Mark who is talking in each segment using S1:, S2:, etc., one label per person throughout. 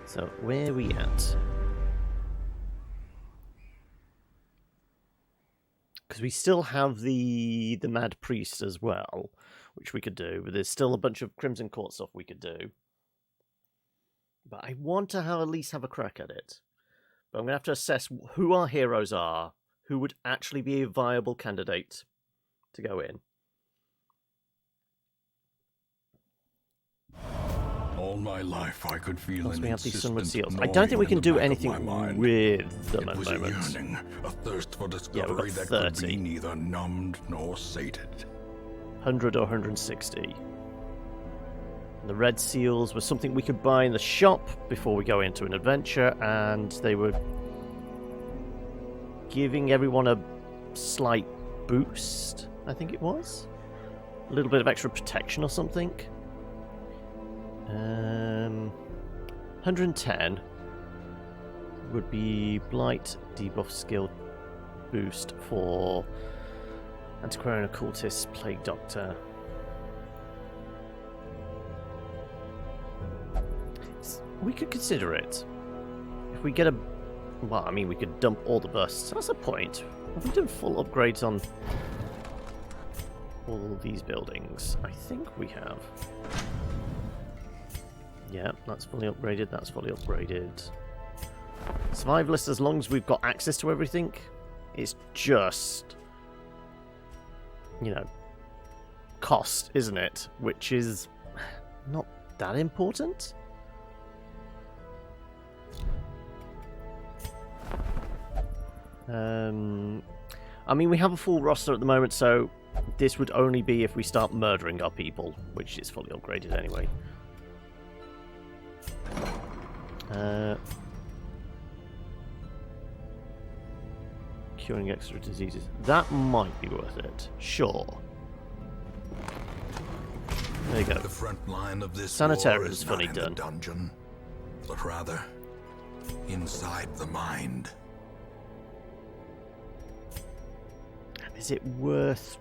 S1: So, where are we at? Because we still have the Mad Priest as well, which we could do, but there's still a bunch of Crimson Court stuff we could do. But I want to at least have a crack at it. But I'm going to have to assess who our heroes are, who would actually be a viable candidate to go in.
S2: All my life I could feel
S1: Plus
S2: an
S1: we have these sunward
S2: insistent
S1: seals. I don't think we can do
S2: gnawing in the
S1: anything
S2: back of my mind.
S1: with them
S2: It
S1: at the
S2: was a
S1: moment.
S2: yearning, a thirst for
S1: Yeah,
S2: discovery
S1: we've got
S2: that could
S1: 30.
S2: be neither numbed nor sated.
S1: 100 or 160. And the red seals were something we could buy in the shop before we go into an adventure, and they were giving everyone a slight boost, I think it was. A little bit of extra protection or something. 110 would be blight, debuff, skill boost for antiquarian, occultist, plague doctor. We could consider it. If we get a... Well, I mean, we could dump all the busts. That's the point. Have we done full upgrades on all these buildings? I think we have. Yeah, that's fully upgraded. That's fully upgraded. Survivalist, as long as we've got access to everything, it's just, you know, cost, isn't it? Which is not that important. I mean, we have a full roster at the moment, so this would only be if we start murdering our people, which is fully upgraded anyway. Curing extra diseases. That might be worth it. Sure. There you go.
S2: The front line of this
S1: Sanitarium
S2: war
S1: is
S2: is
S1: funny
S2: not in
S1: done.
S2: the dungeon, but rather inside the mind.
S1: Is it worth...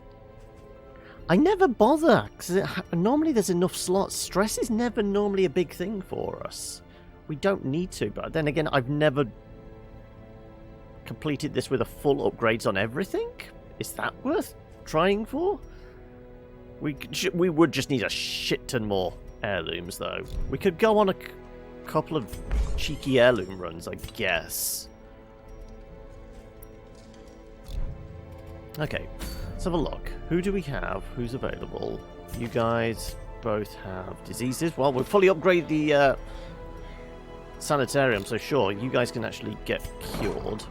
S1: I never bother, because normally there's enough slots. Stress is never normally a big thing for us. We don't need to, but then again, I've never completed this with a full upgrades on everything. Is that worth trying for? We would just need a shit ton more heirlooms, though. We could go on a couple of cheeky heirloom runs, I guess. Okay, let's have a look. Who do we have? Who's available? You guys both have diseases. Well, we'll fully upgrade the sanitarium, so sure, you guys can actually get cured.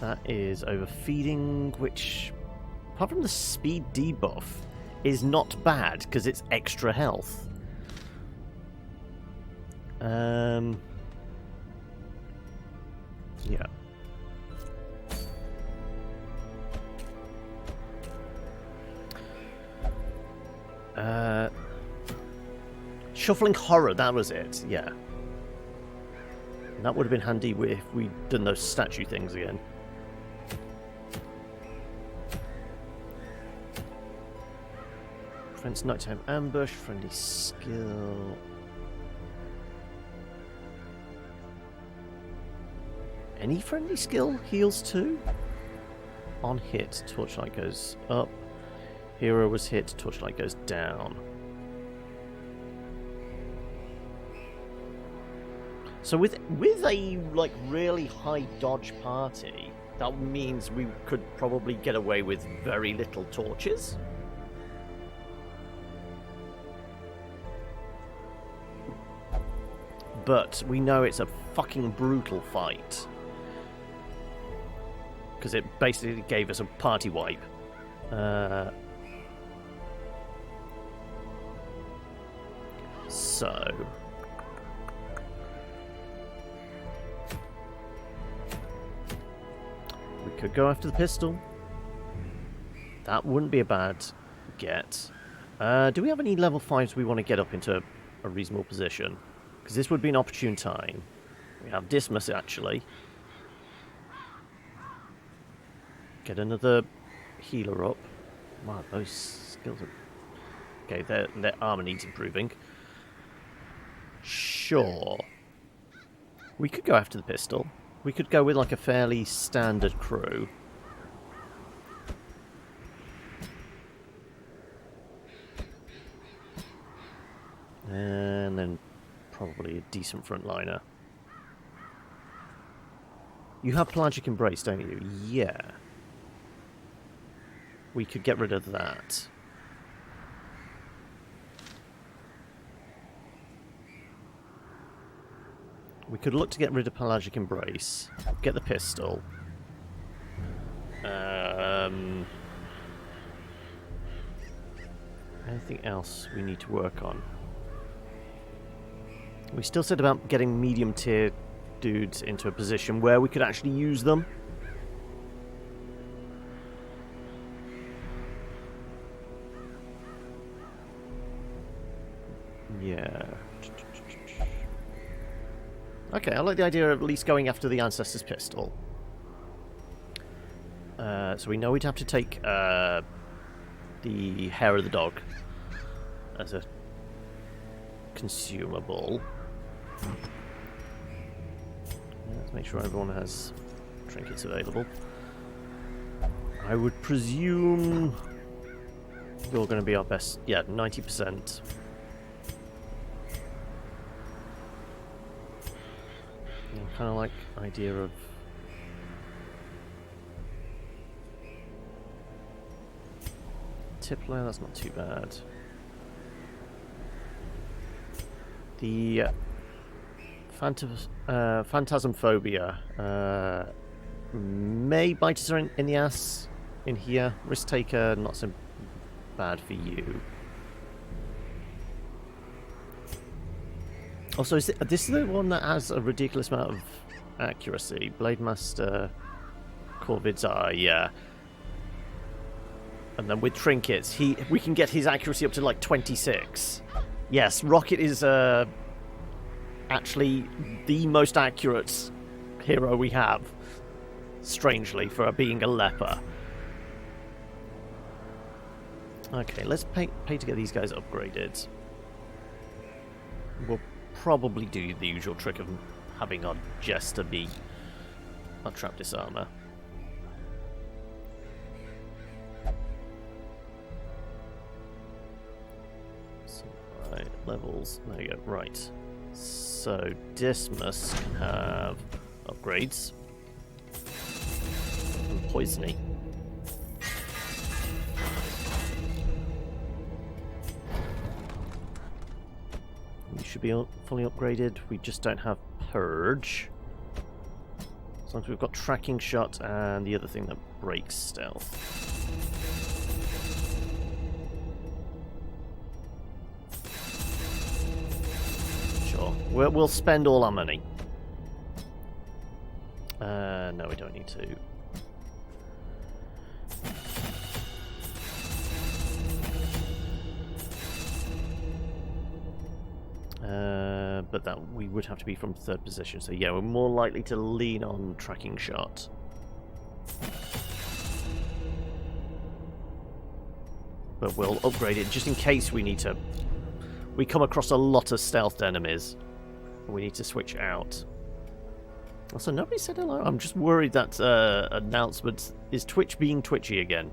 S1: That is overfeeding, which, apart from the speed debuff, is not bad, because it's extra health. Yeah. Shuffling horror, that was it, yeah. That would have been handy if we'd done those statue things again. Prevents nighttime ambush, friendly skill. Any friendly skill heals too? On hit, torchlight goes up. Hero was hit, torchlight goes down. So with a like really high dodge party, that means we could probably get away with very little torches. But we know it's a fucking brutal fight. Because it basically gave us a party wipe. So... we could go after the pistol. That wouldn't be a bad get. Do we have any level 5s we want to get up into a reasonable position? Because this would be an opportune time. We have Dismas, actually. Get another healer up. Wow, those skills are... Okay, their armor needs improving. Sure. We could go after the pistol. We could go with like a fairly standard crew. And then probably a decent frontliner. You have Pelagic Embrace, don't you? Yeah. We could get rid of that. We could look to get rid of Pelagic Embrace. Get the pistol. Anything else we need to work on? We still said about getting medium tier dudes into a position where we could actually use them. Yeah. Okay, I like the idea of at least going after the Ancestor's pistol. So we know we'd have to take the hair of the dog as a consumable. Let's make sure everyone has trinkets available. I would presume you're going to be our best. Yeah, 90%. Kind of like idea of Tippler, that's not too bad. The Phantasmophobia may bite us in the ass in here. Risk taker, not so bad for you. Also, is this the one that has a ridiculous amount of accuracy? Blade Master, Corvid's Eye, yeah. And then with trinkets, we can get his accuracy up to like 26. Yes, Rocket is actually the most accurate hero we have. Strangely, for being a leper. Okay, let's pay to get these guys upgraded. We'll probably do the usual trick of having our Jester be our trap disarmer. So, right, levels. There you go. Right. So Dismas can have upgrades. And poisoning. Should be fully upgraded. We just don't have Purge. As long as we've got Tracking Shot and the other thing that breaks stealth. Sure. We'll spend all our money. No, we don't need to. But that we would have to be from third position. So yeah, we're more likely to lean on Tracking Shot. But we'll upgrade it just in case we need to... We come across a lot of stealth enemies. We need to switch out. Also, nobody said hello. I'm just worried that announcement... Is Twitch being twitchy again?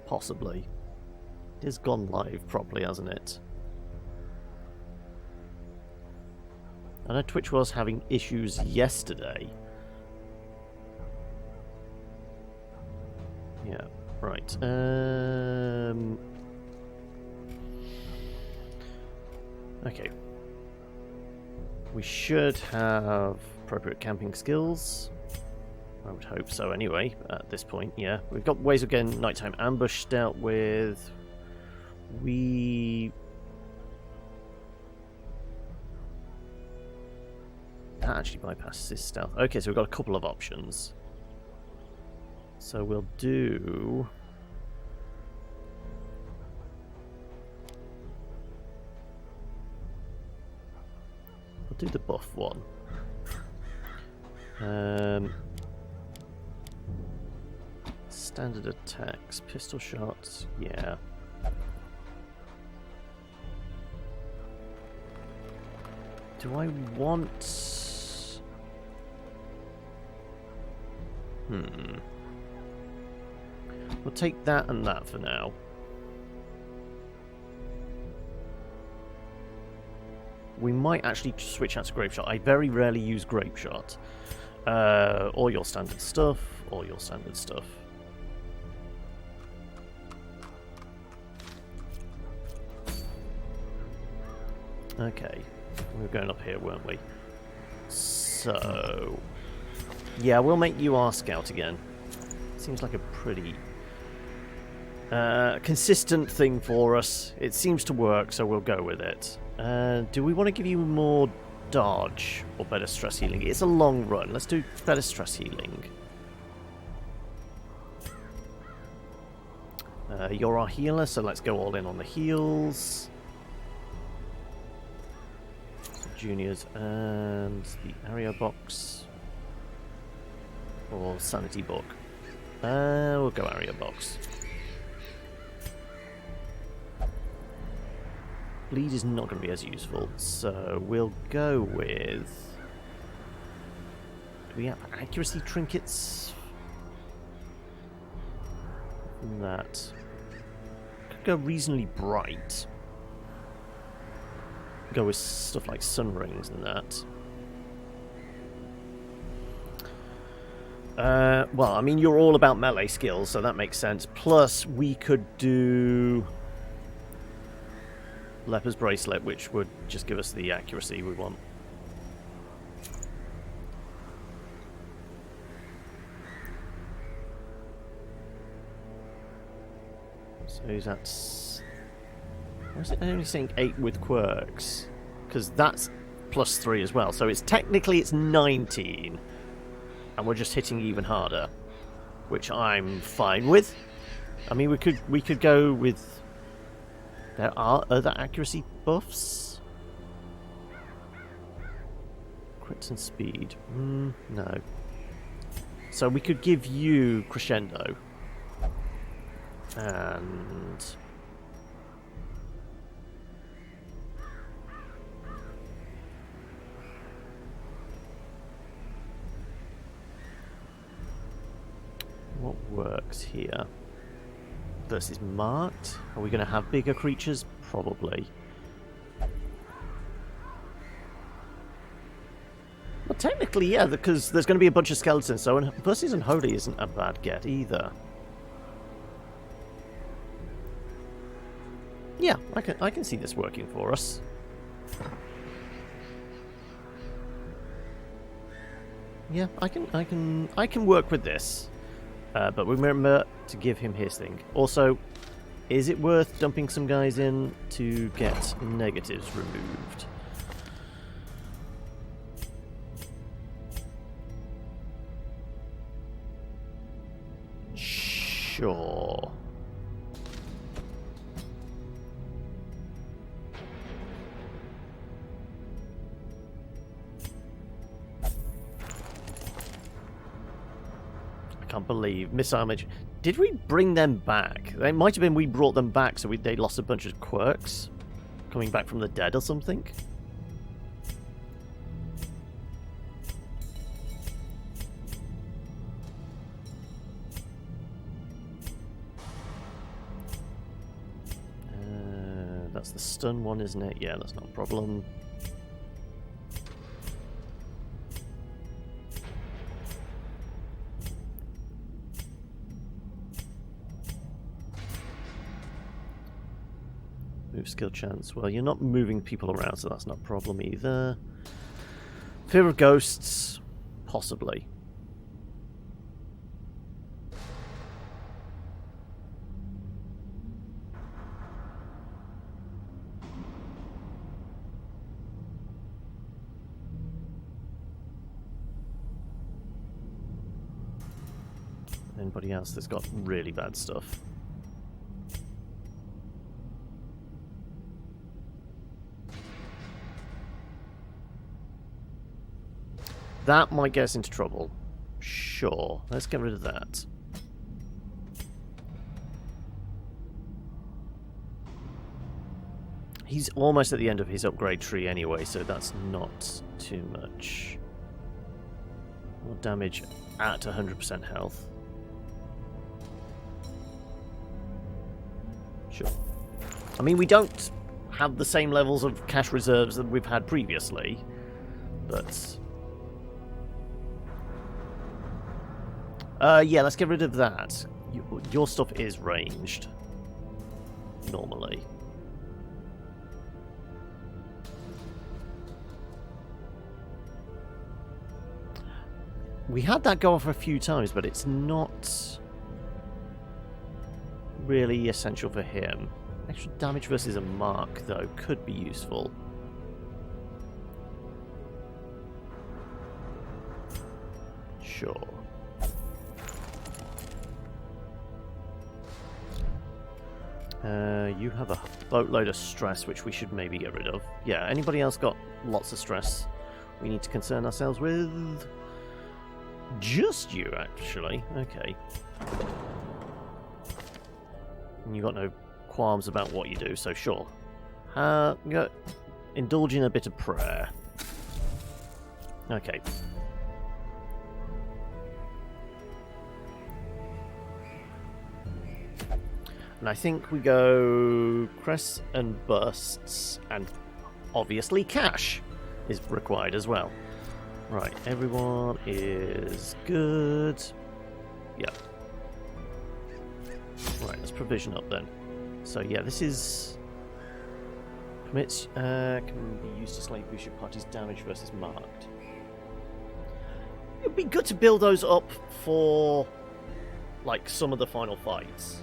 S1: Possibly. It has gone live properly, hasn't it? I know Twitch was having issues yesterday. Yeah, right. Okay. We should have appropriate camping skills. I would hope so anyway, at this point, yeah. We've got ways of getting nighttime ambush dealt with. That actually bypasses his stealth. Okay, so we've got a couple of options. So we'll do... We'll do the buff one. Standard attacks, pistol shots, yeah. Do I want... We'll take that and that for now. We might actually switch out to grape shot. I very rarely use grape shot. All your standard stuff, all your standard stuff. Okay, we were going up here, weren't we? So, yeah, we'll make you our scout again. Seems like a pretty consistent thing for us. It seems to work, so we'll go with it. Do we want to give you more dodge or better stress healing? It's a long run. Let's do better stress healing. You're our healer, so let's go all in on the heals. Juniors and the area box. Or sanity book. We'll go area box. Bleed is not going to be as useful, so we'll go with... Do we have accuracy trinkets? That. Could go reasonably bright. Go with stuff like sun rings and that. Well, I mean, you're all about melee skills, so that makes sense. Plus, we could do Leper's Bracelet, which would just give us the accuracy we want. So that's... Why is it only saying 8 with quirks? Because that's plus 3 as well. So it's technically it's 19. And we're just hitting even harder. Which I'm fine with. I mean, we could go with... There are other accuracy buffs? Crits and speed. No. So we could give you Crescendo. And... What works here? Versus marked? Are we going to have bigger creatures? Probably. Well, technically, yeah, because there's going to be a bunch of skeletons, so versus Unholy isn't a bad get either. Yeah, I can see this working for us. Yeah, I can work with this. But we remember to give him his thing. Also, is it worth dumping some guys in to get negatives removed? Sure. Can't believe missile image. Did we bring them back? It might have been we brought them back, so they lost a bunch of quirks coming back from the dead or something. That's the stun one, isn't it? Yeah, that's not a problem. Move skill chance. Well, you're not moving people around, so that's not a problem either. Fear of ghosts, possibly. Anybody else that's got really bad stuff? That might get us into trouble. Sure, let's get rid of that. He's almost at the end of his upgrade tree anyway, so that's not too much. More damage at 100% health. Sure. I mean, we don't have the same levels of cash reserves that we've had previously, but... yeah, let's get rid of that. Your stuff is ranged. Normally. We had that go off a few times, but it's not really essential for him. Extra damage versus a mark, though, could be useful. Sure. You have a boatload of stress, which we should maybe get rid of. Yeah, anybody else got lots of stress we need to concern ourselves with? Just you, actually. Okay. And you got no qualms about what you do, so sure. Indulge in a bit of prayer. Okay. And I think we go crests and bursts, and obviously cash is required as well. Right, everyone is good. Yep. Right, let's provision up then. So yeah, this is... Permits can be used to slay boost your party's damage versus marked. It would be good to build those up for, like, some of the final fights.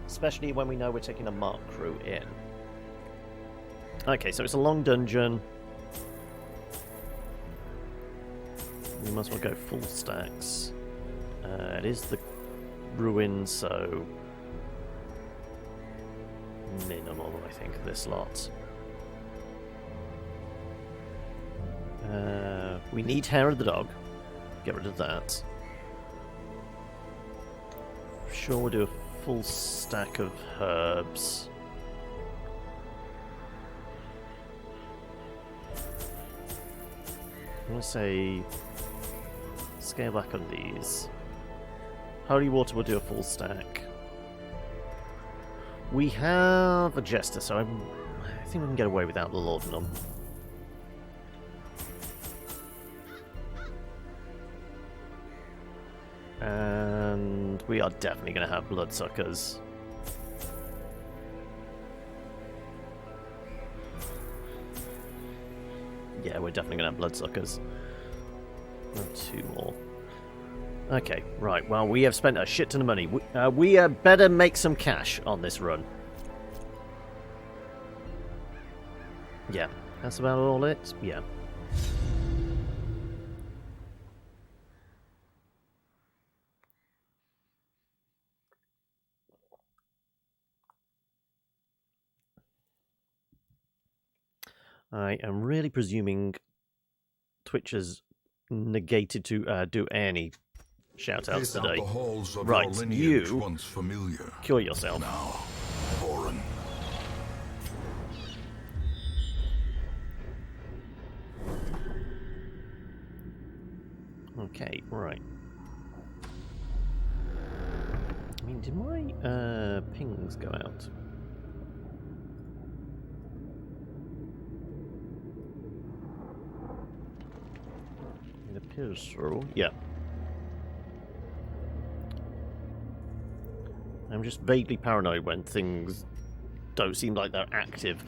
S1: Especially when we know we're taking a mark crew in. Okay, so it's a long dungeon. We must well go full stacks. It is the ruin, so minimal, I think, this lot. We need hair of the dog. Get rid of that. Sure, we'll do a full stack of herbs. I'm going to say scale back on these. Holy water will do a full stack. We have a jester, so I think we can get away without the laudanum. And we are definitely going to have bloodsuckers. Yeah, we're definitely going to have bloodsuckers. And 2 more. Okay, right. Well, we have spent a shit ton of money. We better make some cash on this run. Yeah, that's about all it. Yeah. I am really presuming Twitch has negated to do any shout-outs today. Right, you cure yourself.
S2: Now, foreign.
S1: Okay, right. I mean, did my pings go out? It appears so. Yeah. I'm just vaguely paranoid when things don't seem like they're active.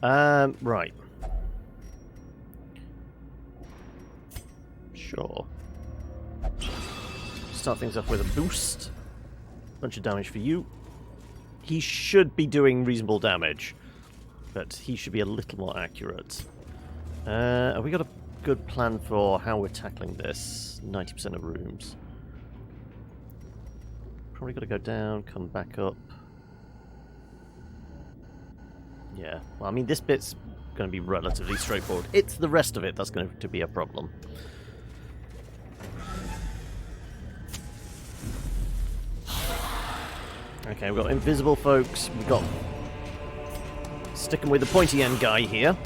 S1: Right. Sure. Start things off with a boost. Bunch of damage for you. He should be doing reasonable damage, but he should be a little more accurate. Have we got a good plan for how we're tackling this? 90% of rooms. Probably got to go down, come back up. Yeah, well, I mean, this bit's going to be relatively straightforward. It's the rest of it that's going to be a problem. Okay, we've got invisible folks. We've got sticking with the pointy end guy here.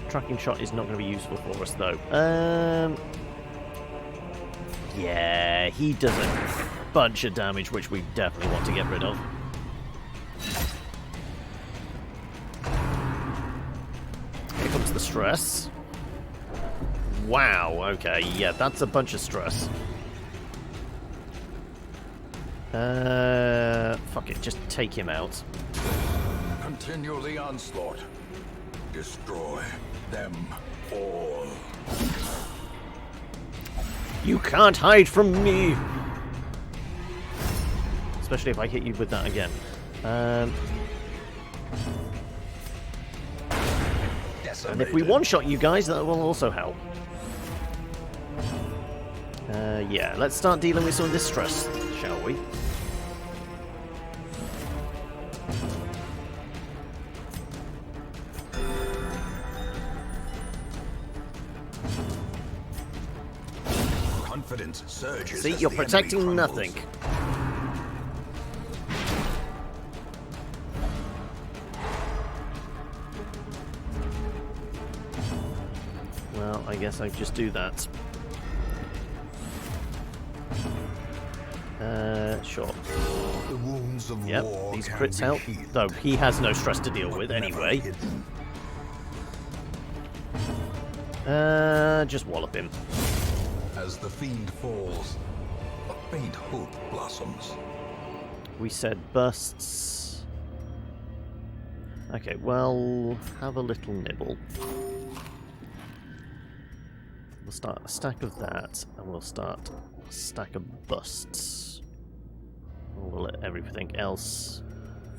S1: Tracking shot is not going to be useful for us, though. Yeah, he does a bunch of damage, which we definitely want to get rid of. Here comes the stress. Wow, okay, yeah, that's a bunch of stress. Fuck it, just take him out.
S2: Continue the onslaught. Destroy them all.
S1: You can't hide from me! Especially if I hit you with that again. And if we one-shot you guys, that will also help. Yeah, let's start dealing with some of this stress, shall we?
S2: Confidence surges.
S1: See,
S2: as
S1: you're
S2: the
S1: protecting
S2: enemy
S1: nothing.
S2: crumbles.
S1: Well, I guess I just do that. Sure.
S2: The wounds of
S1: Yep,
S2: war
S1: these
S2: can
S1: crits
S2: be
S1: help.
S2: healed,
S1: Though he has no stress to deal
S2: but
S1: with
S2: never
S1: anyway.
S2: hidden.
S1: Just wallop him.
S2: As the fiend falls, a faint hope blossoms.
S1: We said busts. Okay, well, have a little nibble. We'll start a stack of that, and we'll start a stack of busts. We'll let everything else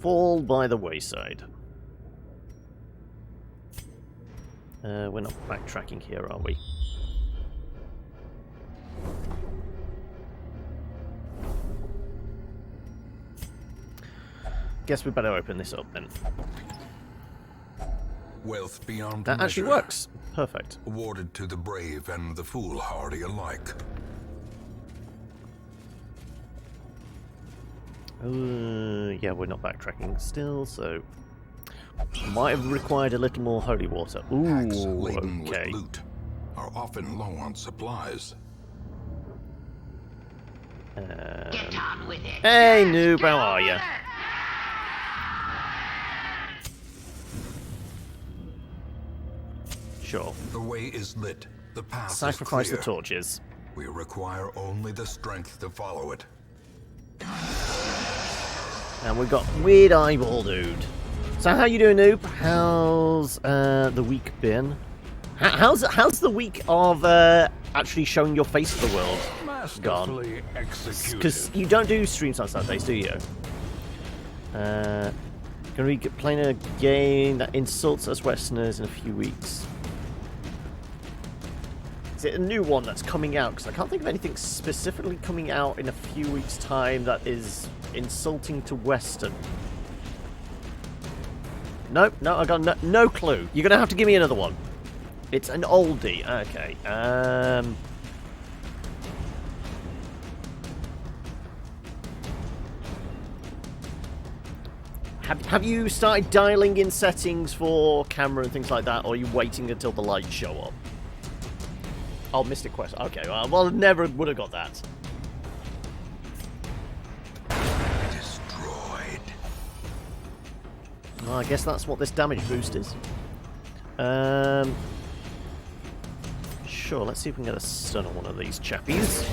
S1: fall by the wayside. We're not backtracking here, are we? Guess we better open this up then.
S2: Wealth beyond
S1: That actually
S2: measure,
S1: works. Perfect.
S2: awarded to the brave and the foolhardy alike.
S1: Yeah, we're not backtracking still, so might have required a little more holy water.
S2: Packs
S1: Ooh,
S2: laden
S1: okay.
S2: with loot are often low on supplies.
S3: Get on with it.
S1: Hey, noob, how are ya? Sure.
S2: The way is lit. The path
S1: Sacrifice
S2: is
S1: the
S2: clear.
S1: torches.
S2: We require only the strength to follow it.
S1: And we've got Weird Eyeball Dude. So how you doing, noob? How's the week been? How's the week of actually showing your face to the world gone?
S2: Masterfully executed.
S1: Because you don't do streams on Saturdays, do you? Gonna be playing a game that insults us Westerners in a few weeks. Is it a new one that's coming out? Because I can't think of anything specifically coming out in a few weeks' time that is insulting to Western. Nope, no, I got no clue. You're gonna have to give me another one. It's an oldie. Okay. Have you started dialing in settings for camera and things like that, or are you waiting until the lights show up? Oh, Mystic Quest. Okay, well, never would have got that.
S2: Destroyed.
S1: Well, I guess that's what this damage boost is. Sure, let's see if we can get a stun on one of these chappies.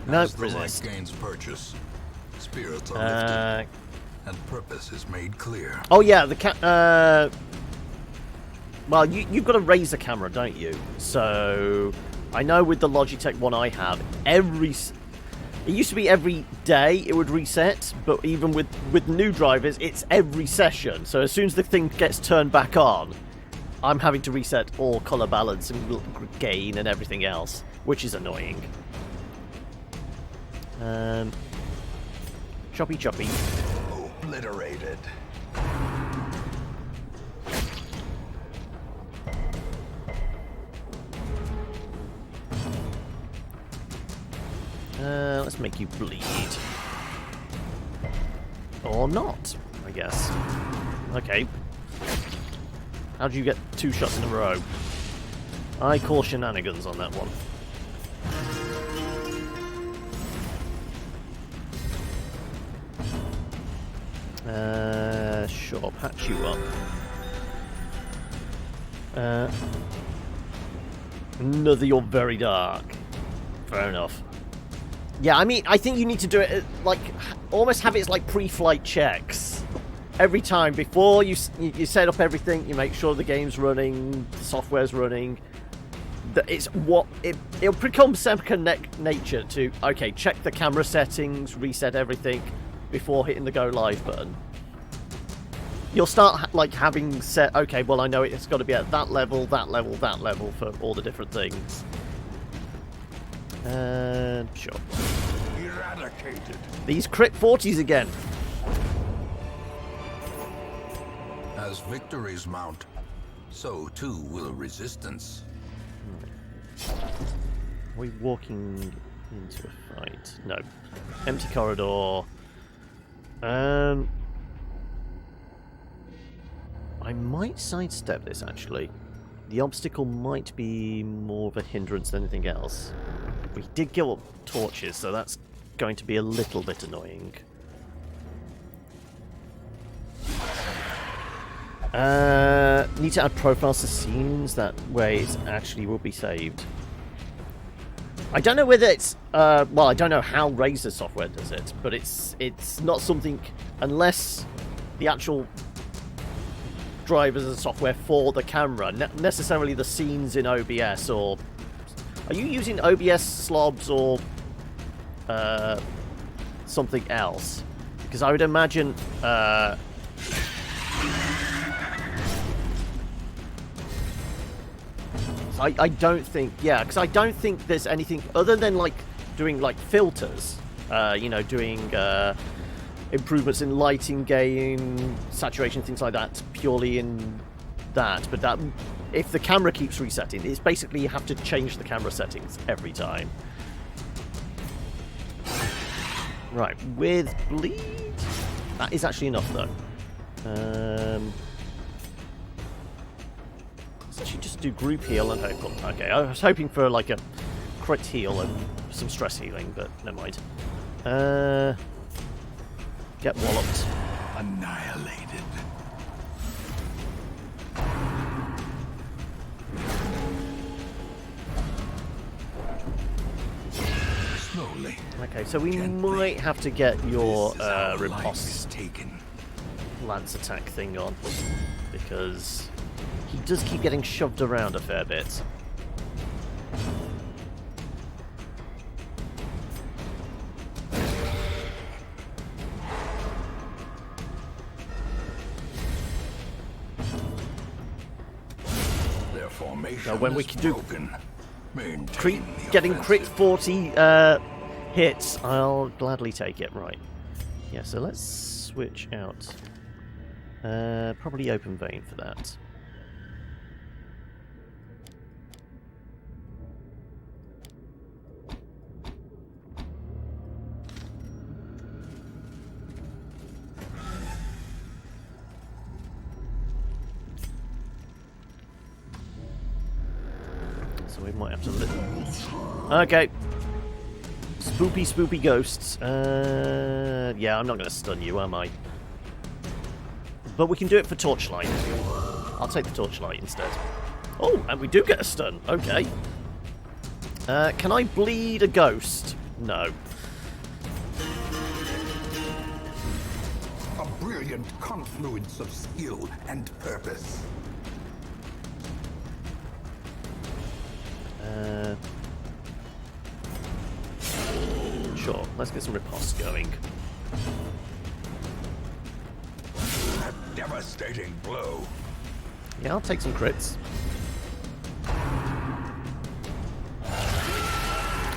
S1: Nope,
S2: As the light
S1: resist.
S2: gains purchase, spirits are lifted, and purpose is made clear.
S1: Oh yeah, the well, you've got a Razer camera, don't you? So I know with the Logitech one I have, it used to be every day it would reset, but even with new drivers, it's every session. So as soon as the thing gets turned back on, I'm having to reset all color balance and gain and everything else, which is annoying. Choppy choppy.
S2: Obliterated.
S1: Let's make you bleed. Or not, I guess. Okay. How do you get 2 shots in a row? I call shenanigans on that one. Sure, patch you up. Another, you're very dark. Fair enough. Yeah, I mean, I think you need to do it, like, almost have it like pre-flight checks. Every time, before you set up everything, you make sure the game's running, the software's running. It's what it'll become second nature to, okay, check the camera settings, reset everything before hitting the go live button. You'll start like having set, okay, well, I know it's got to be at that level, that level, that level for all the different things. Sure.
S2: Eradicated.
S1: These crit 40s again.
S2: As victories mount, so too will resistance.
S1: Are we walking into a fight? No. Empty corridor. I might sidestep this, actually. The obstacle might be more of a hindrance than anything else. We did give up torches, so that's going to be a little bit annoying. Need to add profiles to scenes, that way it actually will be saved. I don't know whether it's well, I don't know how Razer software does it, but it's not something, unless the actual drivers and software for the camera, necessarily the scenes in OBS, or are you using OBS slobs or something else? Because I would imagine I don't think, yeah, because I don't think there's anything other than like doing like filters, you know, doing improvements in lighting, game, saturation, things like that, purely in that. But that, if the camera keeps resetting, it's basically you have to change the camera settings every time. Right, with bleed, that is actually enough though. Let's actually just do group heal and hope. Okay, I was hoping for like a crit heal and some stress healing, but never mind. Get walloped.
S2: Annihilated. Slowly.
S1: Okay, so we
S2: Gently.
S1: might have to get your
S2: This is how life is
S1: riposte
S2: taken.
S1: lance attack thing on, because he does keep getting shoved around a fair bit.
S2: Their formation
S1: Now, when we
S2: is
S1: can do
S2: broken.
S1: Crit,
S2: Maintain the
S1: getting crit
S2: offensive.
S1: 40 hits, I'll gladly take it. Right. Yeah, so let's switch out. Probably open vein for that. So we might have to okay. Spoopy ghosts. Yeah, I'm not going to stun you, am I? But we can do it for torchlight. I'll take the torchlight instead. Oh, and we do get a stun. Okay. Can I bleed a ghost? No.
S2: A brilliant confluence of skill and purpose.
S1: Sure, let's get some riposte going.
S2: A devastating blow.
S1: Yeah, I'll take some crits.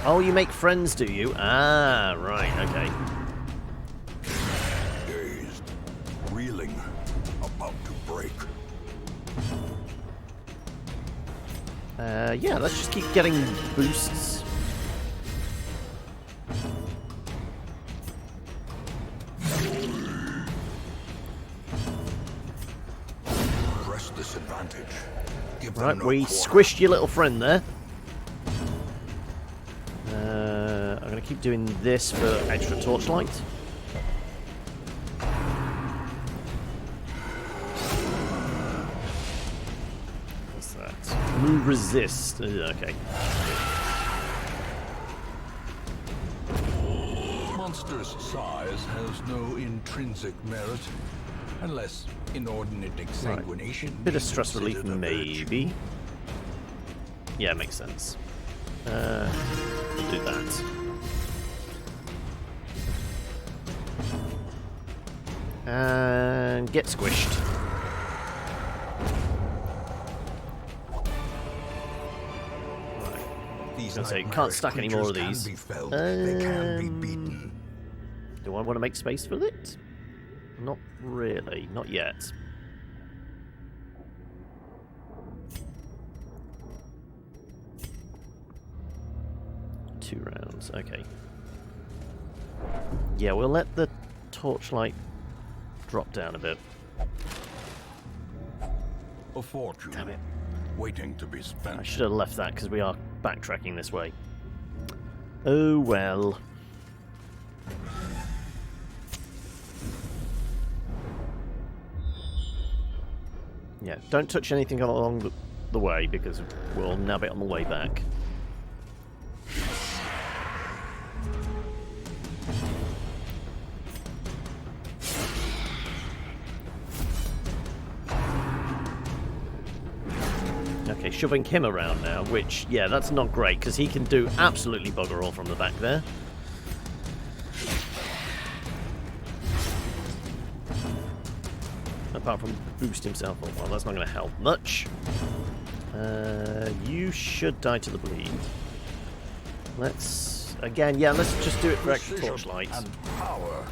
S1: Oh, you make friends, do you? Ah, right, okay.
S2: Dazed, reeling, about to break.
S1: Yeah, let's just keep getting boosts.
S2: disadvantage. Give them
S1: Right,
S2: no
S1: we
S2: quarter.
S1: squished your little friend there. I'm going to keep doing this for extra torchlight. What's that? Move resist. Okay.
S2: Monster's size has no intrinsic merit, unless inordinate exsanguination.
S1: Bit of
S2: be
S1: stress relief,
S2: considered a virtue.
S1: maybe. Yeah, makes sense. We'll do that. And get squished.
S2: These
S1: I was gonna say,
S2: nightmarish
S1: can't stack any more of
S2: creatures
S1: these.
S2: Can be felt. They can be beaten.
S1: Do I want to make space for it? Not really. Not yet. Two rounds. Okay. Yeah, we'll let the torchlight drop down a bit.
S2: A fortune.
S1: Damn it.
S2: Waiting to be spent.
S1: I should have left that because we are backtracking this way. Oh well. Yeah, don't touch anything along the way because we'll nab it on the way back. Okay, shoving him around now, which, yeah, that's not great because he can do absolutely bugger all from the back there. Apart from boost himself up. Well, that's not going to help much. You should die to the bleed. Let's... Again, yeah, let's just do it for extra
S2: Precision
S1: torchlight.
S2: and power.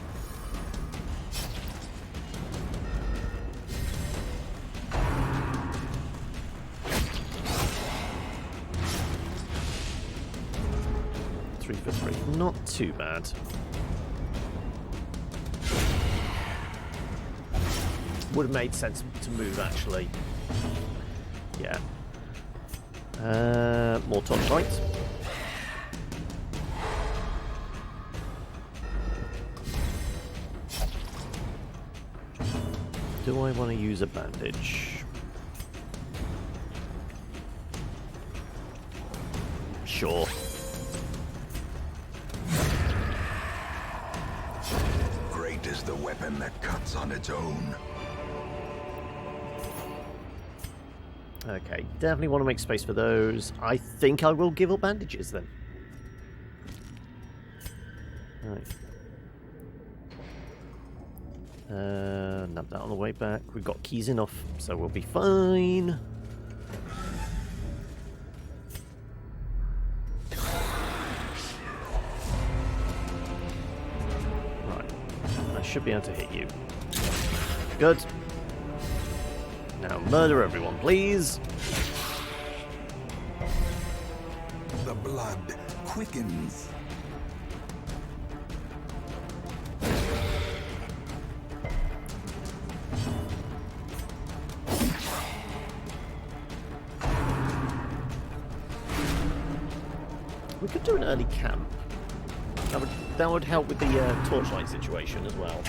S1: Three for three. Not too bad. Would have made sense to move, actually. Yeah. More torchlight. Do I want to use a bandage? Sure.
S2: Great is the weapon that cuts on its own.
S1: Okay, definitely want to make space for those. I think I will give up bandages then. Right. Nab that on the way back. We've got keys enough, so we'll be fine. Right. I should be able to hit you. Good. Now murder everyone, please.
S2: The blood quickens.
S1: We could do an early camp. That would help with the torchlight situation as well.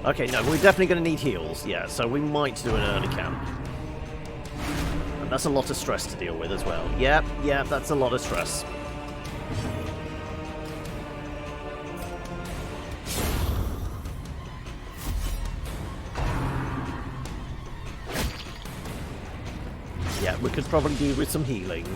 S1: Okay, no, we're definitely going to need heals, yeah, so we might do an early camp. And that's a lot of stress to deal with as well. Yep, that's a lot of stress. Yeah, we could probably do with some healing.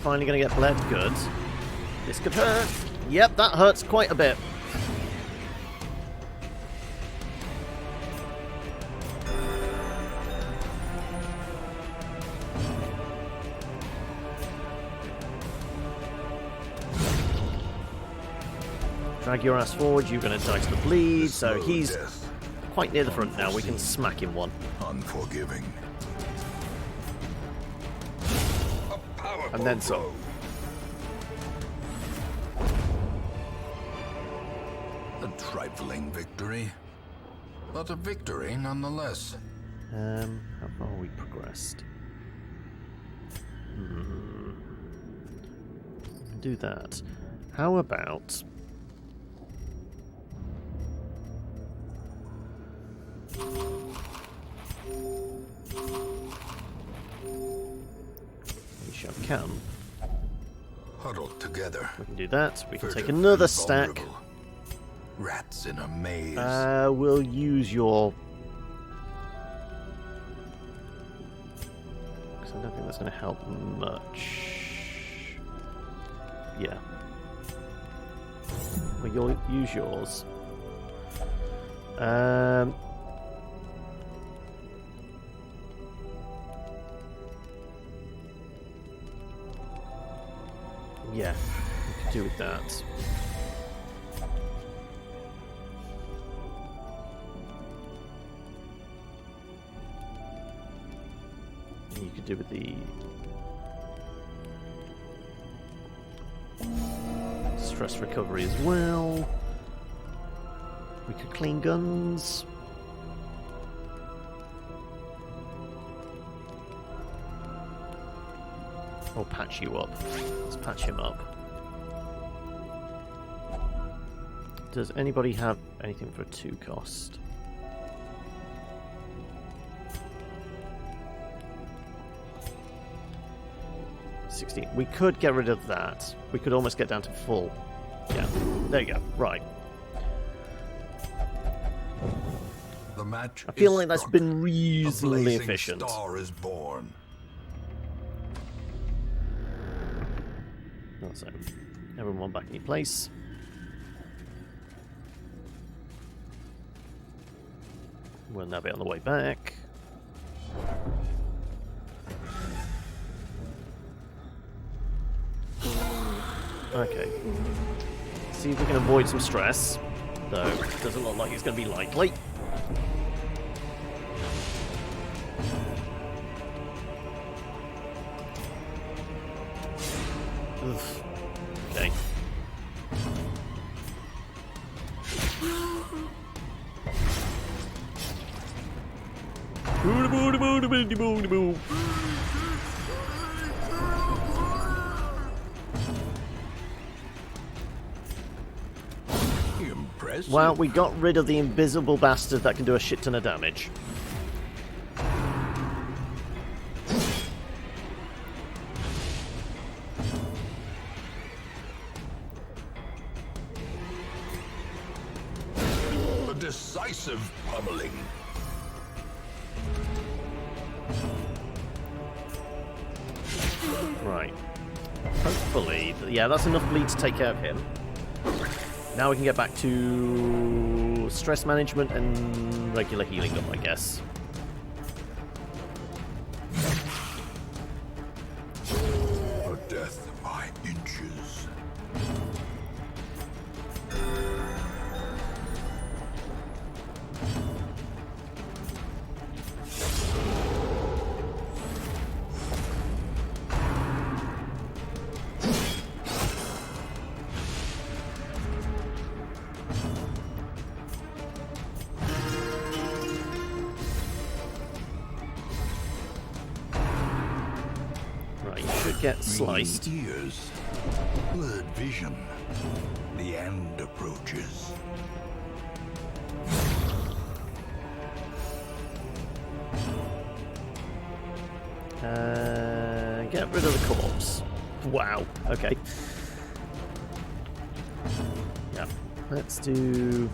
S1: Finally going to get bled. Good. This could hurt. Yep, that hurts quite a bit. Drag your ass forward, you're going to die to the bleed, so he's quite near the front now. We can smack him one.
S2: Unforgiving.
S1: And then some.
S2: A trifling victory, but a victory nonetheless.
S1: How far have we progressed? Do that. How about... we shall camp.
S2: Huddled together.
S1: We can do that. We can take
S2: Furtive
S1: another
S2: and
S1: stack.
S2: vulnerable. Rats in a maze.
S1: We'll use your... because I don't think that's going to help much. Yeah. Well, you'll use yours. Yeah, we could do with that. And you could do with the stress recovery as well. We could clean guns. Or patch you up. Let's patch him up. Does anybody have anything for a 2 cost? $16. We could get rid of that. We could almost get down to full. Yeah, there you go. Right.
S2: The match
S1: I feel
S2: is
S1: like that's
S2: struck.
S1: been
S2: A
S1: reasonably
S2: blazing
S1: efficient.
S2: star is born.
S1: So, everyone back in your place. We'll now be on the way back. Okay. See if we can avoid some stress. Though, it doesn't look like it's going to be likely. Oof. Okay.
S2: Impressive.
S1: Well, we got rid of the invisible bastard that can do a shit ton of damage.
S2: A decisive pummeling.
S1: Right. Hopefully, yeah, that's enough bleed to take care of him. Now we can get back to stress management and regular healing up, I guess.
S2: A death by inches.
S1: Right, you should get sliced.
S2: Green ears. Blurred vision. The end approaches.
S1: Get rid of the corpse. Wow, okay. Yeah, let's do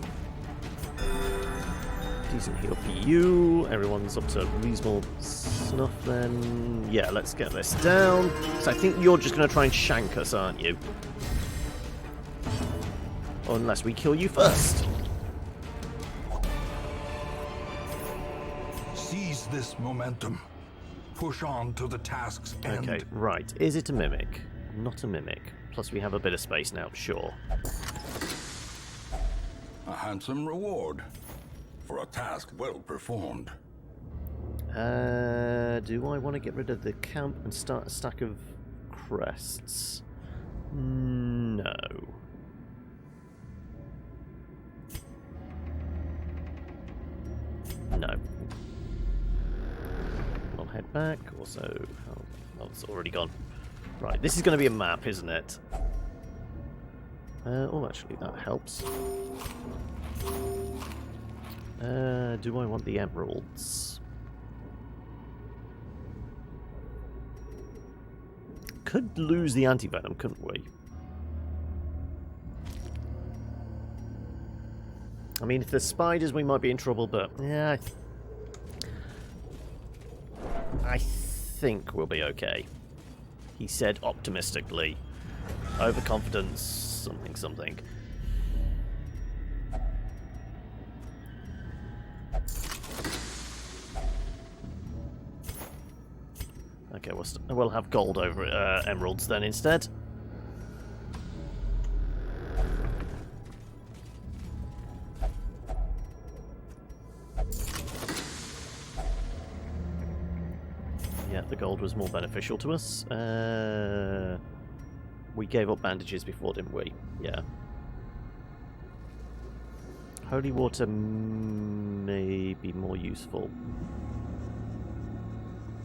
S1: decent heal for you. Everyone's up to reasonable snuff then. Yeah, let's get this down. So I think you're just going to try and shank us, aren't you? Unless we kill you first.
S2: Seize this momentum. Push on to the task's end.
S1: Okay, right. Is it a mimic? Not a mimic. Plus we have a bit of space now, sure.
S2: A handsome reward for a task well performed.
S1: Do I want to get rid of the camp and start a stack of crests? No. No. I'll head back. Also, oh, it's already gone. Right, this is going to be a map, isn't it? Oh, actually, that helps. Do I want the emeralds? Could lose the anti-venom, couldn't we? I mean, if there's spiders, we might be in trouble, but yeah, I think we'll be okay. He said optimistically. Overconfidence, something, something. Okay, we'll have gold over emeralds then instead. Yeah, the gold was more beneficial to us. We gave up bandages before, didn't we? Yeah. Holy water may be more useful.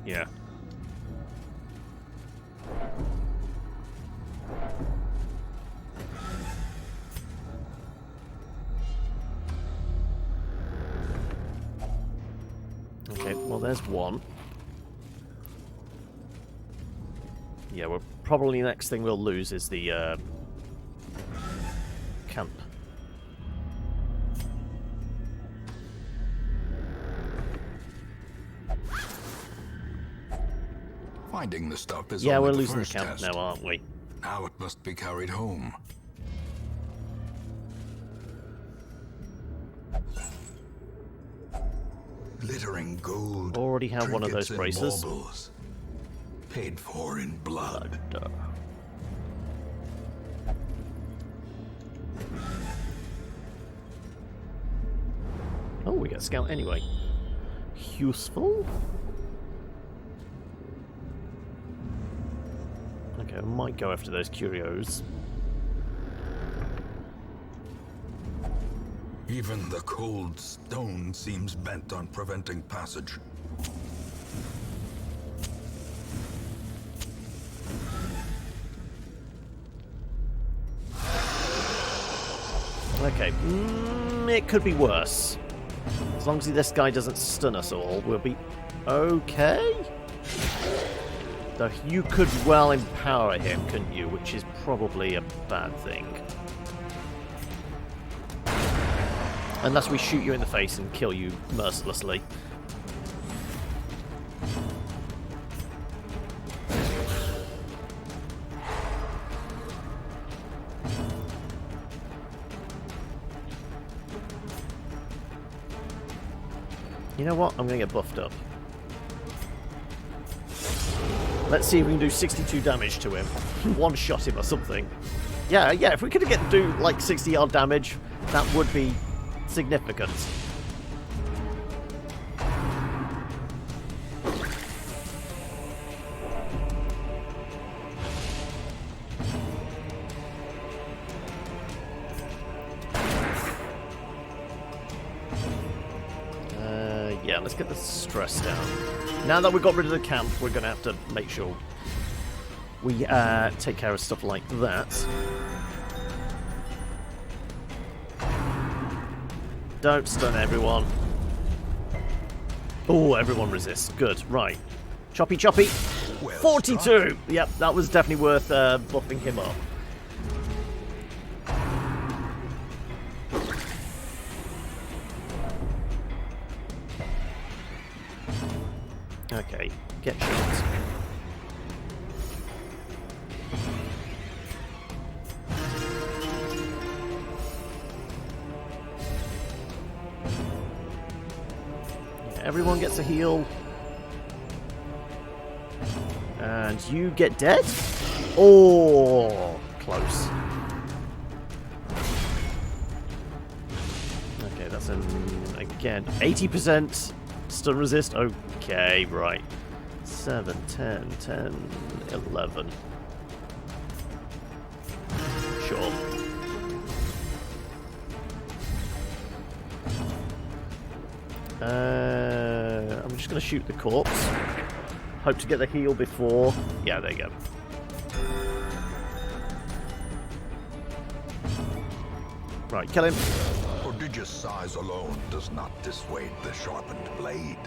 S1: Yeah. Okay, well there's one. Yeah, well, probably the next thing we'll lose is the camp.
S2: Finding the stuff is
S1: yeah,
S2: only
S1: we're
S2: the
S1: losing the
S2: first
S1: camp
S2: test.
S1: now, aren't we?
S2: Now it must be carried home. Glittering gold.
S1: Already have one of those
S2: trinkets and
S1: braces.
S2: baubles, paid for in blood.
S1: Oh, we get scout anyway. Useful? Okay, I might go after those curios.
S2: Even the cold stone seems bent on preventing passage.
S1: Okay, it could be worse. As long as this guy doesn't stun us all, we'll be okay. Though you could well empower him, couldn't you? Which is probably a bad thing. Unless we shoot you in the face and kill you mercilessly. You know what? I'm going to get buffed up. Let's see if we can do 62 damage to him. One-shot him or something. Yeah, if we could do like 60-odd damage, that would be significant. Yeah, let's get the stress down. Now that we've got rid of the camp, we're going to have to make sure we take care of stuff like that. Don't stun everyone. Oh, everyone resists. Good. Right. Choppy choppy.
S2: Well
S1: 42!
S2: struck.
S1: Yep, that was definitely worth buffing him up. Okay, get shot. Everyone gets a heal. And you get dead? Oh, close. Okay, that's again, 80% stun resist. Okay, right. 7, 10, 10, 11. Sure. I'm just going to shoot the corpse. Hope to get the heal before... Yeah, there you go. Right, kill him.
S2: Prodigious size alone does not dissuade the sharpened blade.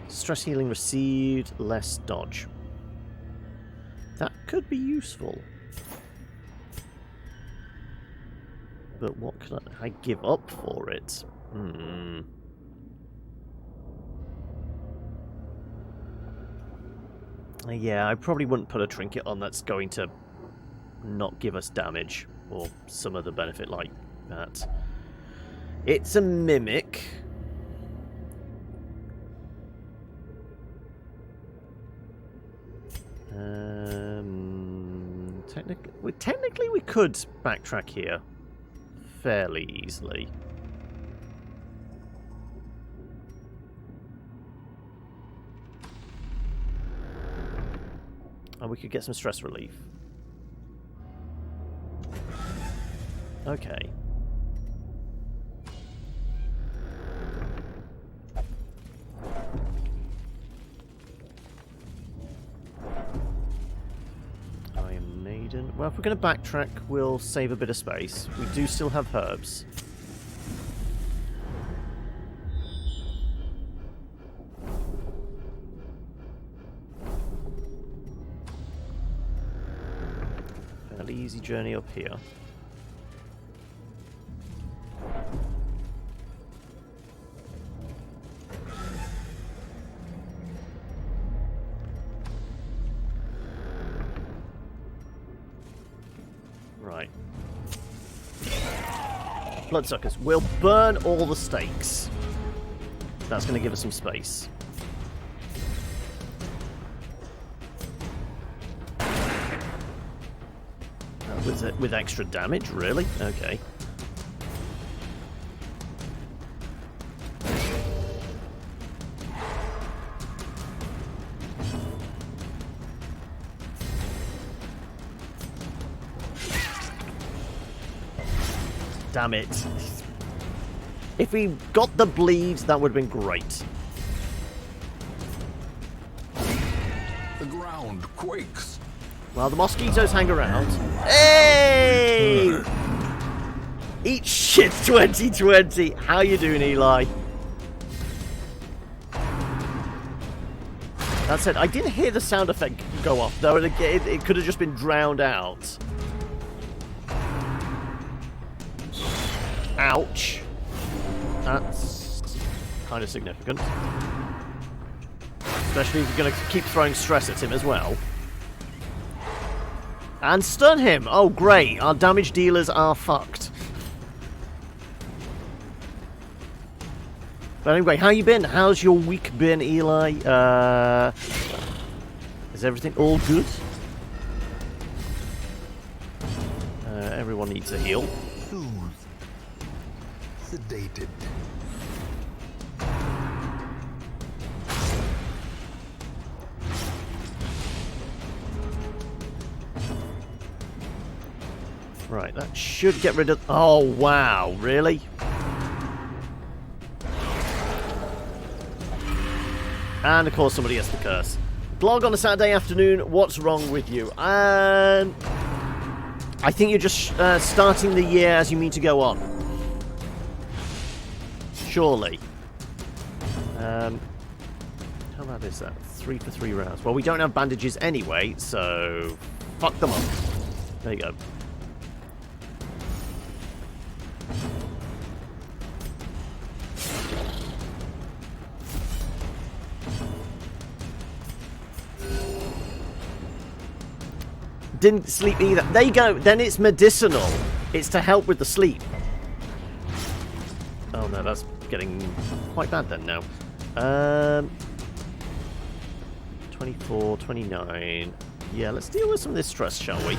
S1: Stress healing received, less dodge. That could be useful. But what can I give up for it? Yeah, I probably wouldn't put a trinket on that's going to not give us damage or some other benefit like that. It's a mimic. Technically we could backtrack here fairly easily. And we could get some stress relief. Okay. Iron Maiden. Well, if we're going to backtrack, we'll save a bit of space. We do still have herbs. Easy journey up here. Right. Bloodsuckers. We'll burn all the stakes. That's going to give us some space. With extra damage, really? Okay. Damn it. If we got the bleeds, that would have been great.
S2: The ground quakes.
S1: Well, the mosquitoes hang around. Hey! Eat shit 2020. How you doing, Eli? That said, I didn't hear the sound effect go off, though. It could have just been drowned out. Ouch. That's kind of significant. Especially if you're going to keep throwing stress at him as well. And stun him! Oh, great. Our damage dealers are fucked. But anyway, how you been? How's your week been, Eli? Is everything all good? Everyone needs a heal.
S2: Soothed. Sedated.
S1: Right, that should get rid of... Oh, wow. Really? And, of course, somebody has the curse. Blog on a Saturday afternoon. What's wrong with you? I think you're just starting the year as you mean to go on. Surely. How bad is that? 3 for 3 rounds. Well, we don't have bandages anyway, so... Fuck them up. There you go. Didn't sleep either. There you go. Then it's medicinal. It's to help with the sleep. Oh no, that's getting quite bad then now. 24, 29. Yeah, let's deal with some of this stress, shall we?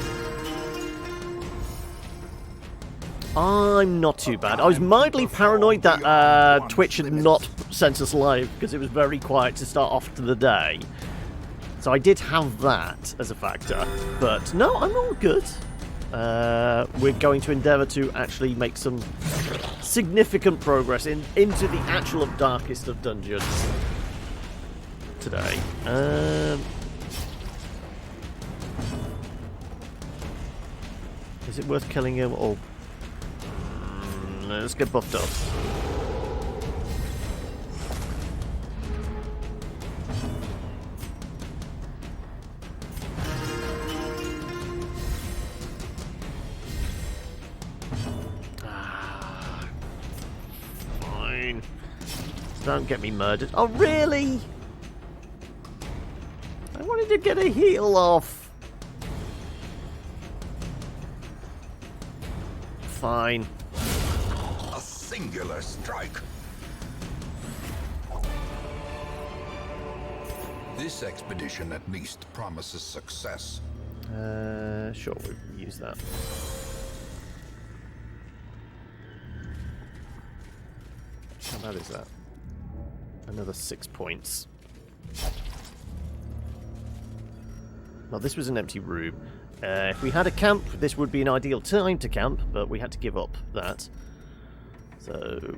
S1: I'm not too bad. I was mildly paranoid that Twitch had not sent us live because it was very quiet to start off to the day. So I did have that as a factor. But no, I'm all good. We're going to endeavour to actually make some significant progress into the actual darkest of dungeons today. Is it worth killing him or... let's get buffed up. Fine. Don't get me murdered. Oh, really? I wanted to get a heal off. Fine.
S2: Singular strike. This expedition at least promises success.
S1: Sure, we'll use that. How bad is that? Another 6 points. Well, this was an empty room. If we had a camp, this would be an ideal time to camp, but we had to give up that. So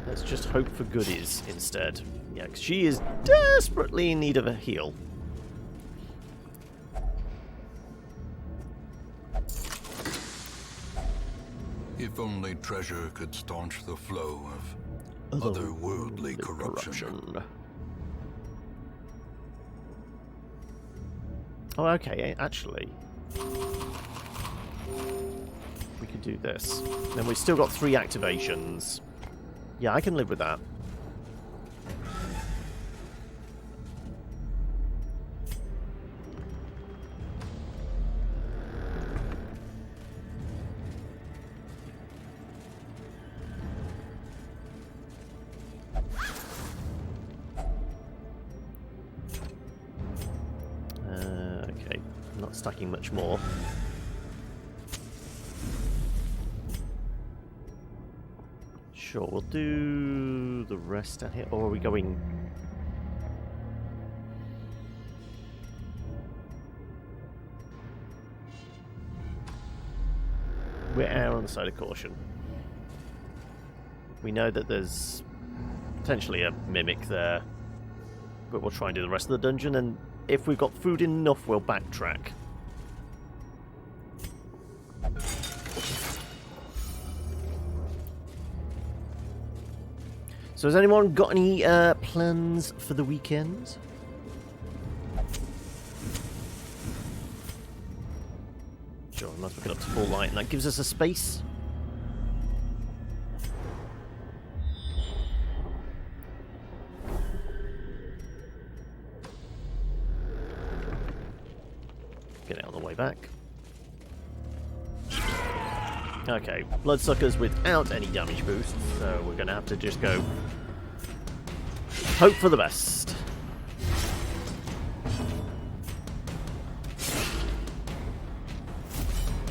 S1: let's just hope for goodies instead. Yeah, 'cause she is desperately in need of a heal.
S2: If only treasure could staunch the flow of otherworldly corruption.
S1: Oh, okay, actually. We could do this. Then we've still got 3 activations. Yeah, I can live with that. Okay, I'm not stacking much more. Sure, we'll do the rest down here. Or are we going... We're err on the side of caution. We know that there's potentially a mimic there. But we'll try and do the rest of the dungeon, and if we've got food enough, we'll backtrack. So has anyone got any plans for the weekend? Sure, I must pick it up to full light, and that gives us a space. Get it on the way back. Okay, bloodsuckers without any damage boost, so we're going to have to just go hope for the best.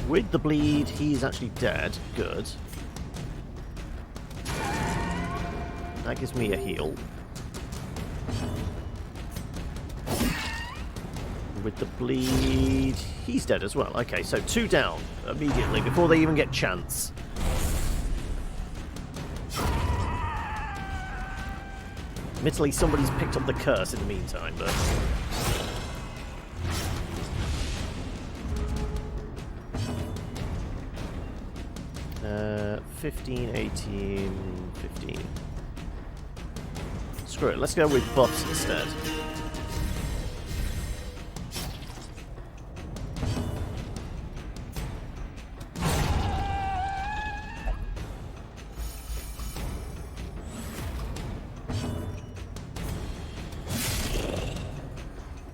S1: With the bleed, he's actually dead. Good. That gives me a heal. With the bleed, he's dead as well. Okay, so 2 down immediately before they even get chance. Admittedly, somebody's picked up the curse in the meantime, but... 15, 18, 15. Screw it, let's go with buffs instead.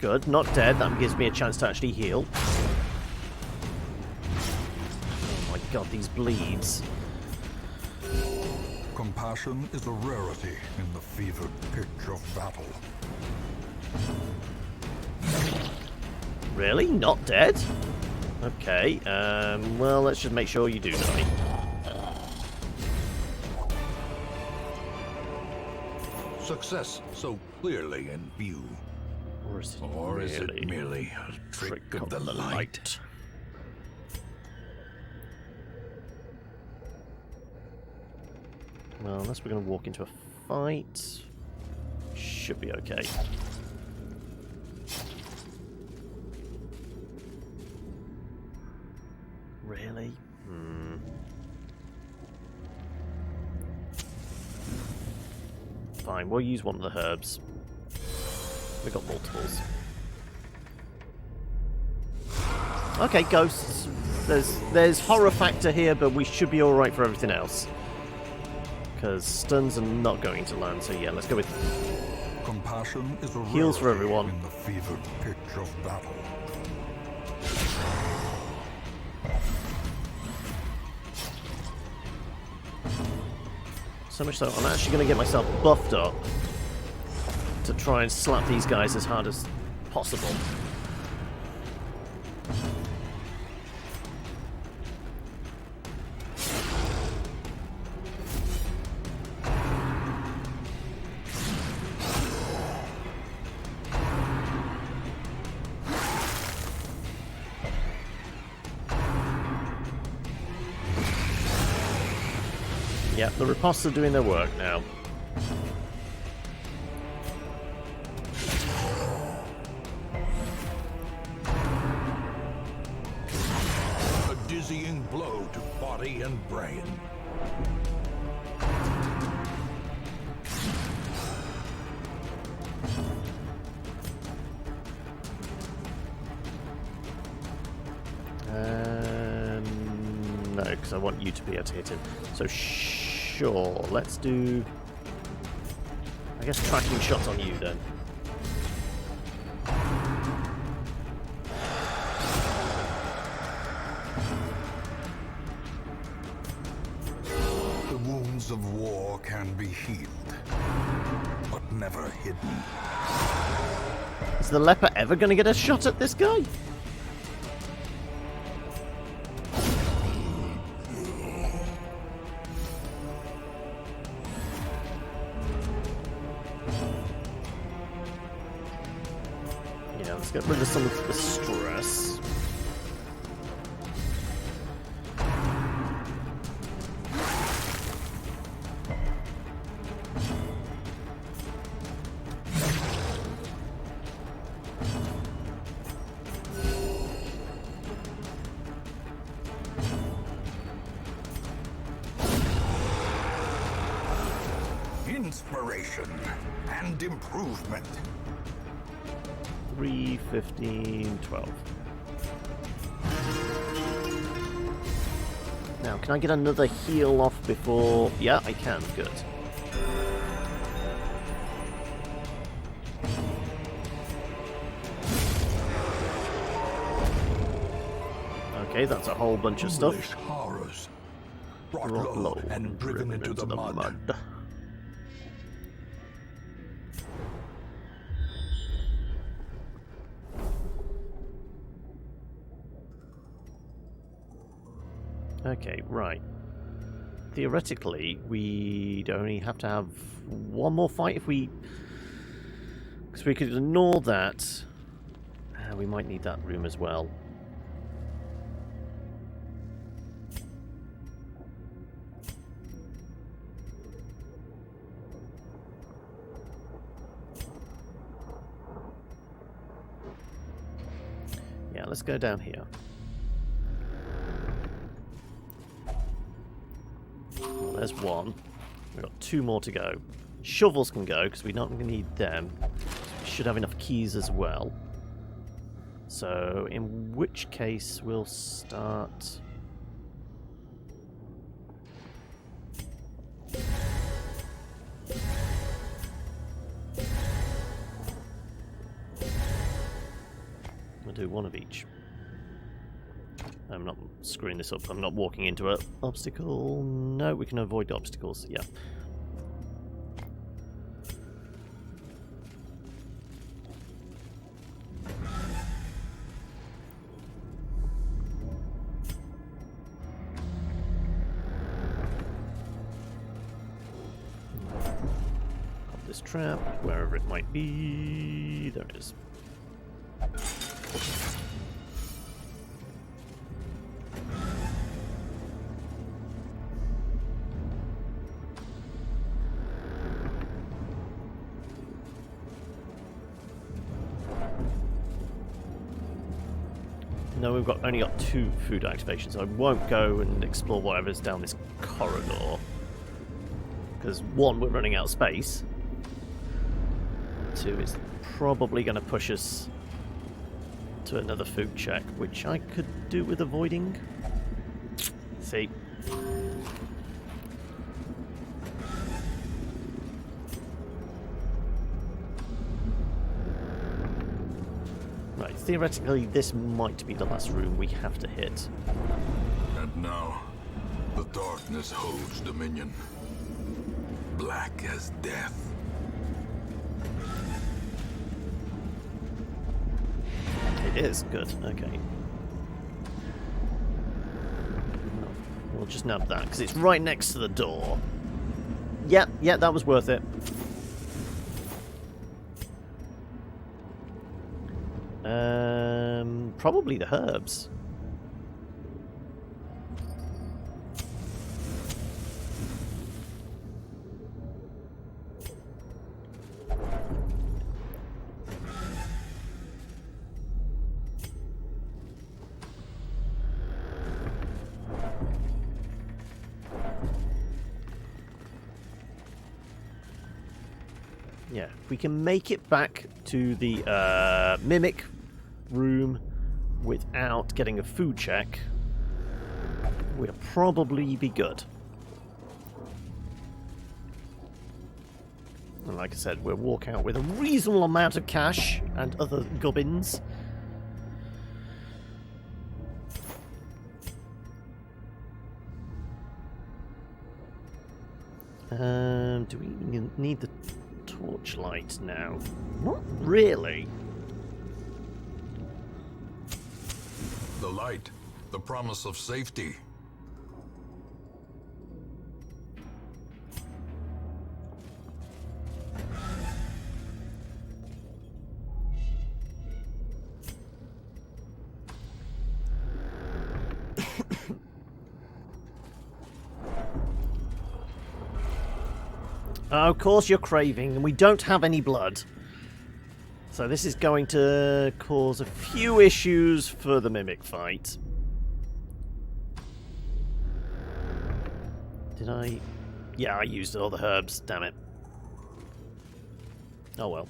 S1: Good, not dead. That gives me a chance to actually heal. Oh my god, these bleeds.
S2: Compassion is a rarity in the fevered pitch of battle.
S1: Really? Not dead? Okay, well, let's just make sure you do die.
S2: Success so clearly in view.
S1: Or is it
S2: merely a trick of the light?
S1: Well, unless we're going to walk into a fight, should be okay. Really? Fine, we'll use one of the herbs. We got multiples. Okay, ghosts. There's horror factor here, but we should be alright for everything else. Because stuns are not going to land, so yeah, let's go with
S2: Compassion is a
S1: heals for everyone.
S2: In the fevered pitch of battle.
S1: So much so, I'm actually going to get myself buffed up to try and slap these guys as hard as possible. Yeah, the ripostes are doing their work now.
S2: A dizzying blow to body and brain.
S1: No, because I want you to be able to hit him. So sure, let's do, I guess, tracking shots on you then.
S2: The wounds of war can be healed, but never hidden.
S1: Is the leper ever going to get a shot at this guy? Yeah, let's get rid of some of the stress.
S2: Inspiration and improvement.
S1: 3, 15, 12. Now, can I get another heal off before... Yeah, I can. Good. Okay, that's a whole bunch of stuff.
S2: Foolish horrors, brought
S1: Brought
S2: low
S1: low
S2: and driven into the mud.
S1: Okay, right. Theoretically, we'd only have to have one more fight if we... Because we could ignore that. We might need that room as well. Yeah, let's go down here. Well, there's one. We've got 2 more to go. Shovels can go, because we're not going to need them. We should have enough keys as well. So, in which case, we'll start... We'll do one of each. I'm not screwing this up. I'm not walking into an obstacle. No, we can avoid obstacles. Yeah. Pop this trap, wherever it might be. There it is. No, we've only got 2 food activations. I won't go and explore whatever's down this corridor. Because 1, we're running out of space. 2 is probably going to push us to another food check, which I could do with avoiding. See? Right, theoretically, this might be the last room we have to hit.
S2: And now, the darkness holds dominion. Black as death.
S1: It is good, okay. We'll just nab that, because it's right next to the door. Yeah, that was worth it. Probably the herbs. Yeah, if we can make it back to the mimic room without getting a food check, we'll probably be good. And like I said, we'll walk out with a reasonable amount of cash and other gubbins. Do we need the torchlight now? Not really.
S2: The light, the promise of safety.
S1: Of course you're craving, and we don't have any blood. So this is going to cause a few issues for the mimic fight. Did I? Yeah, I used all the herbs, damn it. Oh well.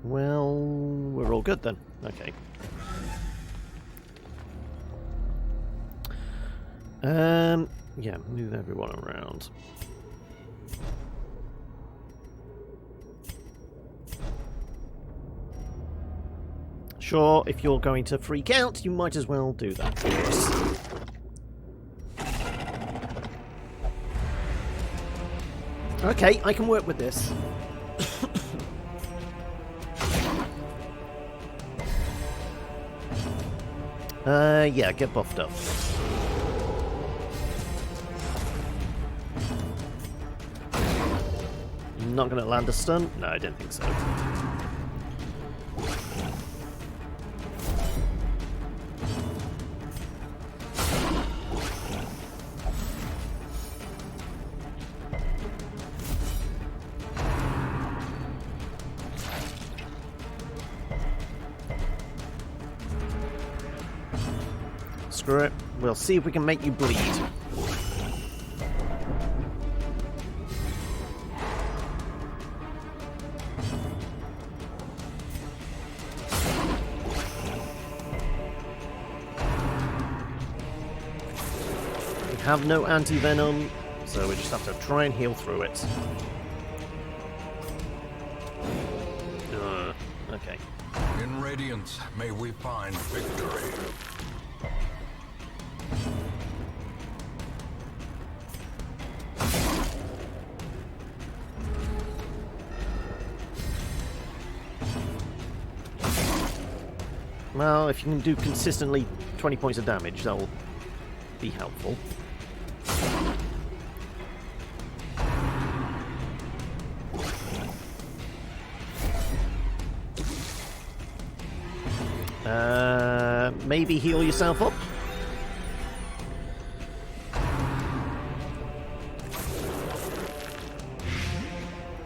S1: Well, we're all good then. Okay. Yeah, move everyone around. Sure, if you're going to freak out, you might as well do that. Okay, I can work with this. Yeah, get buffed up. Not gonna land a stun? No, I didn't think so. Screw it. We'll see if we can make you bleed. have no anti-venom, so we just have to try and heal through it. Okay.
S2: In Radiance, may we find victory.
S1: Well, if you can do consistently 20 points of damage, that will be helpful. Maybe heal yourself up?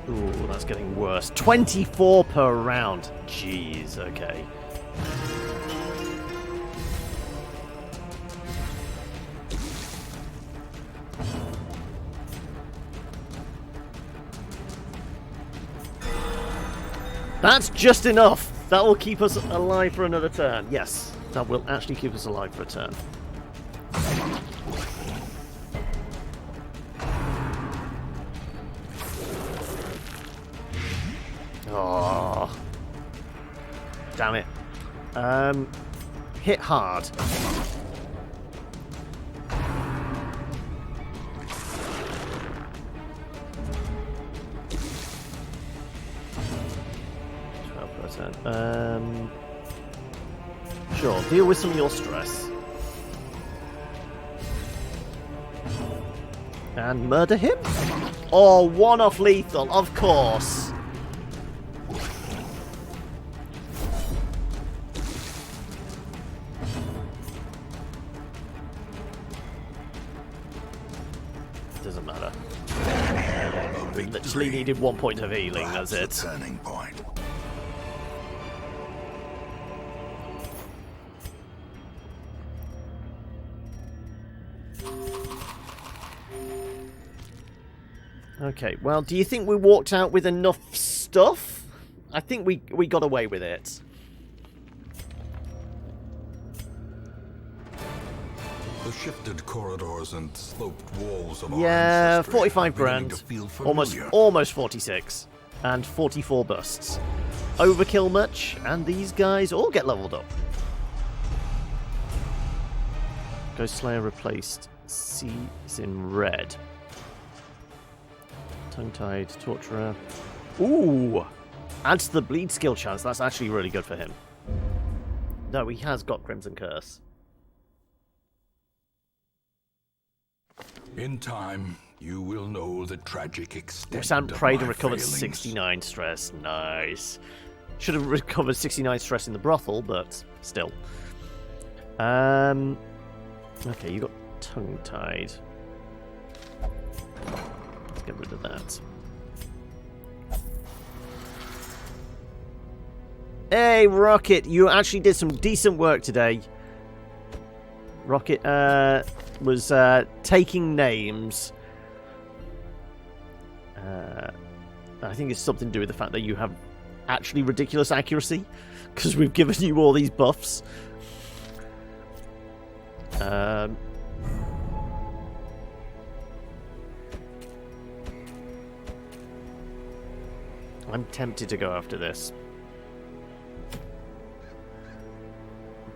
S1: Ooh, that's getting worse. 24 per round. Jeez, okay. That's just enough! That will keep us alive for another turn. Yes, that will actually keep us alive for a turn. Oh. Damn it. Hit hard. Sure, deal with some of your stress. And murder him? Oh, one off lethal, of course. Doesn't matter. We literally needed 1 point of healing, that's it.
S2: Turning point.
S1: Okay, well, do you think we walked out with enough stuff? I think we got away with it.
S2: The shifted corridors and sloped walls of
S1: Yeah,
S2: our ancestry
S1: 45
S2: are beginning
S1: grand.
S2: to feel familiar.
S1: Almost 46. And 44 busts. Overkill much, and these guys all get leveled up. Ghost Slayer replaced. C is in red. Tongue-tied, Torturer. Ooh! Adds to the bleed skill chance. That's actually really good for him. No, he has got Crimson Curse.
S2: In time, you will know the tragic extent
S1: Withstand
S2: of
S1: prayed
S2: my
S1: and recovered
S2: failings.
S1: 69 stress. Nice. Should have recovered 69 stress in the brothel, but still. Okay, you got tongue-tied. Let's get rid of that. Hey, Rocket! You actually did some decent work today. Rocket was taking names. I think it's something to do with the fact that you have actually ridiculous accuracy, because we've given you all these buffs. I'm tempted to go after this.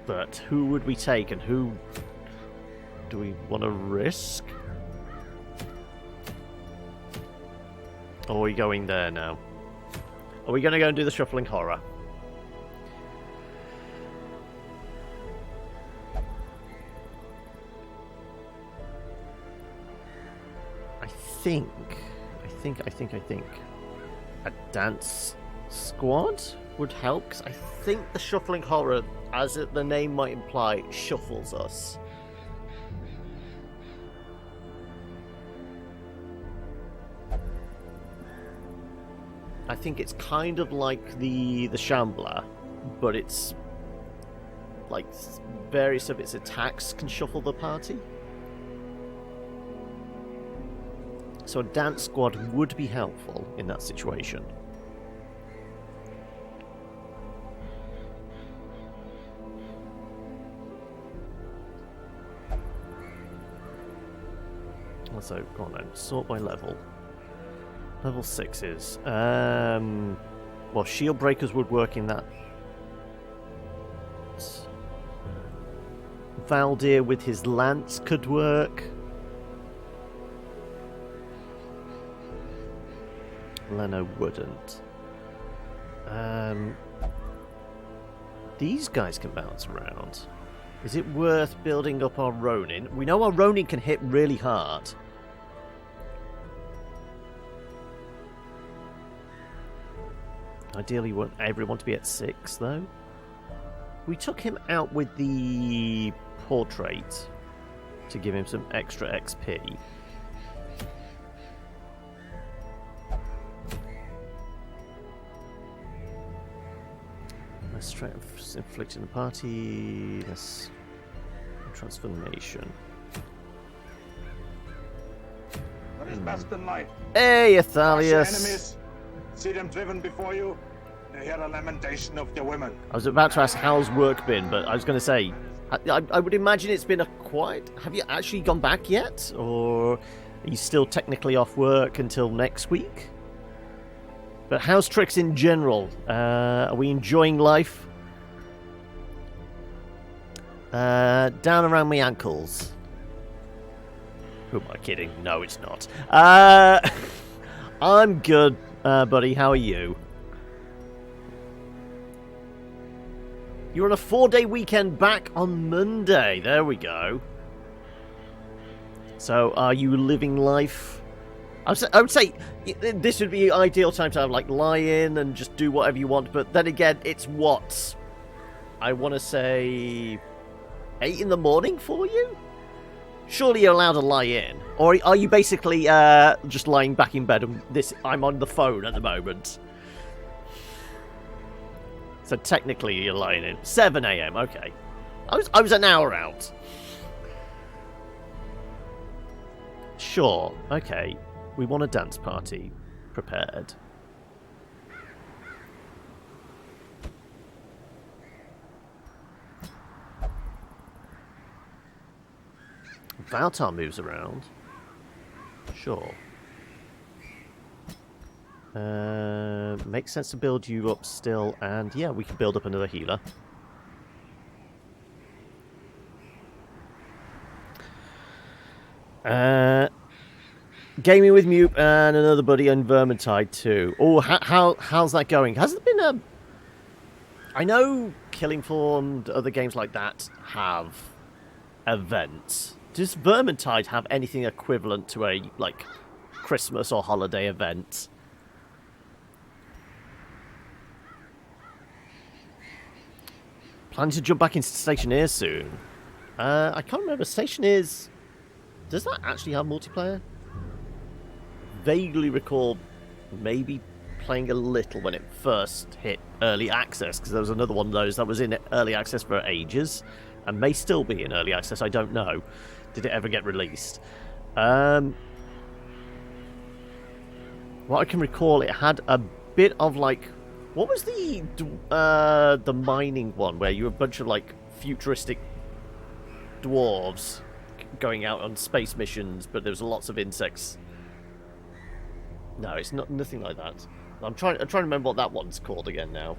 S1: But who would we take, and who do we want to risk? Or are we going there now? Are we going to go and do the shuffling horror? I think a dance squad would help, because I think the shuffling horror, as the name might imply, shuffles us. I think it's kind of like the Shambler, but it's like various of its attacks can shuffle the party. So a dance squad would be helpful in that situation. So, go on then. Sort by level. Level 6s. Well, shield breakers would work in that. Valdir with his lance could work. Leno wouldn't. These guys can bounce around. Is it worth building up our Ronin? We know our Ronin can hit really hard. Ideally, we want everyone to be at 6, though. We took him out with the portrait to give him some extra XP. Let's try inflicting the party. Let's transformation.
S4: What is best in life?
S1: Hey,
S4: Crush your
S1: Athalius!
S4: enemies, see them driven before you, and hear the lamentation of the women.
S1: I was about to ask how's work been, but I was going to say, I would imagine it's been a quite... Have you actually gone back yet? Or are you still technically off work until next week? But how's Tricks in general? Are we enjoying life? Down around my ankles. Who am I kidding? No, it's not. I'm good, buddy. How are you? You're on a 4-day weekend back on Monday. There we go. So, are you living life? I would say this would be ideal time to have, like, lie in and just do whatever you want. But then again, it's what? I want to say 8 in the morning for you? Surely you're allowed to lie in. Or are you basically just lying back in bed and I'm on the phone at the moment? So technically you're lying in. 7 a.m, okay. I was an hour out. Sure, okay. We want a dance party prepared. Valtar moves around. Sure. Makes sense to build you up still, and yeah, we can build up another healer. Gaming with Mute and another buddy on Vermintide too. Oh, how's that going? Has there been a... I know Killing Floor and other games like that have events. Does Vermintide have anything equivalent to a, like, Christmas or holiday event? Planning to jump back into Stationeer soon. I can't remember. Stationeers... Does that actually have multiplayer? Vaguely recall maybe playing a little when it first hit early access, because there was another one of those that was in early access for ages and may still be in early access. I don't know. Did it ever get released? What I can recall, it had a bit of, like, what was the mining one where you were a bunch of, like, futuristic dwarves going out on space missions, but there was lots of insects. No, it's nothing like that. I'm trying to remember what that one's called again now.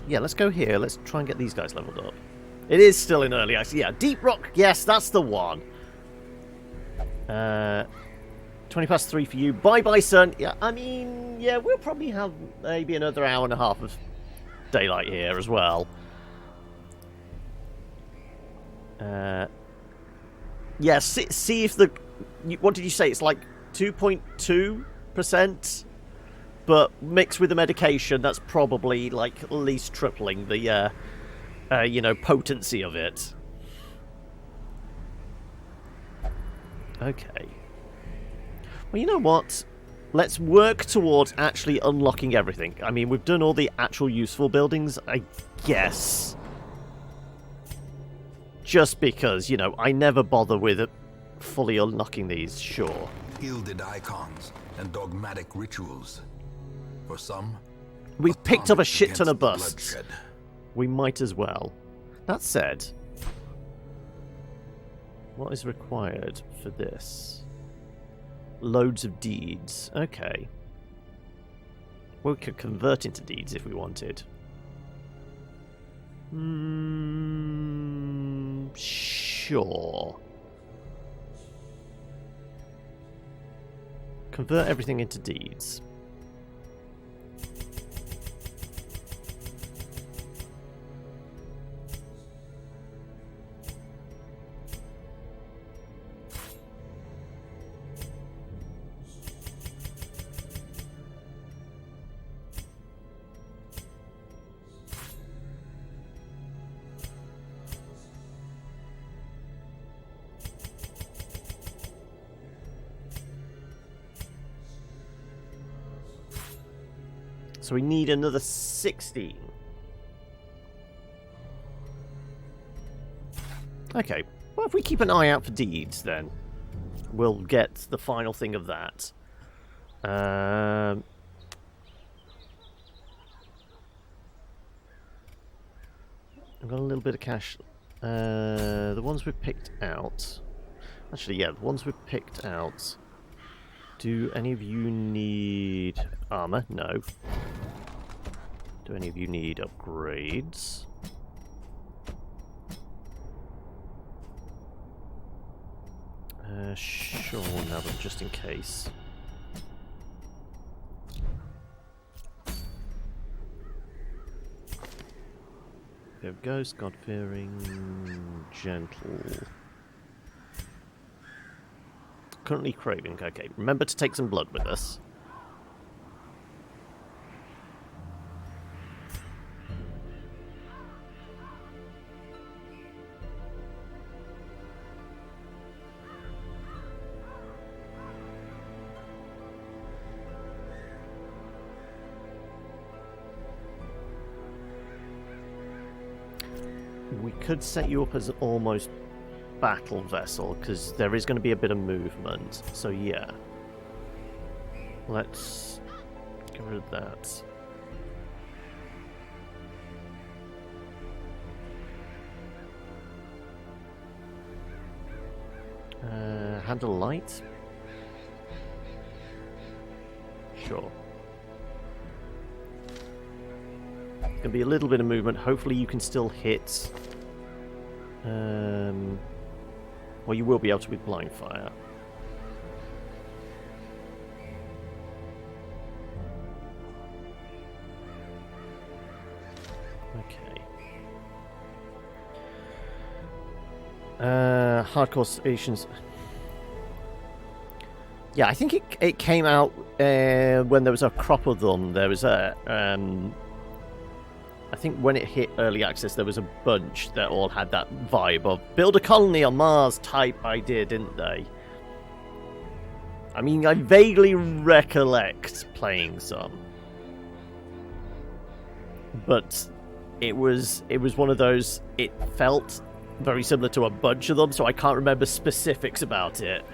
S1: Yeah, let's go here. Let's try and get these guys leveled up. It is still in early access. Yeah, Deep Rock. Yes, that's the one. 20 past 3 for you. Bye-bye, son. Yeah, I mean, yeah, we'll probably have maybe another hour and a half of daylight here as well. Yeah, see if the... What did you say? It's like 2.2%? But mixed with the medication, that's probably, like, at least tripling the, you know, potency of it. Okay. Well, you know what? Let's work towards actually unlocking everything. I mean, we've done all the actual useful buildings, I guess. Just because, you know, I never bother with fully unlocking these, sure.
S2: Gilded icons and dogmatic rituals. For some,
S1: We've picked up a shit ton of
S2: against the
S1: busts.
S2: bloodshed.
S1: We might as well. That said, what is required for this? Loads of deeds. Okay. Well, we could convert into deeds if we wanted. Sure. Convert everything into deeds. So we need another 16. Okay. Well, if we keep an eye out for deeds, then we'll get the final thing of that. I've got a little bit of cash. The ones we've picked out... Actually, yeah, the ones we've picked out... Do any of you need armor? No. Do any of you need upgrades? Sure, now but just in case. There we go, God-fearing, gentle. Currently craving, okay. Remember to take some blood with us. We could set you up as an almost battle vessel, because there is going to be a bit of movement. So yeah. Let's get rid of that. Handle light? Sure. There's going to be a little bit of movement. Hopefully you can still hit. Well, you will be able to with blind fire. Okay. Hardcore stations. Yeah, I think it came out when there was a crop of them. There was a I think when it hit early access, there was a bunch that all had that vibe of build a colony on Mars type idea, didn't they? I mean, I vaguely recollect playing some, but it was one of those. It felt very similar to a bunch of them, so I can't remember specifics about it.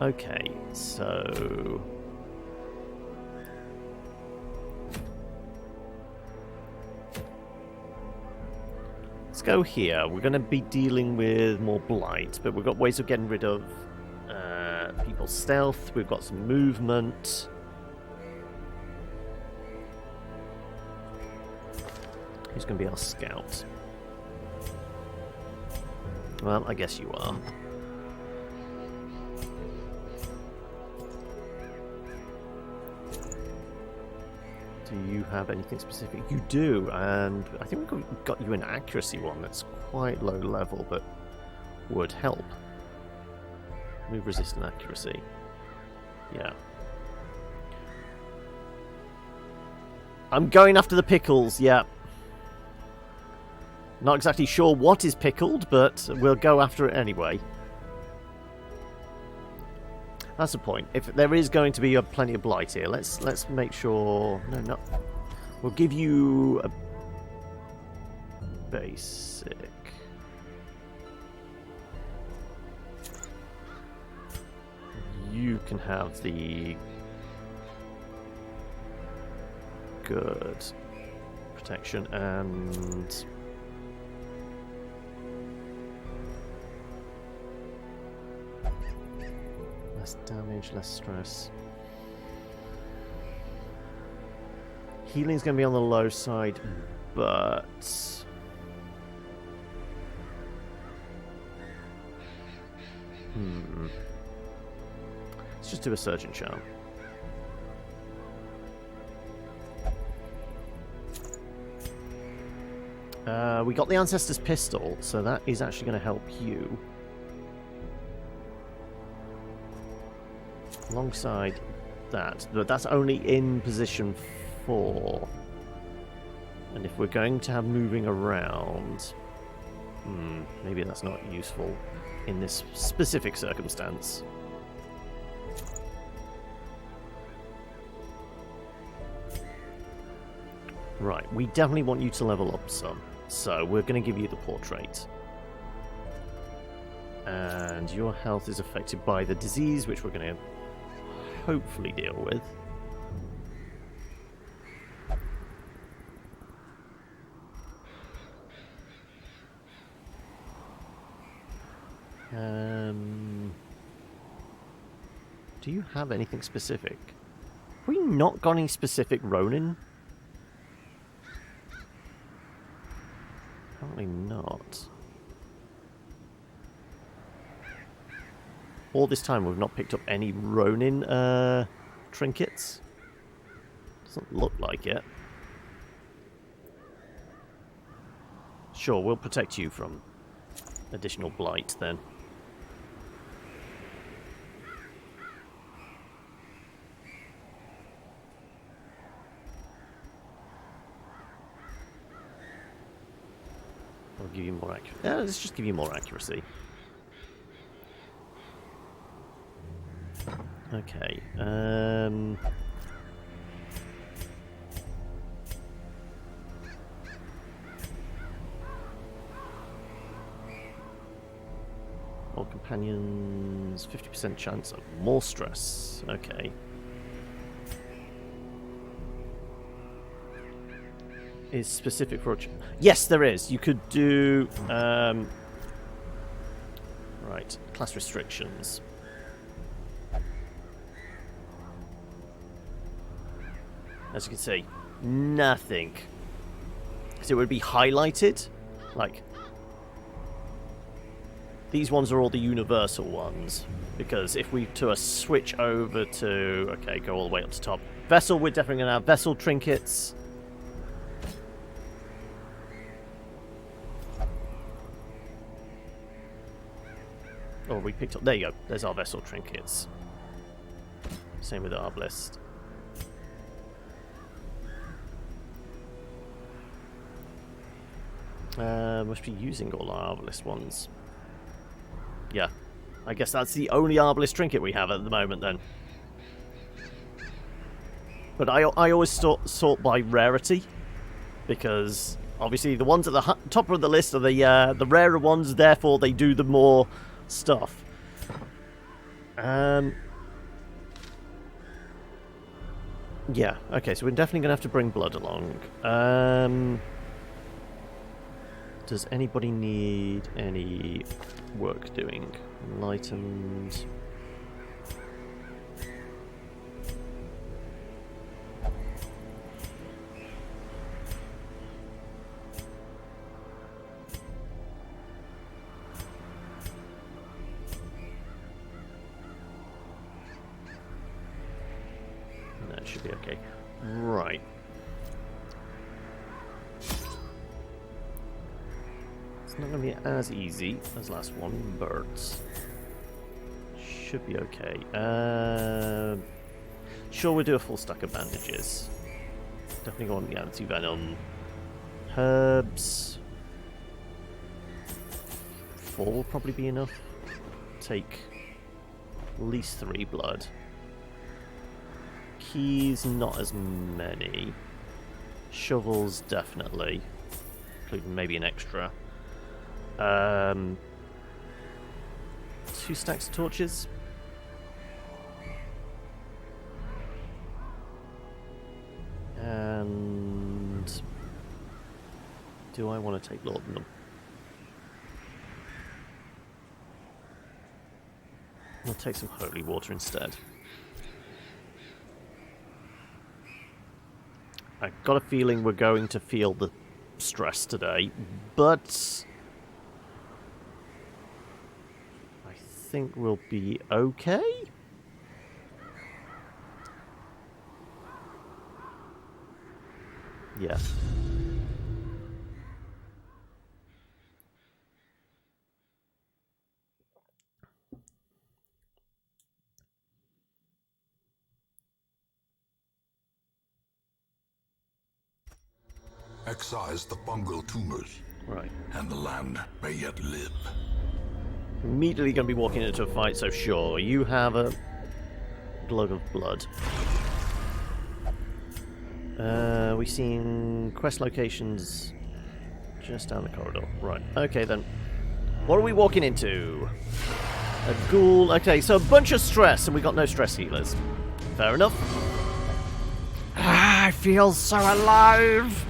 S1: Okay, so. Let's go here. We're going to be dealing with more blight, but we've got ways of getting rid of people's stealth. We've got some movement. Who's going to be our scout? Well, I guess you are. Do you have anything specific? You do, and I think we've got you an accuracy one that's quite low level, but would help. Move resistant accuracy. Yeah. I'm going after the pickles, yeah. Not exactly sure what is pickled, but we'll go after it anyway. That's the point. If there is going to be plenty of blight here, let's make sure. No. We'll give you a basic. You can have the good. protection and less damage, less stress. Healing's going to be on the low side, but let's just do a Surgeon Charm. We got the Ancestor's Pistol, so that is actually going to help you. Alongside that, but that's only in position 4. And if we're going to have moving around, maybe that's not useful in this specific circumstance. Right, we definitely want you to level up some, so we're going to give you the portrait. And your health is affected by the disease, which we're going to hopefully deal with. Do you have anything specific? Have we not got any specific Ronin? Apparently not. All this time we've not picked up any Ronin trinkets. Doesn't look like it. Sure, we'll protect you from additional blight then. I'll give you more accuracy. Yeah, let's just give you more accuracy. Okay. All companions, 50% chance of more stress. Okay. Is specific for a... Yes, there is. You could do... right. Class restrictions. As you can see, nothing. Because it would be highlighted. Like... These ones are all the universal ones. Because if we to a switch over to... Okay, go all the way up to top. Vessel, we're definitely going to have vessel trinkets. Oh, we picked up... There you go. There's our vessel trinkets. Same with the arbalist. Must be using all our arbalist ones. Yeah. I guess that's the only arbalist trinket we have at the moment, then. But I always sort by rarity. Because, obviously, the ones at the top of the list are the rarer ones. Therefore, they do the more... stuff. Yeah, okay, so we're definitely going to have to bring blood along. Does anybody need any work doing? Enlightened. That should be okay. Right. It's not going to be as easy as last one, but should be okay. Sure, we'll do a full stack of bandages. Definitely go on the anti-venom. Herbs. 4 will probably be enough. Take at least 3 blood. Keys, not as many. Shovels, definitely. Including maybe an extra. 2 stacks of torches. And Do I want to take laudanum? I'll take some holy water instead. I've got a feeling we're going to feel the stress today, but I think we'll be okay. Yeah.
S2: Excise the fungal tumors,
S1: Right.
S2: and the land may yet live.
S1: Immediately going to be walking into a fight, so sure, you have a glug of blood. We seen quest locations just down the corridor. Right, okay then. What are we walking into? A ghoul. Okay, so a bunch of stress, and we got no stress healers. Fair enough. I feel so alive!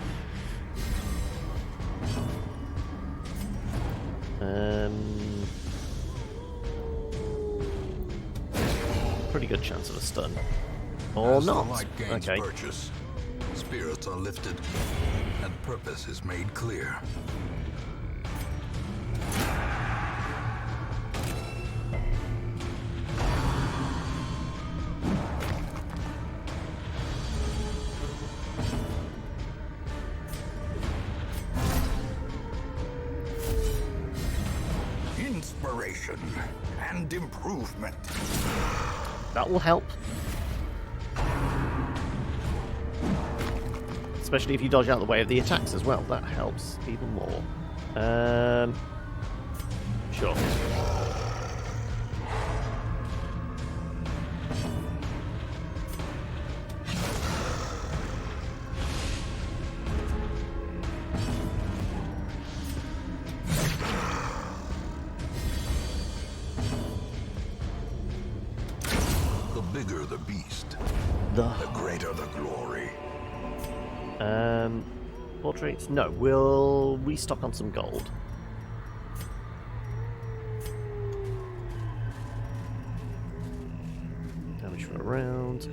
S1: Pretty good chance of a stun. Or
S2: As
S1: not.
S2: the light gains
S1: Okay.
S2: purchase, spirits are lifted, and purpose is made clear. Inspiration and improvement.
S1: That will help. Especially if you dodge out the way of the attacks as well. That helps even more. Sure.
S2: The bigger the beast,
S1: The
S2: the greater the glory.
S1: portraits? No, we'll restock on some gold. Damage for a round.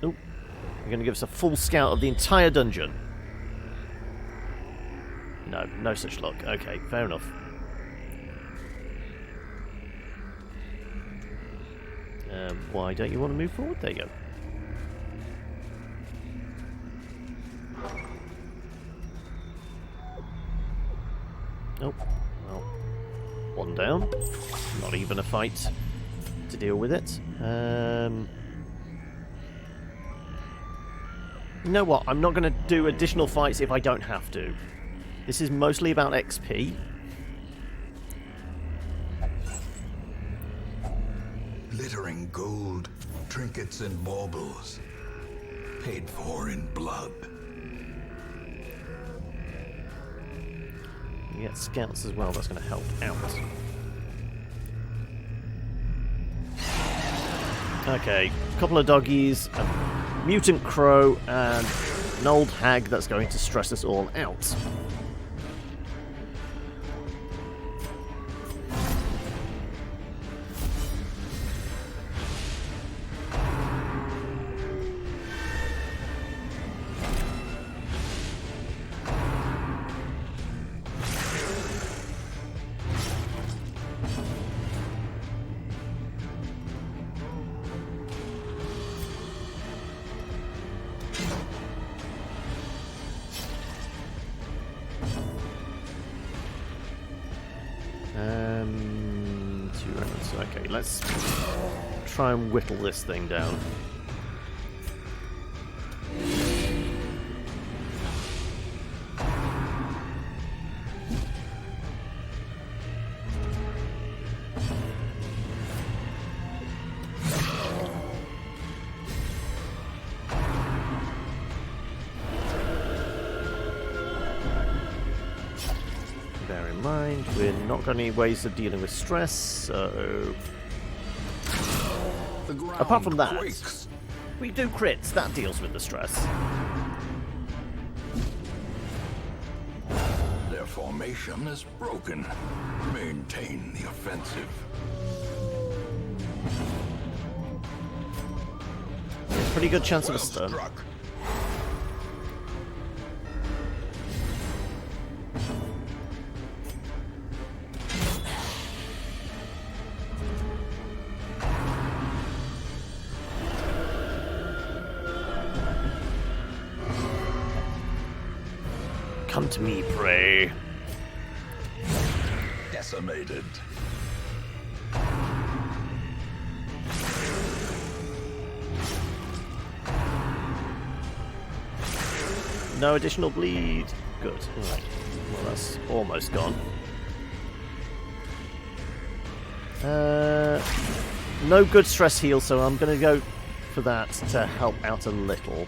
S1: Oh, you're going to give us a full scout of the entire dungeon. No, no such luck. Okay, fair enough. Why don't you want to move forward? There you go. Oh, well, one down. Not even a fight to deal with it. You know what? I'm not going to do additional fights if I don't have to. This is mostly about XP.
S2: Glittering gold, trinkets and baubles, paid for in blood.
S1: You get scouts as well, that's going to help out. Okay, a couple of doggies, a mutant crow, and an old hag that's going to stress us all out. Okay, let's try and whittle this thing down. Bear in mind, we're not got any ways of dealing with stress, so...
S2: The ground
S1: Apart from that,
S2: quakes.
S1: we do crits, that deals with the stress.
S2: formation is broken. Maintain the offensive.
S1: Pretty good chance of a
S2: Well
S1: stun.
S2: struck.
S1: Come to me, prey.
S2: Decimated.
S1: No additional bleed. Good. Right. Well, that's almost gone. No good stress heal, so I'm going to go for that to help out a little.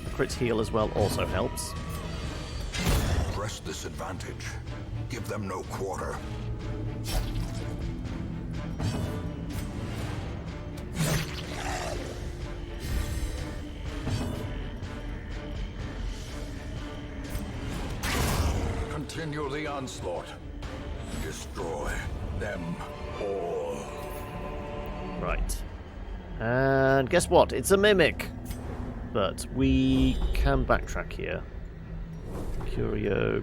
S1: The crit heal as well also helps.
S2: Press this advantage. Give them no quarter. Continue the onslaught. Destroy them all.
S1: Right. And guess what? It's a mimic. But we can backtrack here. Curio.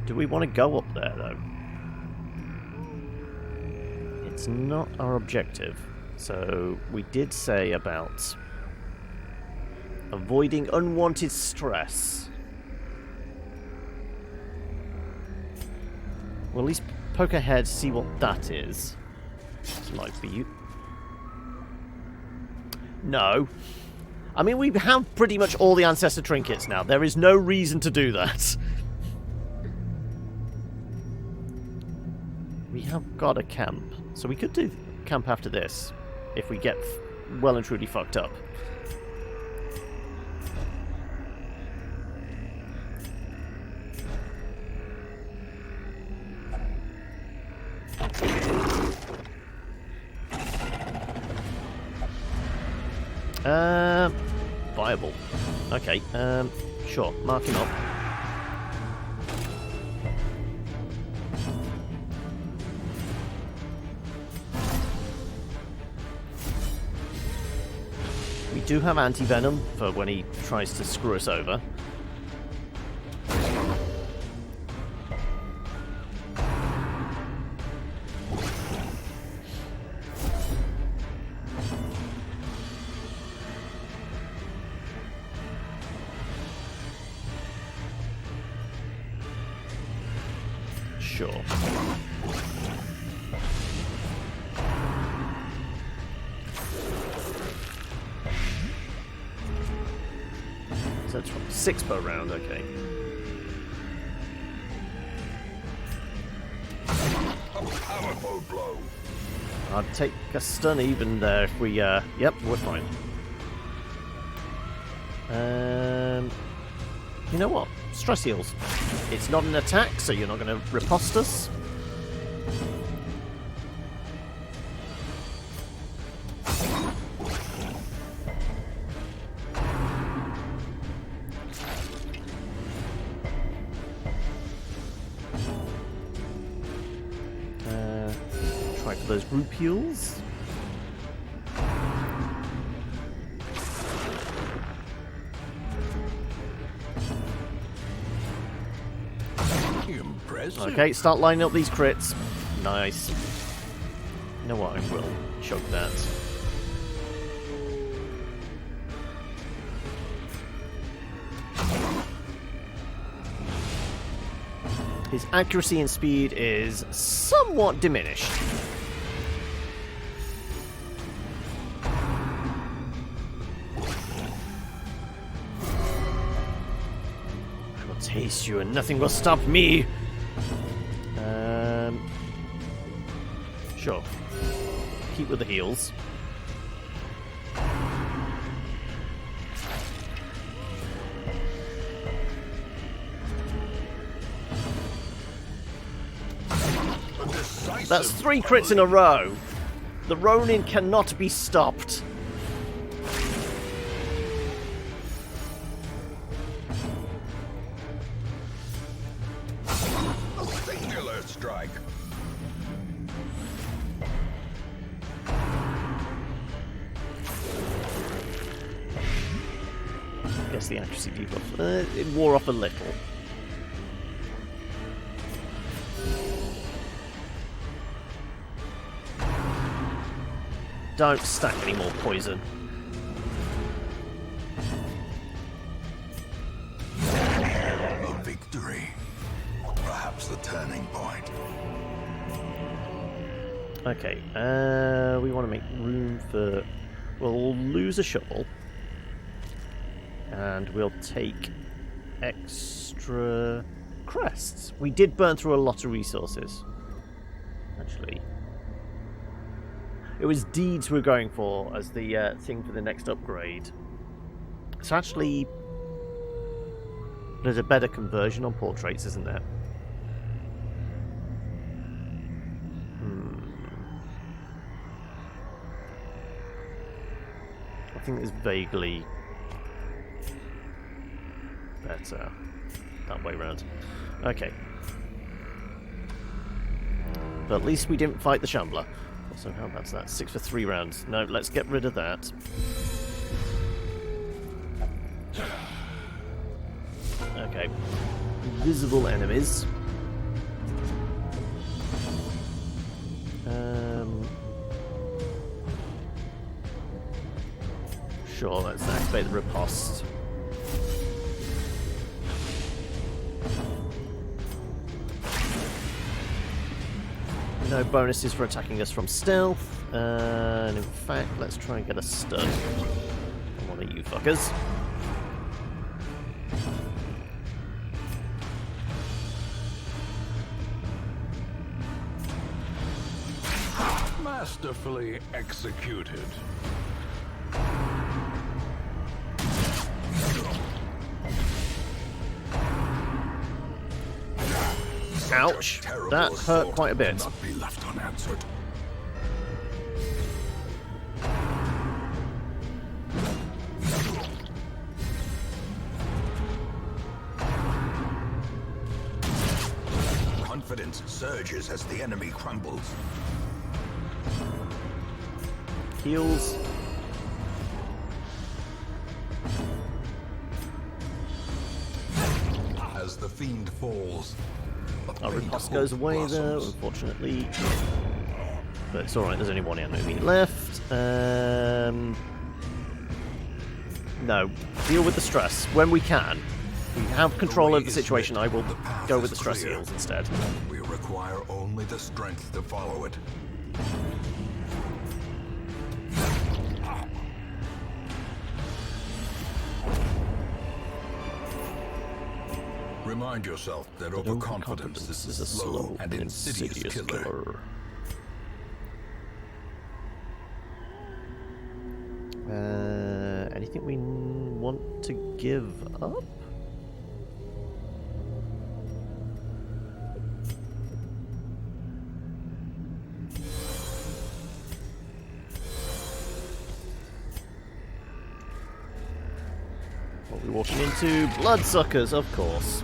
S1: Do we want to go up there, though? It's not our objective. So we did say about avoiding unwanted stress. We'll at least poke ahead, see what that is. This might be you. No. I mean, we have pretty much all the Ancestor trinkets now. There is no reason to do that. We have got a camp. So we could do camp after this. If we get well and truly fucked up. Viable. Okay, sure, mark him up. We do have anti-venom for when he tries to screw us over. Sure. So that's 6 per round, okay.
S2: A powerful blow.
S1: I'd take a stun even there if we, yep, we're fine. You know what? Stress heals. It's not an attack, so you're not going to riposte us. Try for those group heals.
S2: Impressive.
S1: Okay, start lining up these crits. Nice. You know what? I will chug that. His accuracy and speed is somewhat diminished. I will taste you and nothing will stop me. Sure. Keep with the heals. That's 3 crits in a row. The Ronin cannot be stopped. That's the accuracy debuff. It wore off a little. Don't stack any more poison.
S2: A victory. Perhaps the turning point.
S1: Okay, we want to make room for... We'll lose a shovel. And we'll take extra crests. We did burn through a lot of resources. Actually. It was deeds we were going for as the thing for the next upgrade. So actually, there's a better conversion on portraits, isn't there? I think it's vaguely better that way round. Okay. But at least we didn't fight the Shambler. So how bad's that? 6 for 3 rounds. No, let's get rid of that. Okay. Visible enemies. Sure, let's activate the riposte. No bonuses for attacking us from stealth. And in fact, let's try and get a stun on one of you fuckers.
S2: Masterfully executed.
S1: Ouch! That hurt quite a bit.
S2: Not be left unanswered. Confidence surges as the enemy crumbles.
S1: Heals.
S2: As the fiend falls,
S1: Our riposte goes away though, unfortunately. But it's alright, there's only one enemy left. No, deal with the stress when we can. We have control over the situation, I will go with the stress heals instead.
S2: We require only the strength to follow it. Remind yourself that overconfidence is a slow and insidious killer.
S1: Anything we want to give up? What are we walking into? Bloodsuckers, of course.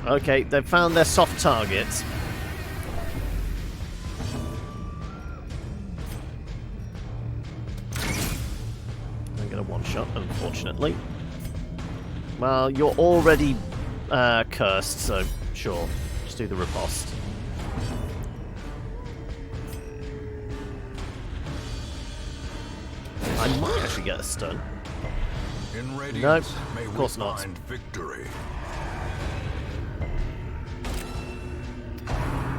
S1: Okay, they've found their soft targets. I'm gonna one-shot, unfortunately. Well, you're already cursed, so sure, just do the riposte. I might actually get a stun.
S2: In radiance,
S1: Nope,
S2: may
S1: of course
S2: we
S1: not.
S2: find victory.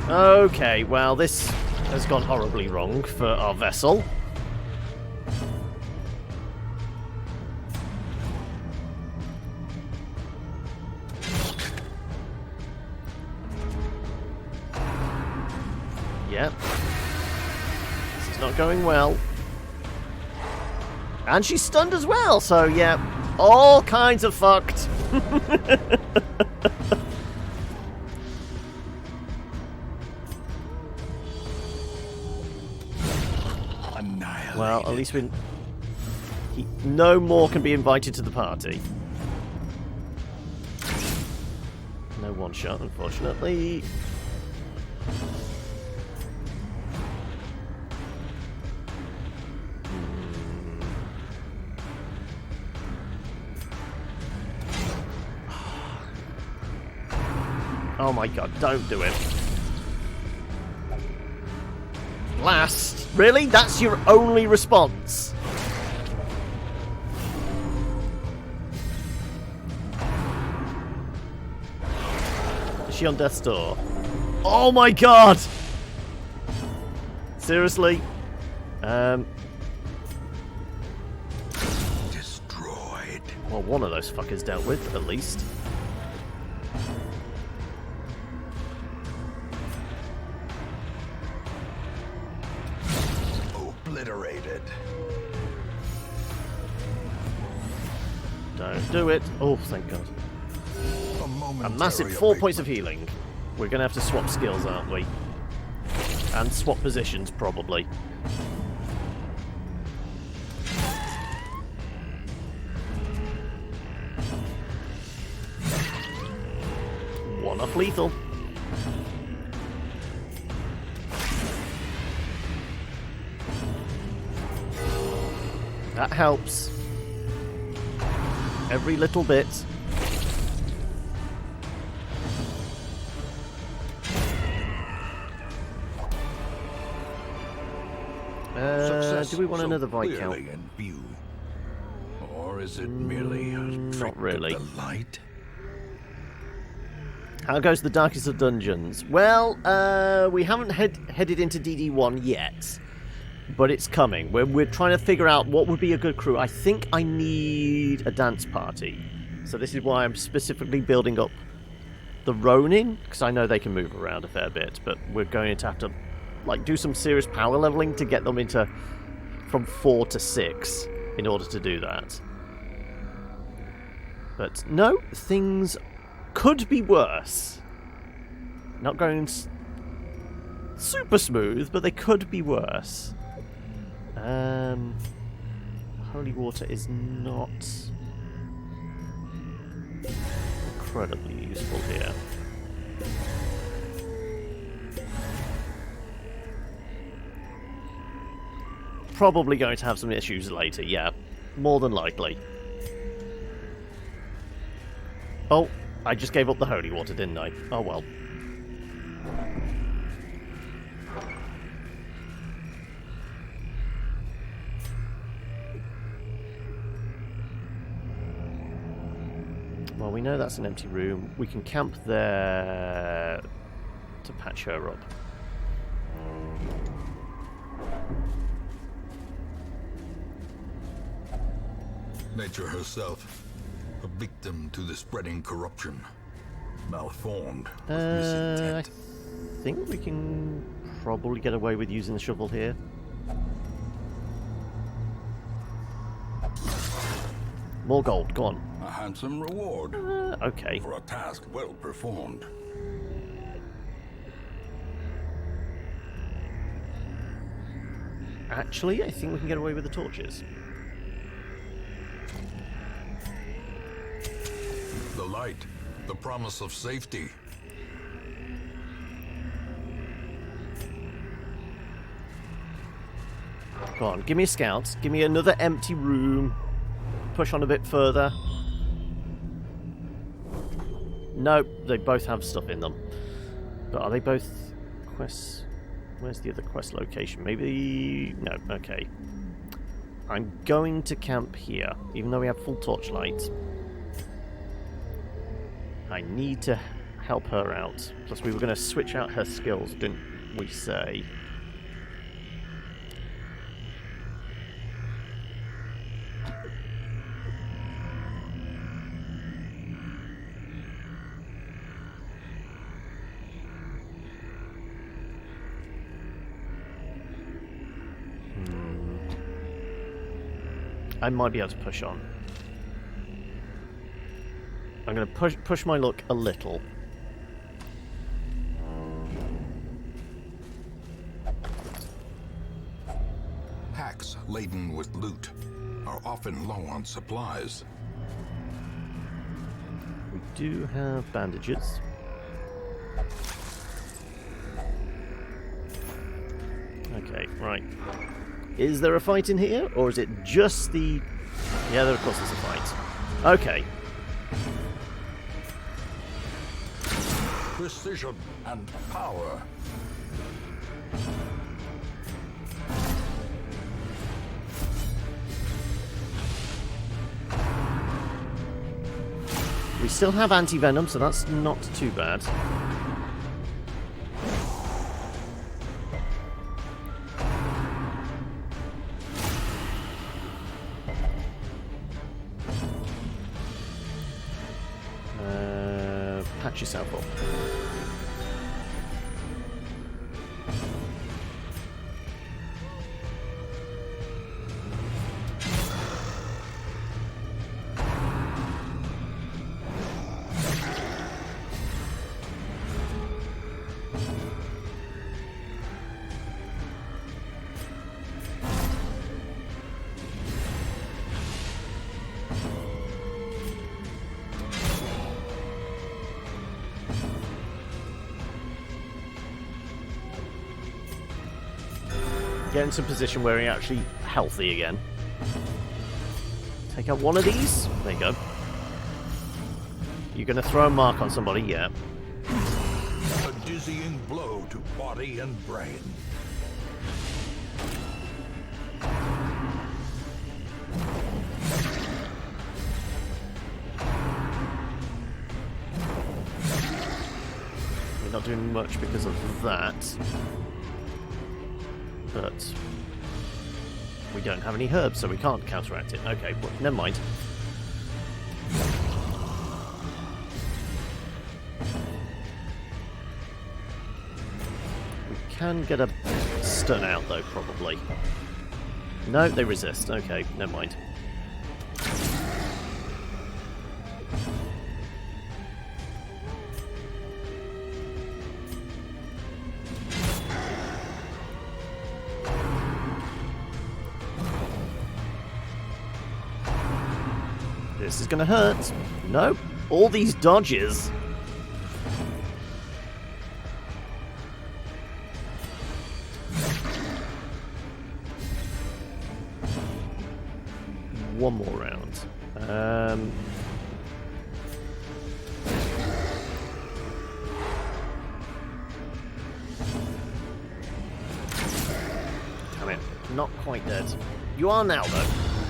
S1: Okay, well, this has gone horribly wrong for our vessel. Yep. This is not going well. And she's stunned as well, so yeah, all kinds of fucked. Well, at least no more can be invited to the party. No one shot, unfortunately. Oh my god, don't do it. Blast? Really? That's your only response? Is she on death's door? Oh my god! Seriously?
S2: Destroyed.
S1: Well, one of those fuckers dealt with, at least.
S2: Obliterated.
S1: Don't do it. Oh, thank god. A massive 4 points of healing. We're going to have to swap skills, aren't we? And swap positions, probably. One off lethal. That helps. Every little bit. Do we want another Viscount?
S2: In view. Or is it merely a trick
S1: not really.
S2: of the light?
S1: How goes the darkest of dungeons? Well, we haven't headed into DD1 yet, but it's coming. We're trying to figure out what would be a good crew. I think I need a dance party, so this is why I'm specifically building up the Ronin, because I know they can move around a fair bit, but we're going to have to like do some serious power leveling to get them into from 4 to 6 in order to do that. But no, things could be worse. Not going super smooth, but they could be worse. Holy water is not incredibly useful here. Probably going to have some issues later, yeah. More than likely. Oh, I just gave up the holy water, didn't I? Oh well. Well, we know that's an empty room. We can camp there to patch her up.
S2: Nature herself, a victim to the spreading corruption, malformed with
S1: I
S2: misintent.
S1: think we can probably get away with using the shovel here. More gold, go on.
S2: A handsome reward
S1: Okay.
S2: for a task well performed.
S1: Actually, I think we can get away with the torches.
S2: The light, the promise of safety.
S1: Go on, give me a scout. Give me another empty room. Push on a bit further. Nope, they both have stuff in them. But are they both quests? Where's the other quest location? Maybe... no, okay. I'm going to camp here, even though we have full torchlight. I need to help her out. Plus we were going to switch out her skills, didn't we say? I might be able to push on. I'm going to push my luck a little.
S2: Packs laden with loot are often low on supplies.
S1: We do have bandages. Okay, right. Is there a fight in here, or is it just the... yeah, there of course is a fight. Okay.
S2: precision and power.
S1: We still have anti-venom, so that's not too bad. Patch yourself up. Get into a position where you're actually healthy again. Take out one of these. There you go. You're going to throw a mark on somebody, yeah.
S2: A dizzying blow to body and brain.
S1: We're not doing much because of that. But we don't have any herbs, so we can't counteract it. Okay, well, never mind. We can get a stun out, though, probably. No, they resist. Okay, never mind. This is gonna hurt. No, all these dodges. One more round. Damn it, not quite dead. You are now, though.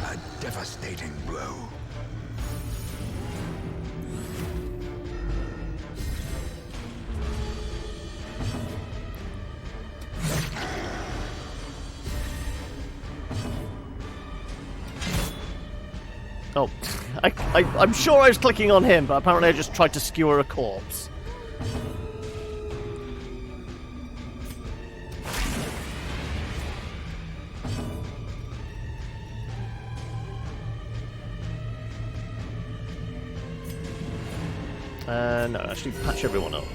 S2: A devastating blow.
S1: Oh, I'm sure I was clicking on him, but apparently I just tried to skewer a corpse. No, actually patch everyone up.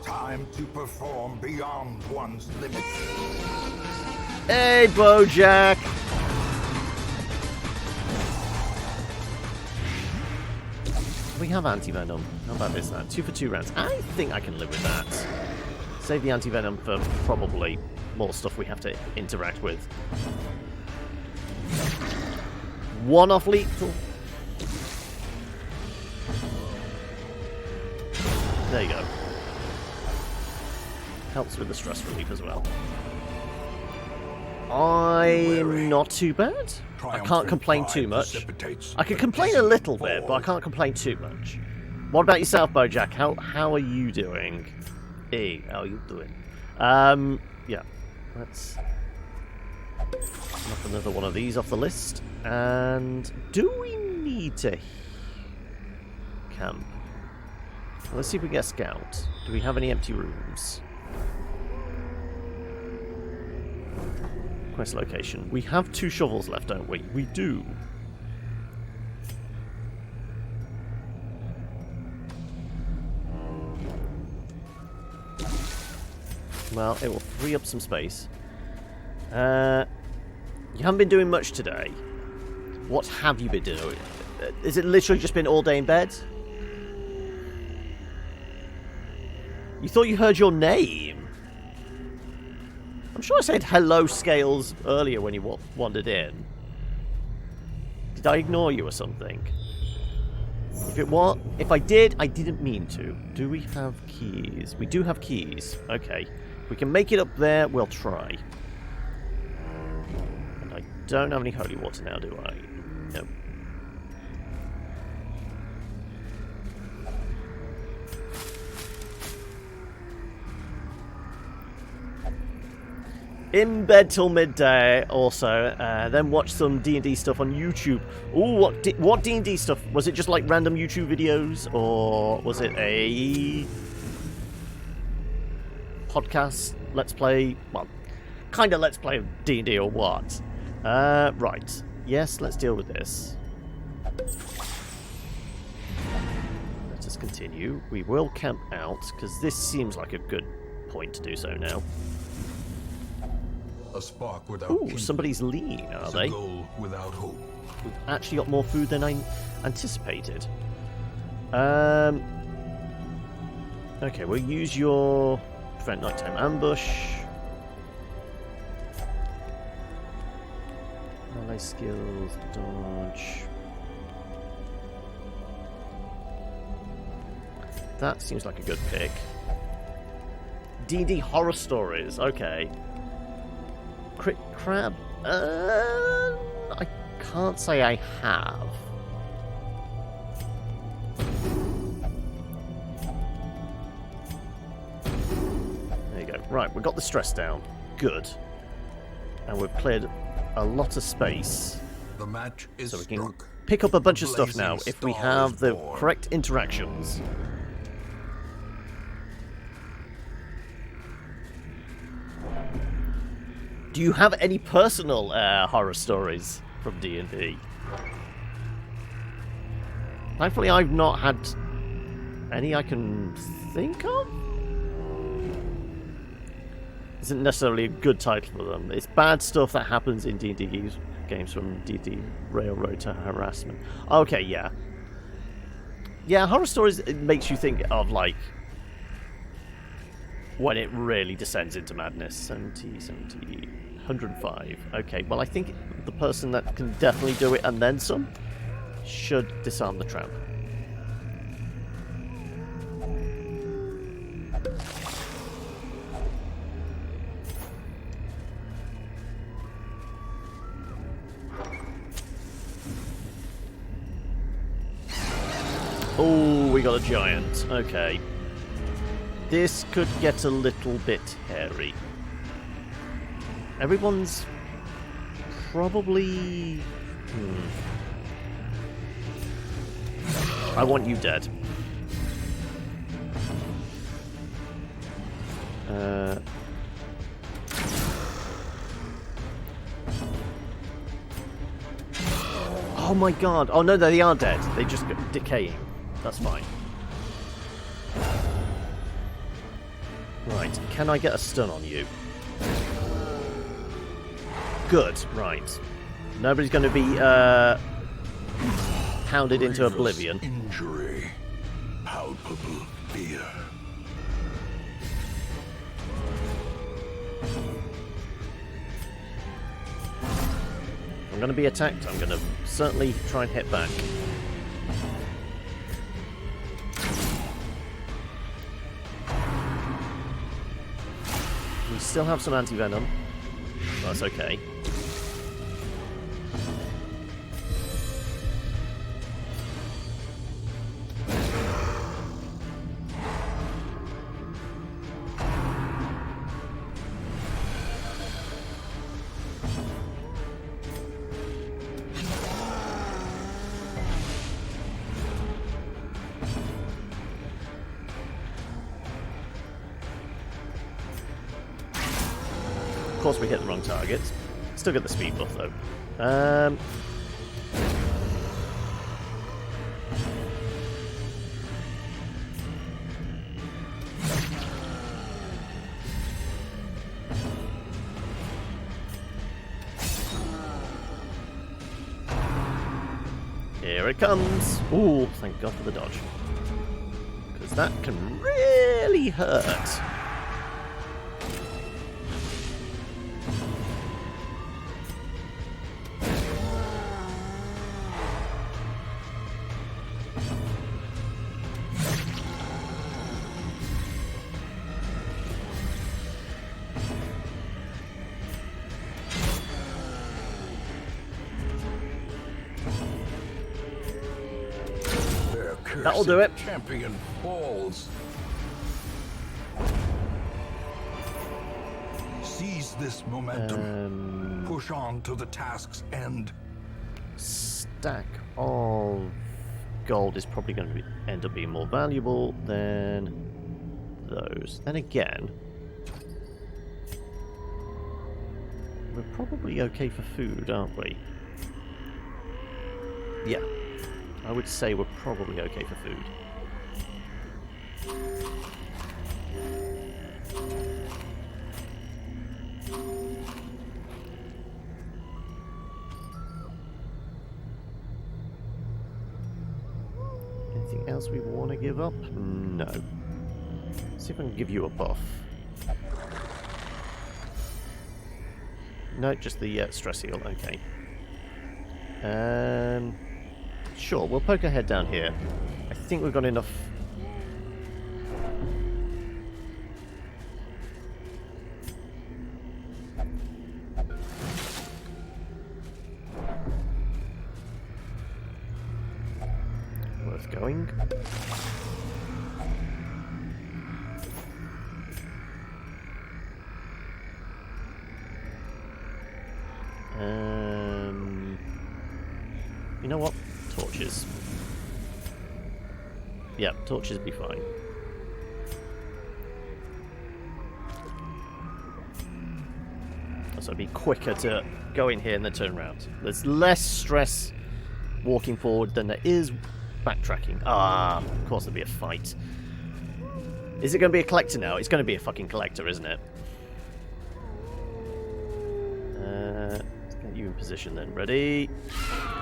S2: Time to perform beyond one's limits.
S1: Hey, Bojack! We have anti-venom. How about this now? 2 for 2 rounds. I think I can live with that. Save the anti-venom for probably more stuff we have to interact with. One off lethal. There you go. Helps with the stress relief as well. I'm not too bad. I can't complain too much. I can complain a little bit, but I can't complain too much. What about yourself, Bojack? How are you doing? Hey, how are you doing? Yeah. Let's knock another one of these off the list. And do we need to camp? Let's see if we get a scout. Do we have any empty rooms? Quest location. We have 2 shovels left, don't we? We do. Well, it will free up some space. You haven't been doing much today. What have you been doing? Is it literally just been all day in bed? You thought you heard your name? I'm sure I said hello, Scales, earlier when you wandered in. Did I ignore you or something? If I did, I didn't mean to. Do we have keys? We do have keys. Okay. If we can make it up there, we'll try. And I don't have any holy water now, do I? No. In bed till midday, also. Then watch some D&D stuff on YouTube. Ooh, what D&D stuff? Was it just like random YouTube videos? Or was it a podcast? Let's play? Well, kind of let's play D&D or what? Right. Yes, let's deal with this. Let us continue. We will camp out, because this seems like a good point to do so now.
S2: A spark without
S1: Ooh,
S2: kindling.
S1: somebody's lean, are they?
S2: A goal without hope.
S1: We've actually got more food than I anticipated. Okay, we'll use your prevent nighttime ambush. Melee skills, dodge. That seems like a good pick. D&D horror stories, okay. Crit crab? I can't say I have. There you go. Right, we've got the stress down. Good. And we've cleared a lot of space.
S2: The match is
S1: So we can
S2: struck.
S1: pick up a bunch of stuff now
S2: Blazing
S1: if we
S2: star
S1: have
S2: is
S1: the
S2: born.
S1: correct interactions. Do you have any personal horror stories from D&D? Thankfully, I've not had any I can think of. Isn't necessarily a good title for them. It's bad stuff that happens in D&D games, from D&D Railroad to Harassment. Okay, yeah. Yeah, horror stories, it makes you think of, like, when it really descends into madness. 70, 105. Okay, well, I think the person that can definitely do it and then some should disarm the tramp. Oh, we got a giant. Okay. This could get a little bit hairy. Everyone's probably... I want you dead. Oh my god. Oh no, they are dead. They just go decaying. That's fine. Right, can I get a stun on you? Good, right. Nobody's going to be pounded into
S2: Grievous
S1: oblivion.
S2: Injury. Palpable fear.
S1: I'm going to be attacked. I'm going to certainly try and hit back. We still have some anti-venom. That's okay. Of course we hit the wrong target. Still get the speed buff though. Here it comes. Ooh, thank God for the dodge. because that can really hurt. That'll do it.
S2: Champion falls. Seize this momentum. Push on to the task's end.
S1: Stack of gold is probably going to end up being more valuable than those. Then again, we're probably okay for food, aren't we? Yeah. I would say we're probably okay for food. Anything else we want to give up? No. See if I can give you a buff. No, just the stress heal. Okay. Sure, we'll poke our head down here. I think we've got enough. Worth going. You know what? Torches. Yeah, torches would be fine. So it'd be quicker to go in here and then turn around. There's less stress walking forward than there is backtracking. Ah, of course there'll be a fight. Is it going to be a collector now? It's going to be a fucking collector, isn't it? Let's get you in position then. Ready?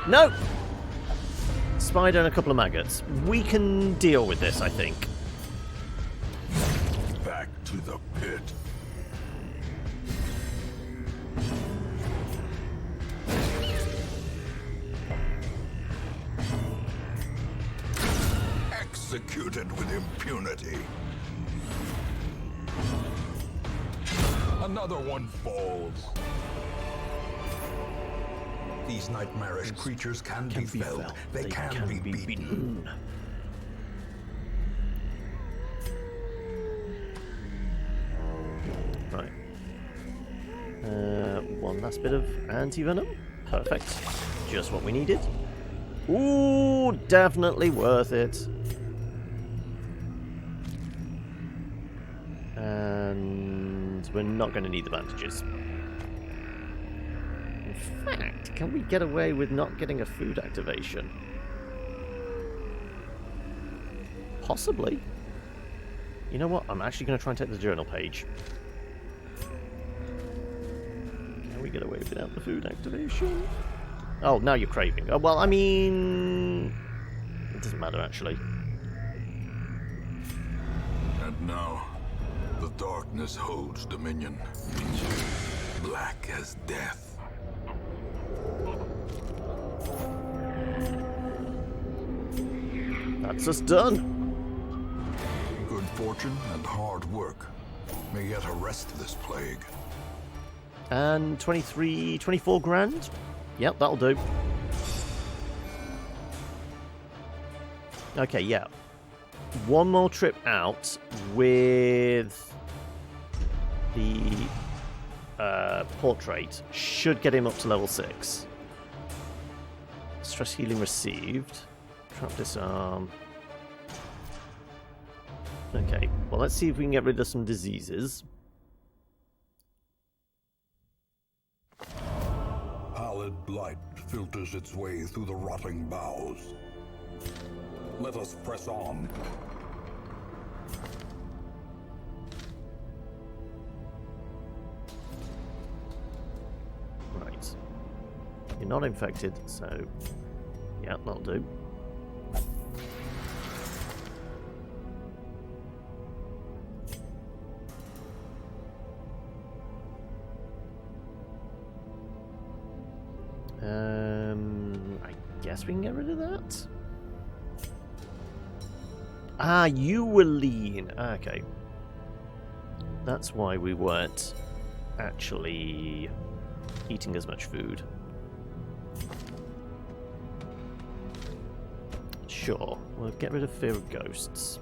S1: No! Spider and a couple of maggots. We can deal with this, I think.
S2: Back to the pit. Executed with impunity. Another one falls. These nightmarish creatures can be felled. They can be beaten.
S1: Right. One last bit of anti-venom. Perfect. Just what we needed. Ooh, definitely worth it. And we're not going to need the bandages. In fact, can we get away with not getting a food activation? Possibly. You know what? I'm actually going to try and take the journal page. Can we get away without the food activation? Oh, now you're craving. Oh, well, I mean... It doesn't matter, actually.
S2: And now, the darkness holds dominion. Black as death.
S1: That's us done.
S2: Good fortune and hard work may yet arrest this plague.
S1: And 24 grand? Yep, that'll do. Okay, yeah. One more trip out with the portrait should get him up to level 6. Stress healing received. Trap disarm. Okay, well, let's see if we can get rid of some diseases.
S2: Pallid blight filters its way through the rotting boughs. Let us press on.
S1: Right. You're not infected, so... Yeah, that'll do. I guess we can get rid of that. Ah, you were lean. Okay. That's why we weren't actually eating as much food. Sure, we'll get rid of fear of ghosts.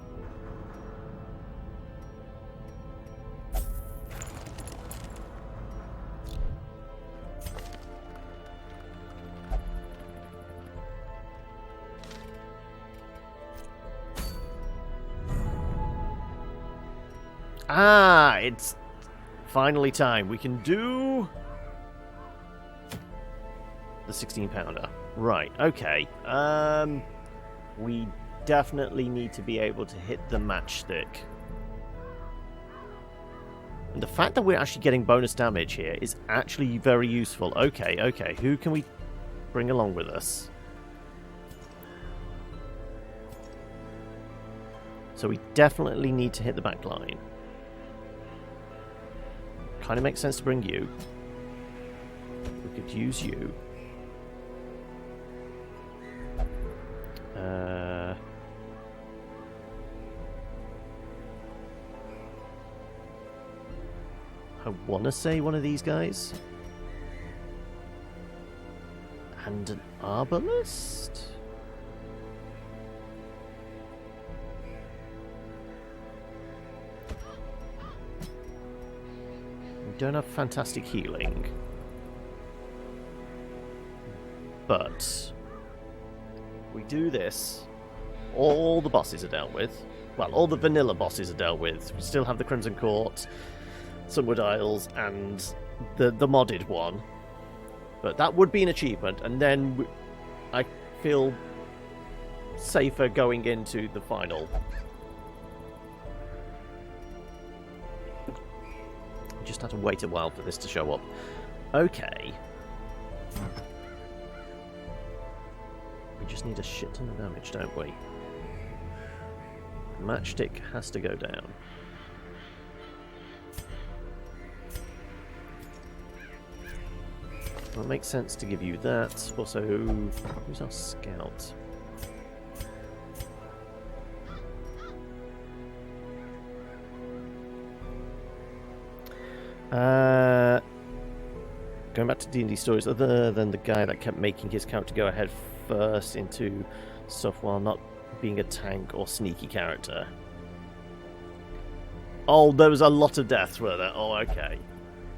S1: Ah, it's finally time. We can do the 16-pounder. Right, okay. We definitely need to be able to hit the matchstick. And the fact that we're actually getting bonus damage here is actually very useful. Okay, okay. Who can we bring along with us? So we definitely need to hit the back line. Kind of makes sense to bring you. We could use you. I want to say one of these guys. And an arbalist? We don't have fantastic healing. But we do this, all the bosses are dealt with. Well, all the vanilla bosses are dealt with. We still have the Crimson Court, Sunward Isles, and the modded one. But that would be an achievement, and then I feel safer going into the final. Just had to wait a while for this to show up. Okay. We just need a shit ton of damage, don't we? Matchstick has to go down. Well, it makes sense to give you that. Also, who's our scout? Going back to D&D stories, other than the guy that kept making his character go ahead first into stuff while not being a tank or sneaky character. Oh, there was a lot of deaths, were there? Oh, okay.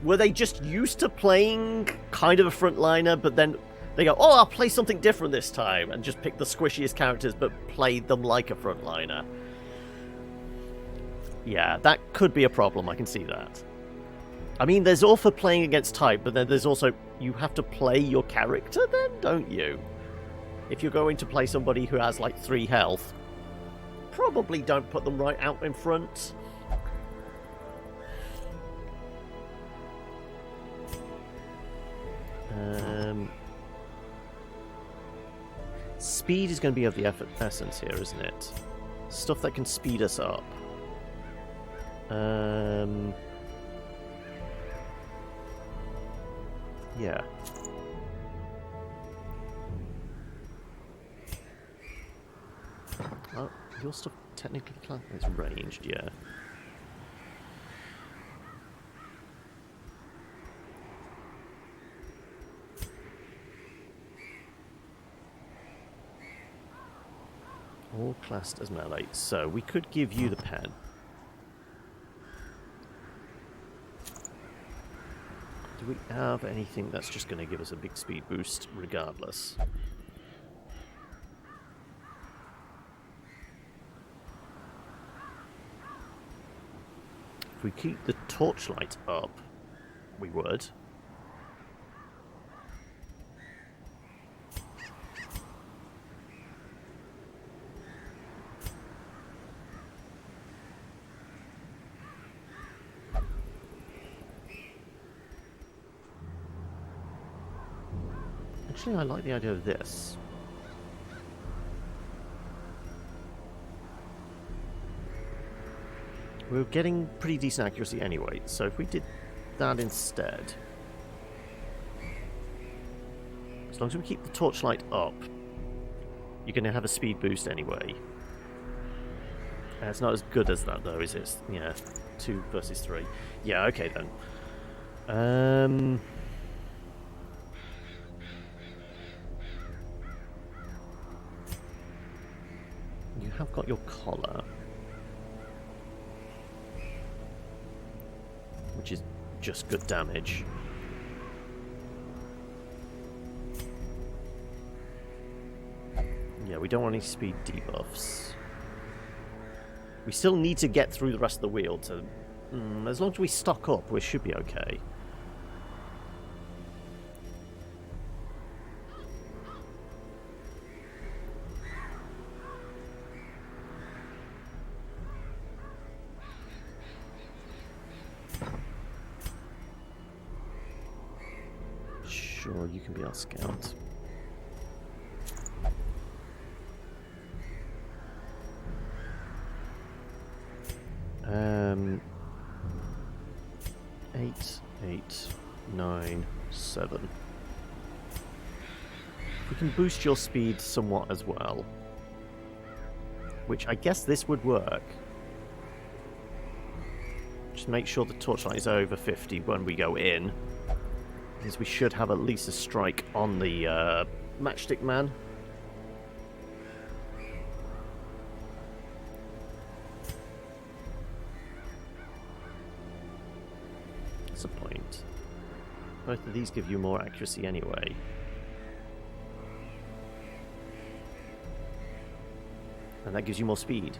S1: Were they just used to playing kind of a frontliner, but then they go, oh, I'll play something different this time, and just pick the squishiest characters, but play them like a frontliner? Yeah, that could be a problem, I can see that. I mean, there's all for playing against type, but then there's also, you have to play your character then, don't you? If you're going to play somebody who has like 3 health, probably don't put them right out in front. Speed is going to be of the essence here, isn't it? Stuff that can speed us up. Yeah. Oh, your stuff technically is ranged, yeah. All classed as melee, so we could give you the pen. Do we have anything that's just going to give us a big speed boost regardless? If we keep the torchlight up, we would. Actually, I like the idea of this. We're getting pretty decent accuracy anyway, so if we did that instead... As long as we keep the torchlight up, you're going to have a speed boost anyway. It's not as good as that, though, is it? Yeah, 2 versus 3. Yeah, okay then. You have got your collar, which is just good damage. Yeah, we don't want any speed debuffs. We still need to get through the rest of the wheel to... as long as we stock up, we should be okay. Sure, you can be our scout. Eight, 9, 7. We can boost your speed somewhat as well. Which I guess this would work. Just make sure the torchlight is over 50 when we go in. Because we should have at least a strike on the matchstick man. That's a point. Both of these give you more accuracy anyway. And that gives you more speed.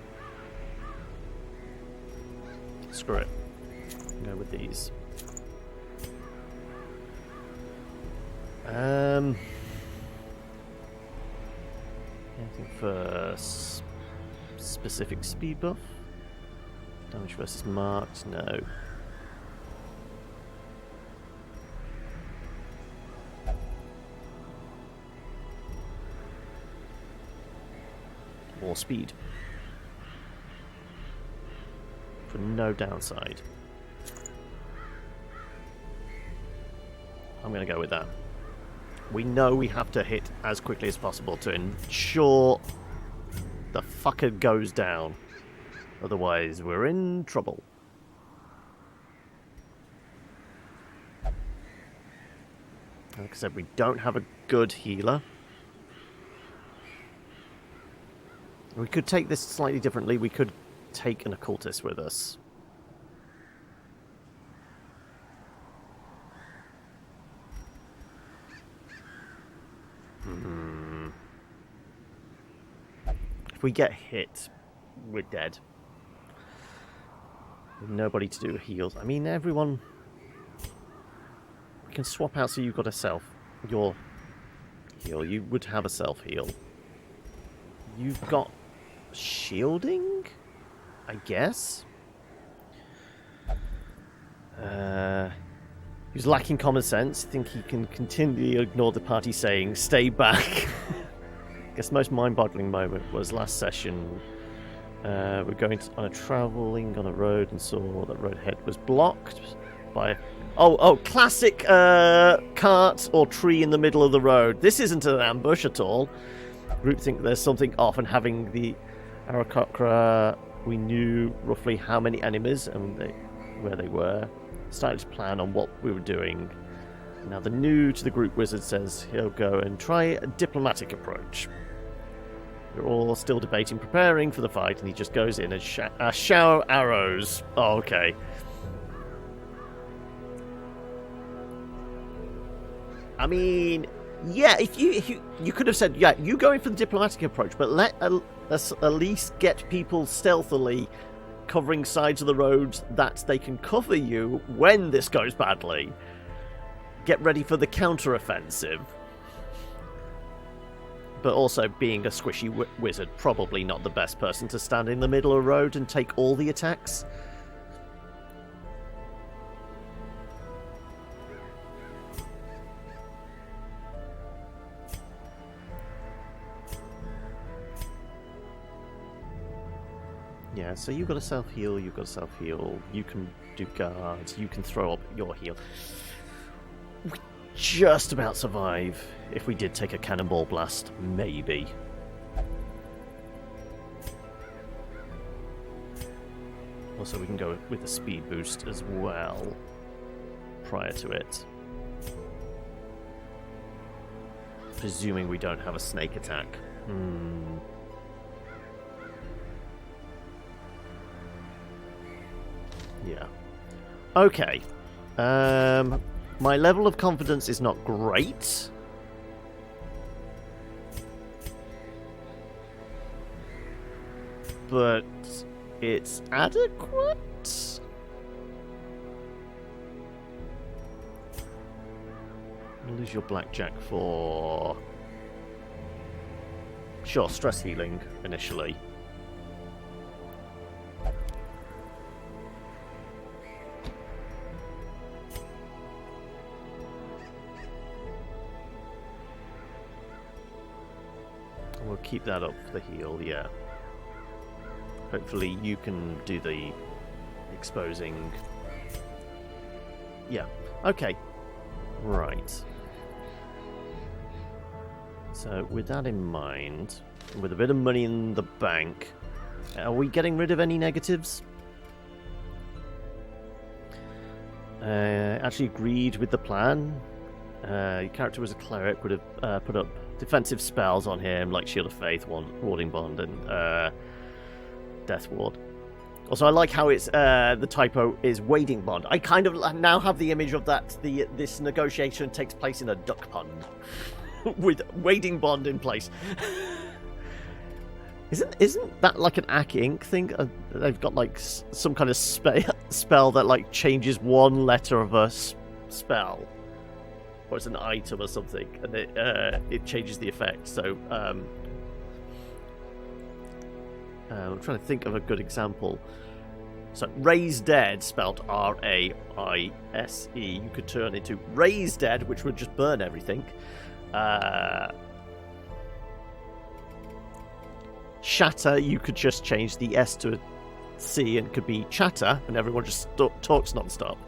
S1: Screw it. Go with these. Anything for specific speed buff? Damage versus marked? No. More speed. For no downside. I'm going to go with that. We know we have to hit as quickly as possible to ensure the fucker goes down. Otherwise, we're in trouble. Like I said, we don't have a good healer. We could take this slightly differently. We could take an occultist with us. If we get hit, we're dead. Nobody to do heals. I mean, everyone... We can swap out so you've got a self. Your heal. You would have a self-heal. You've got shielding? I guess? He's lacking common sense. I think he can continually ignore the party saying, stay back. I guess the most mind-boggling moment was last session. We're going on a travelling on a road and saw that road ahead was blocked by... Oh, classic cart or tree in the middle of the road. This isn't an ambush at all. Group think there's something off, and having the Arakocra, we knew roughly how many enemies and where they were. Started to plan on what we were doing. Now the new to the group wizard says he'll go and try a diplomatic approach. We're all still debating, preparing for the fight, and he just goes in and shower arrows. Oh, okay. I mean, yeah, if you could have said, yeah, you go in for the diplomatic approach, but let us at least get people stealthily covering sides of the roads that they can cover you when this goes badly. Get ready for the counter-offensive. But also, being a squishy wizard, probably not the best person to stand in the middle of the road and take all the attacks. Yeah, so you've got a self-heal, you've got a self-heal, you can do guards, you can throw up your heal. just about survive if we did take a cannonball blast, maybe. Also, we can go with a speed boost as well prior to it. Presuming we don't have a snake attack. Yeah. Okay. My level of confidence is not great. But it's adequate. Lose your blackjack for... Sure, stress healing initially. We'll keep that up for the heal, yeah. Hopefully you can do the exposing. Yeah, okay. Right. So, with that in mind, with a bit of money in the bank, are we getting rid of any negatives? Actually agreed with the plan. Your character was a cleric, would have put up defensive spells on him, like Shield of Faith, Warding Bond, and Death Ward. Also, I like how it's the typo is Wading Bond. I kind of now have the image of that. This negotiation takes place in a duck pond with Wading Bond in place. Isn't that like an Ac Inc thing? They've got like some kind of spell that like changes one letter of a spell, or it's an item or something, and it changes the effect. So I'm trying to think of a good example. So Raise Dead, spelled R-A-I-S-E, you could turn into Raise Dead, which would just burn everything. Shatter, you could just change the S to a C and it could be chatter, and everyone just talks non-stop.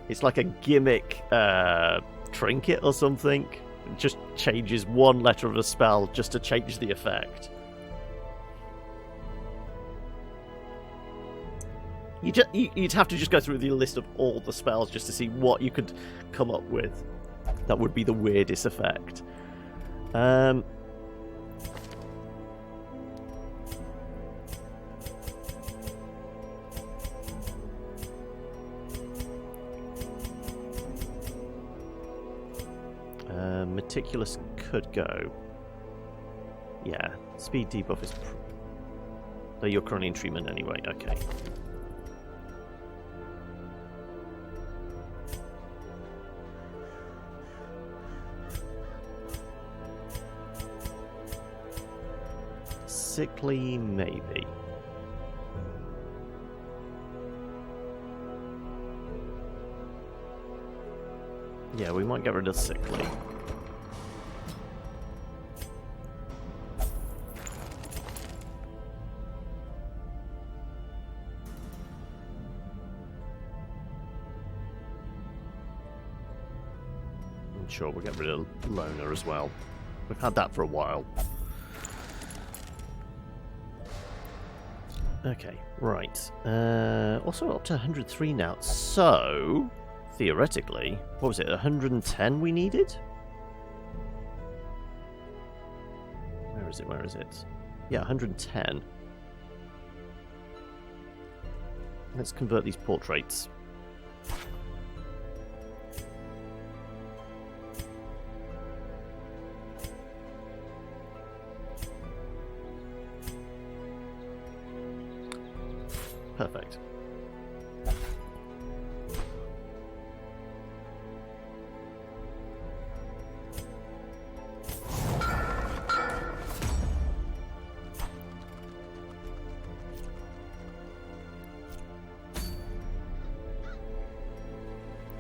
S1: It's like a gimmick trinket or something. It just changes one letter of a spell just to change the effect. You'd have to just go through the list of all the spells just to see what you could come up with. That would be the weirdest effect. Meticulous could go. Yeah, speed debuff is... Though you're currently in treatment anyway, okay. Sickly, maybe. Yeah, we might get rid of sickly. I'm sure we'll get rid of loner as well. We've had that for a while. Okay, right. Also up to 103 now. So, theoretically, what was it, 110 we needed? Where is it? Yeah, 110. Let's convert these portraits. Perfect.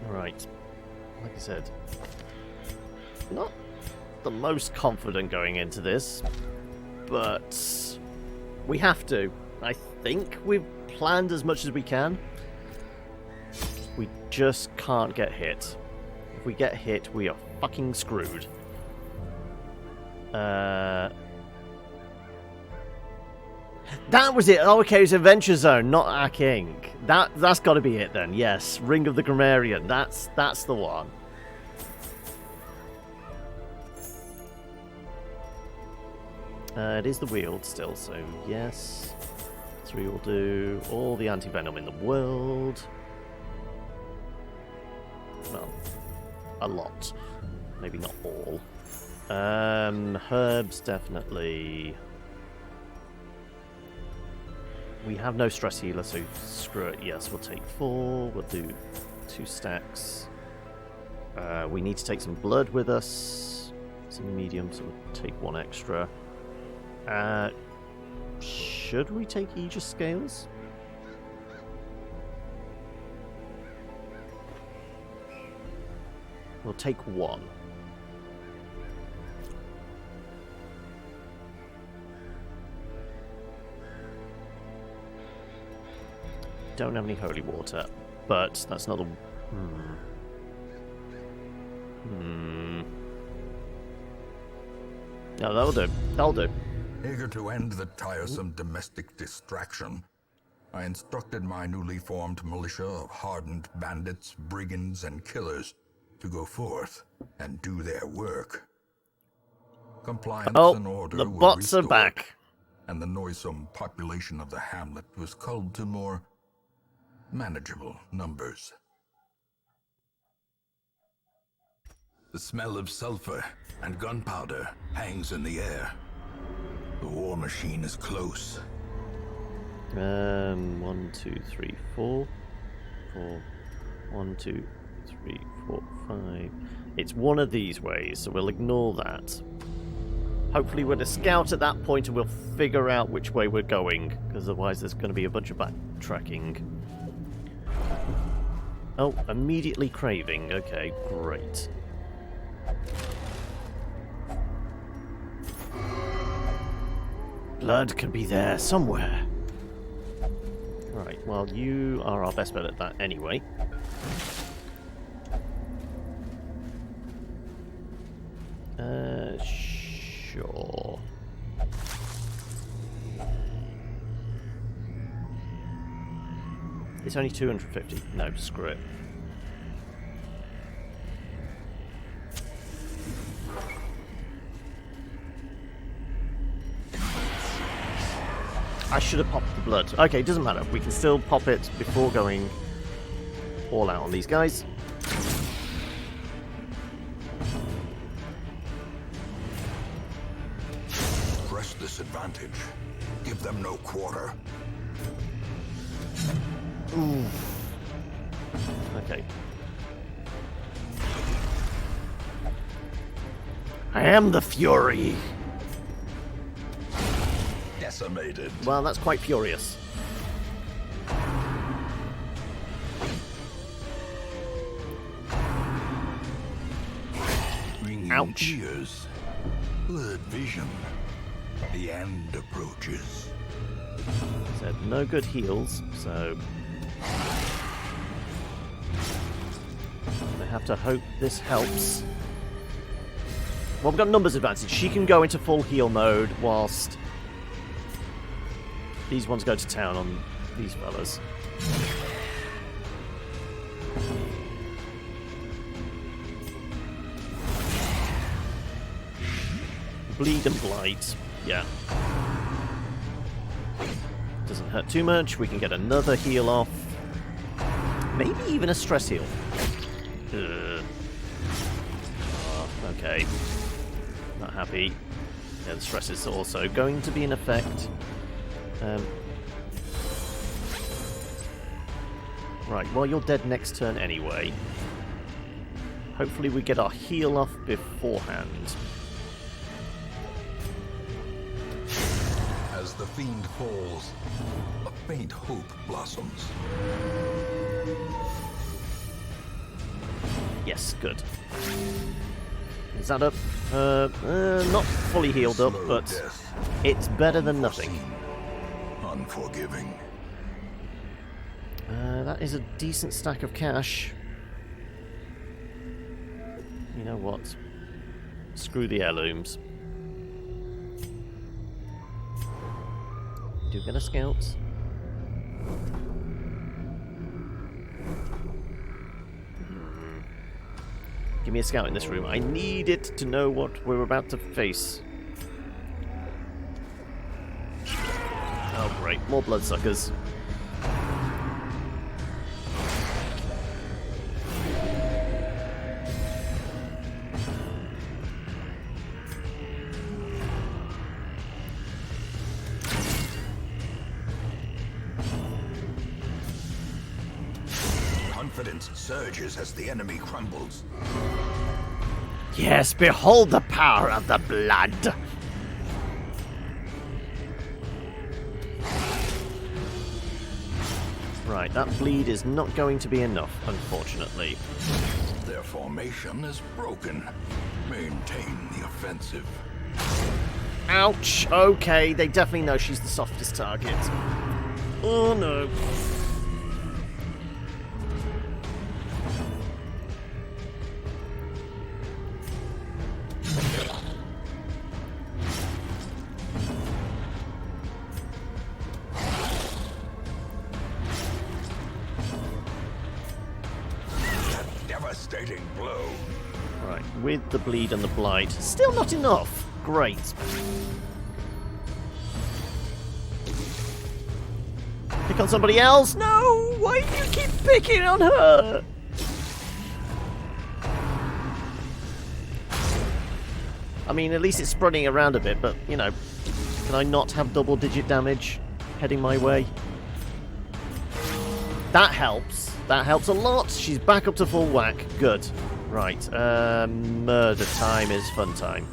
S1: Right. Like I said, not the most confident going into this, but we have to. I think we've planned as much as we can. We just can't get hit. If we get hit, we are fucking screwed. That was it. Oh, okay, it's Adventure Zone, not our king. That's got to be it then. Yes, Ring of the Grammarian. That's the one. It is the Wield still, so yes. 3 will do all the anti-venom in the world. Well, a lot. Maybe not all. Herbs, definitely. We have no stress healer, so screw it. Yes, we'll take 4. We'll do 2 stacks. We need to take some blood with us. Some medium, so we'll take 1 extra. Should we take Aegis Scales? We'll take 1. Don't have any holy water, but that's not a... No, that'll do. That'll do.
S2: Eager to end the tiresome domestic distraction, I instructed my newly formed militia of hardened bandits, brigands, and killers to go forth and do their work. Compliance and order
S1: the
S2: were
S1: bots
S2: restored,
S1: are back.
S2: and the noisome population of the hamlet was culled to more manageable numbers. The smell of sulfur and gunpowder hangs in the air. The war machine is close.
S1: 1, 2, 3, 4. 4. 1, 2, 3, 4, 5. It's one of these ways, so we'll ignore that. Hopefully we're to scout at that point and we'll figure out which way we're going, because otherwise there's going to be a bunch of backtracking. Oh, immediately craving. Okay, great. Blood can be there somewhere. Right, well, you are our best bet at that anyway. Sure. It's only 250. No, screw it. I should have popped the blood. Okay, it doesn't matter. We can still pop it before going all out on these guys.
S2: Press this advantage. Give them no quarter.
S1: Ooh. Okay. I am the Fury.
S2: Decimated.
S1: Well, that's quite furious. Ouch.
S2: Ears. Blurred vision. The end approaches.
S1: Said no good heals, so I have to hope this helps. Well, we've got numbers advantage. She can go into full heal mode whilst these ones go to town on these fellas. Bleed and blight, yeah. Doesn't hurt too much. We can get another heal off. Maybe even a stress heal. Oh, okay. Not happy. Yeah, the stress is also going to be in effect. Right, well, you're dead next turn anyway. Hopefully we get our heal off beforehand.
S2: As the fiend falls, a faint hope blossoms.
S1: Yes, good. Is that up? Not fully healed up, but it's better than nothing.
S2: Unforgiving.
S1: That is a decent stack of cash. You know what? Screw the heirlooms. Do get a scout. Give me a scout in this room. I need it to know what we're about to face. Oh great, more bloodsuckers.
S2: Confidence surges as the enemy crumbles.
S1: Yes, behold the power of the blood! Right, that bleed is not going to be enough, unfortunately.
S2: Their formation is broken. Maintain the offensive.
S1: Ouch! Okay, they definitely know she's the softest target. Oh no.
S2: Devastating blow.
S1: Right, with the bleed and the blight. Still not enough! Great. Pick on somebody else? No! Why do you keep picking on her? I mean, at least it's spreading around a bit, but, you know, can I not have double-digit damage heading my way? That helps. That helps a lot. She's back up to full whack. Good. Right. Murder time is fun time.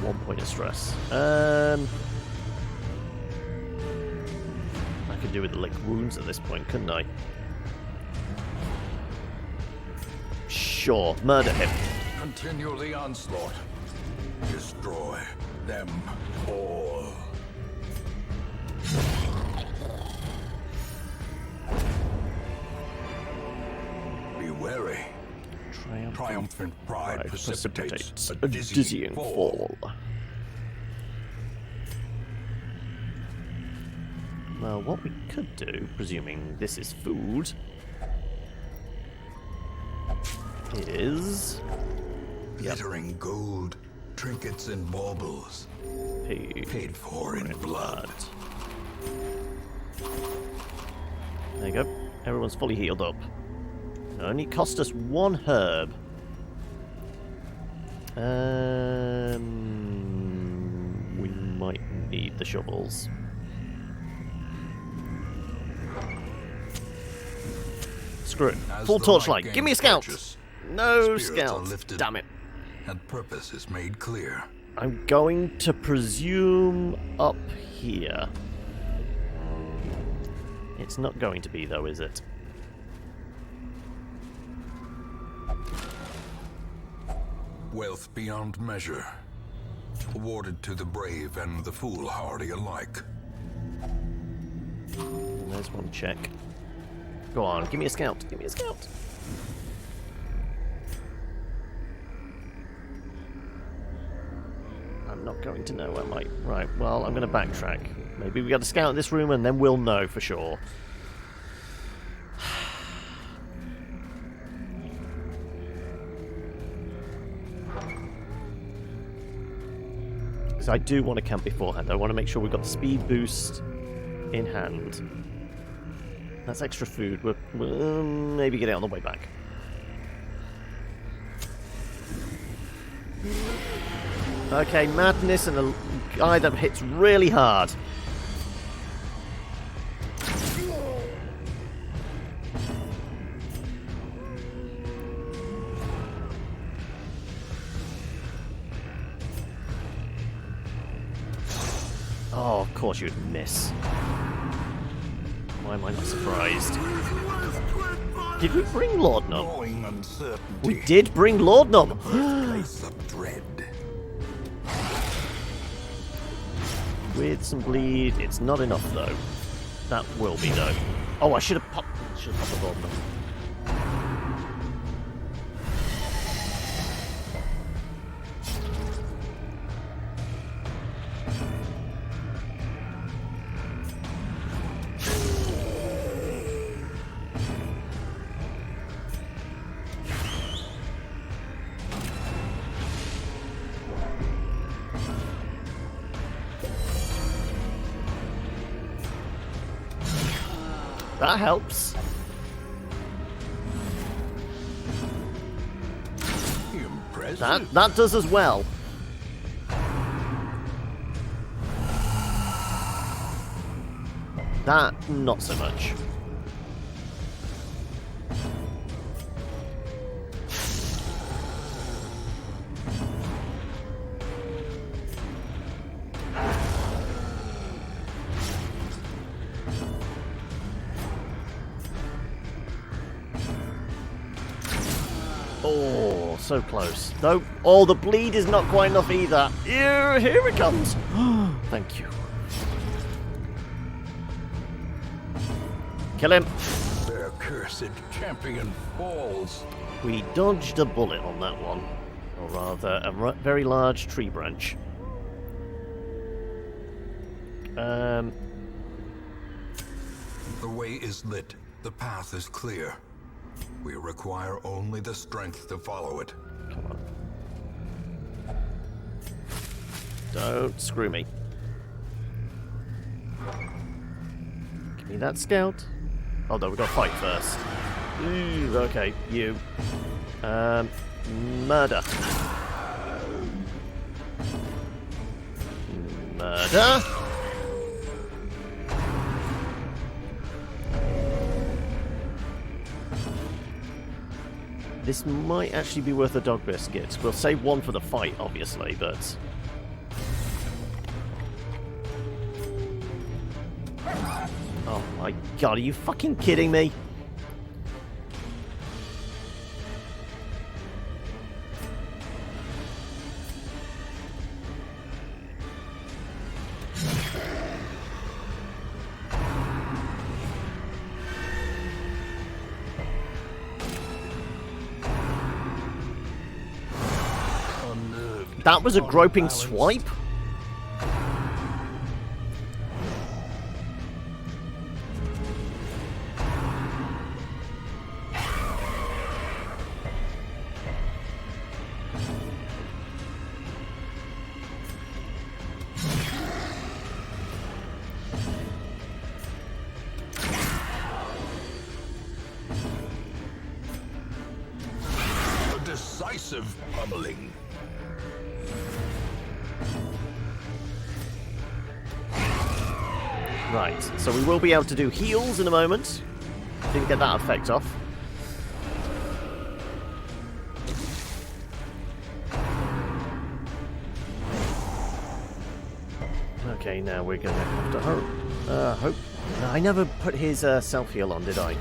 S1: 1 point of stress. I could do with the lick wounds at this point, couldn't I? Sure. Murder him.
S2: Continue the onslaught. Destroy them all. Be wary. Triumphant pride precipitates a dizzying fall.
S1: Well, what we could do, presuming this is food, is
S2: Glittering gold, trinkets and baubles, paid for in blood.
S1: There you go. Everyone's fully healed up. It only cost us 1 herb. We might need the shovels. Screw it.
S2: As
S1: Full
S2: the
S1: torchlight.
S2: light
S1: Give me a
S2: gains
S1: scout.
S2: purchase,
S1: No
S2: spirits are
S1: scout.
S2: lifted.
S1: Damn it.
S2: And purpose is made clear.
S1: I'm going to presume up here. It's not going to be, though, is it?
S2: Wealth beyond measure, awarded to the brave and the foolhardy alike.
S1: And there's one check. Go on, give me a scout. Give me a scout. I'm not going to know, am I? Right, well, I'm going to backtrack. Maybe we got to scout this room and then we'll know for sure. Because I do want to camp beforehand. I want to make sure we've got the speed boost in hand. That's extra food. We'll maybe get it on the way back. Okay, madness and a guy that hits really hard. Oh, of course you'd miss. Why am I not surprised? Did we bring Lord Nub?
S2: Knowing uncertainty.
S1: We did bring Lord Nub!
S2: Place of dread.
S1: with some bleed. It's not enough though. That will be though. Oh, I should have popped the bomb. That helps.
S2: Impressive.
S1: That does as well. That, not so much. Oh, so close. Though, oh, the bleed is not quite enough either. Here it comes. Thank you. Kill him.
S2: Their cursed champion falls.
S1: We dodged a bullet on that one. Or rather, a very large tree branch.
S2: The way is lit. The path is clear. We require only the strength to follow it.
S1: Come on. Don't screw me. Give me that scout. Oh no, we gotta fight first. Ooh, okay, you. Murder. Murder. This might actually be worth a dog biscuit. We'll save one for the fight, obviously, but... Oh my god, are you fucking kidding me? That was a groping swipe?
S2: A decisive pummeling.
S1: Right, so we will be able to do heals in a moment. Didn't get that effect off. Okay, now we're gonna have to hope. No, I never put his self-heal on, did I?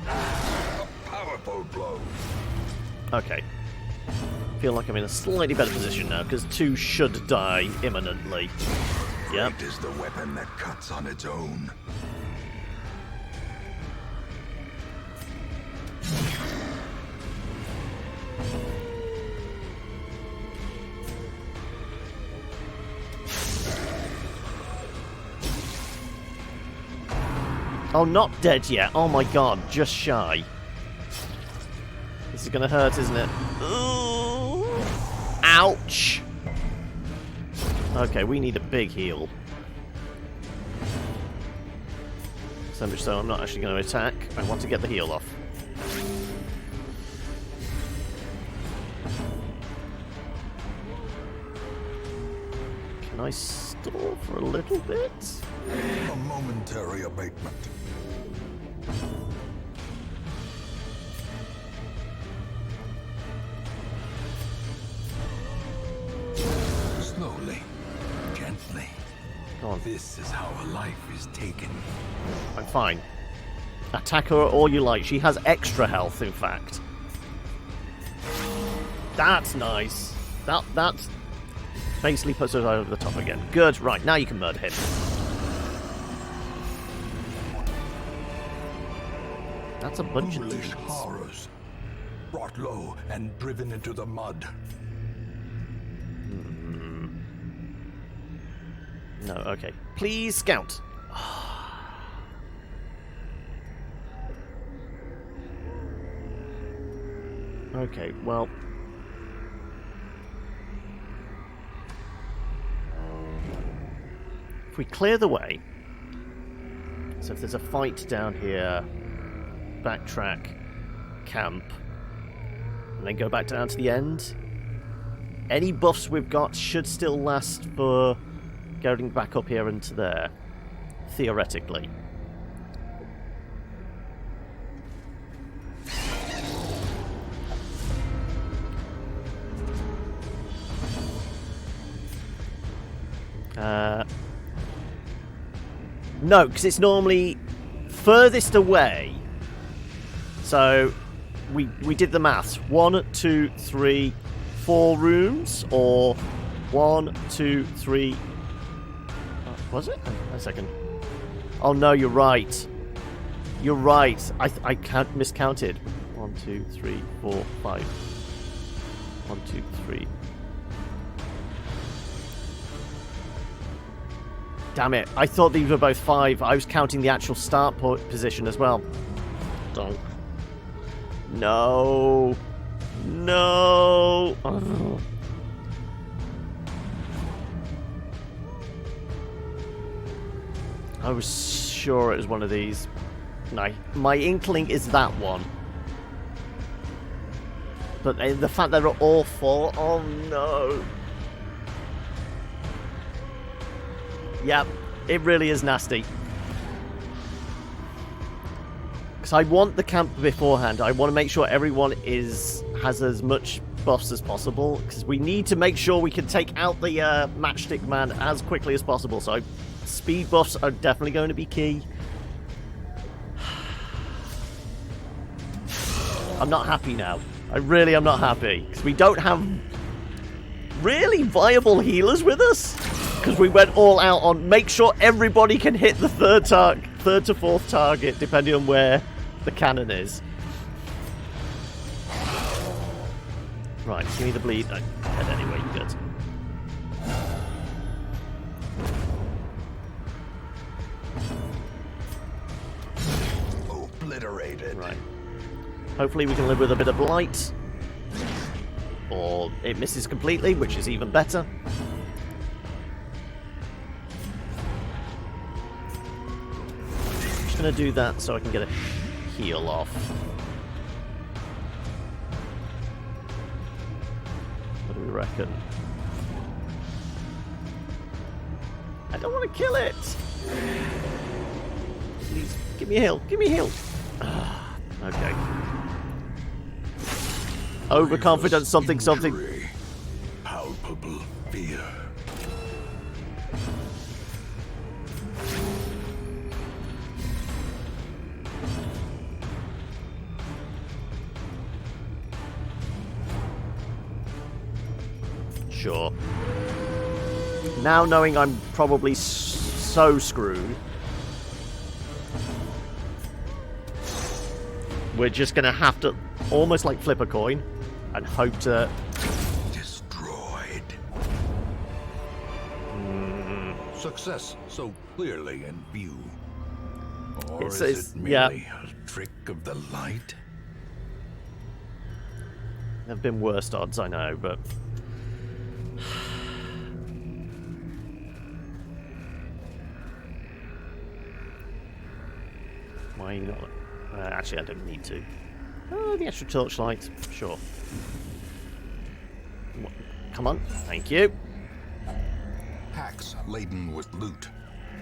S2: A powerful blow.
S1: Okay. Feel like I'm in a slightly better position now, because 2 should die imminently. Yep.
S2: Great is the weapon that cuts on its own.
S1: Oh, not dead yet. Oh my god, just shy. This is gonna hurt, isn't it? Ooh. Ouch! Okay, we need a big heal. So much so I'm not actually going to attack. I want to get the heal off. Can I stall for a little bit?
S2: A momentary abatement. Slowly, gently.
S1: Go on.
S2: This is how a life is taken.
S1: I'm fine. Attack her all you like. She has extra health, in fact. That's nice. That's basically puts us over the top again. Good. Right, now you can murder him. That's a bunch of
S2: Foolish
S1: dudes.
S2: horrors, brought low and driven into the mud.
S1: No, okay. Please, scout. Okay, well... If we clear the way... So if there's a fight down here... Backtrack... Camp... And then go back down to the end... Any buffs we've got should still last for... Going back up here into there. Theoretically. No, because it's normally furthest away. So we did the maths. 1, 2, 3, 4 rooms, or 1, 2, 3. Was it? A second. Oh no, you're right. You're right. I can't miscounted. 1, 2, 3, 4, 5. 1, 2, 3. Damn it. I thought these were both 5. I was counting the actual start position as well. Donk. No. No. Oh. I was sure it was one of these. No, my inkling is that one. But the fact that they're all 4, oh no. Yep, it really is nasty. Because I want the camp beforehand. I want to make sure everyone has as much buffs as possible. Because we need to make sure we can take out the matchstick man as quickly as possible. So speed buffs are definitely going to be key. I'm not happy now. I really am not happy. Because we don't have really viable healers with us. Because we went all out on make sure everybody can hit the third to fourth target, depending on where the cannon is. Right, give me the bleed. No, dead anyway, good.
S2: Obliterated.
S1: Right. Hopefully we can live with a bit of blight. Or it misses completely, which is even better. I'm going to do that so I can get a heal off. What do we reckon? I don't want to kill it! Please, give me a heal, give me a heal! Okay. Overconfident something something.
S2: Injury. Palpable fear.
S1: Sure. Now knowing I'm probably so screwed, we're just going to have to almost like flip a coin and hope to...
S2: Destroyed. Success so clearly in view. Or is it merely a trick of the light?
S1: There have been worse odds, I know, but... Why not? Actually, I don't need to. Oh, the extra torchlight. Sure. Come on. Thank you.
S2: Packs laden with loot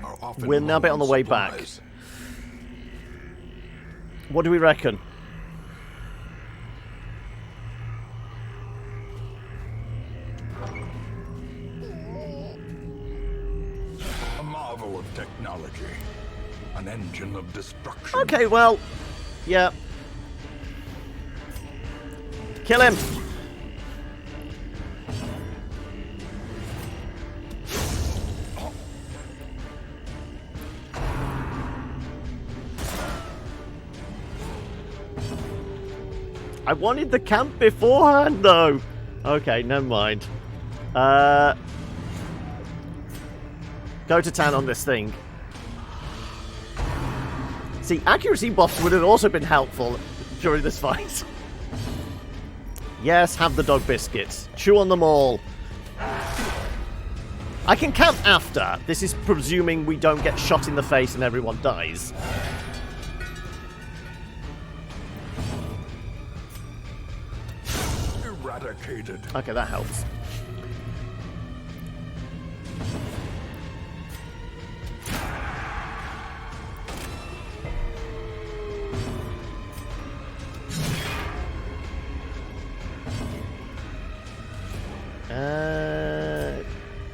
S2: are often
S1: We're now a bit on the way back. What do we reckon?
S2: A marvel of technology. An engine of destruction.
S1: Okay, well, yeah. Kill him! I wanted the camp beforehand, though. Okay, never mind. Go to town on this thing. See, accuracy buffs would have also been helpful during this fight. Yes, have the dog biscuits. Chew on them all. I can camp after. This is presuming we don't get shot in the face and everyone dies.
S2: Eradicated.
S1: Okay, that helps.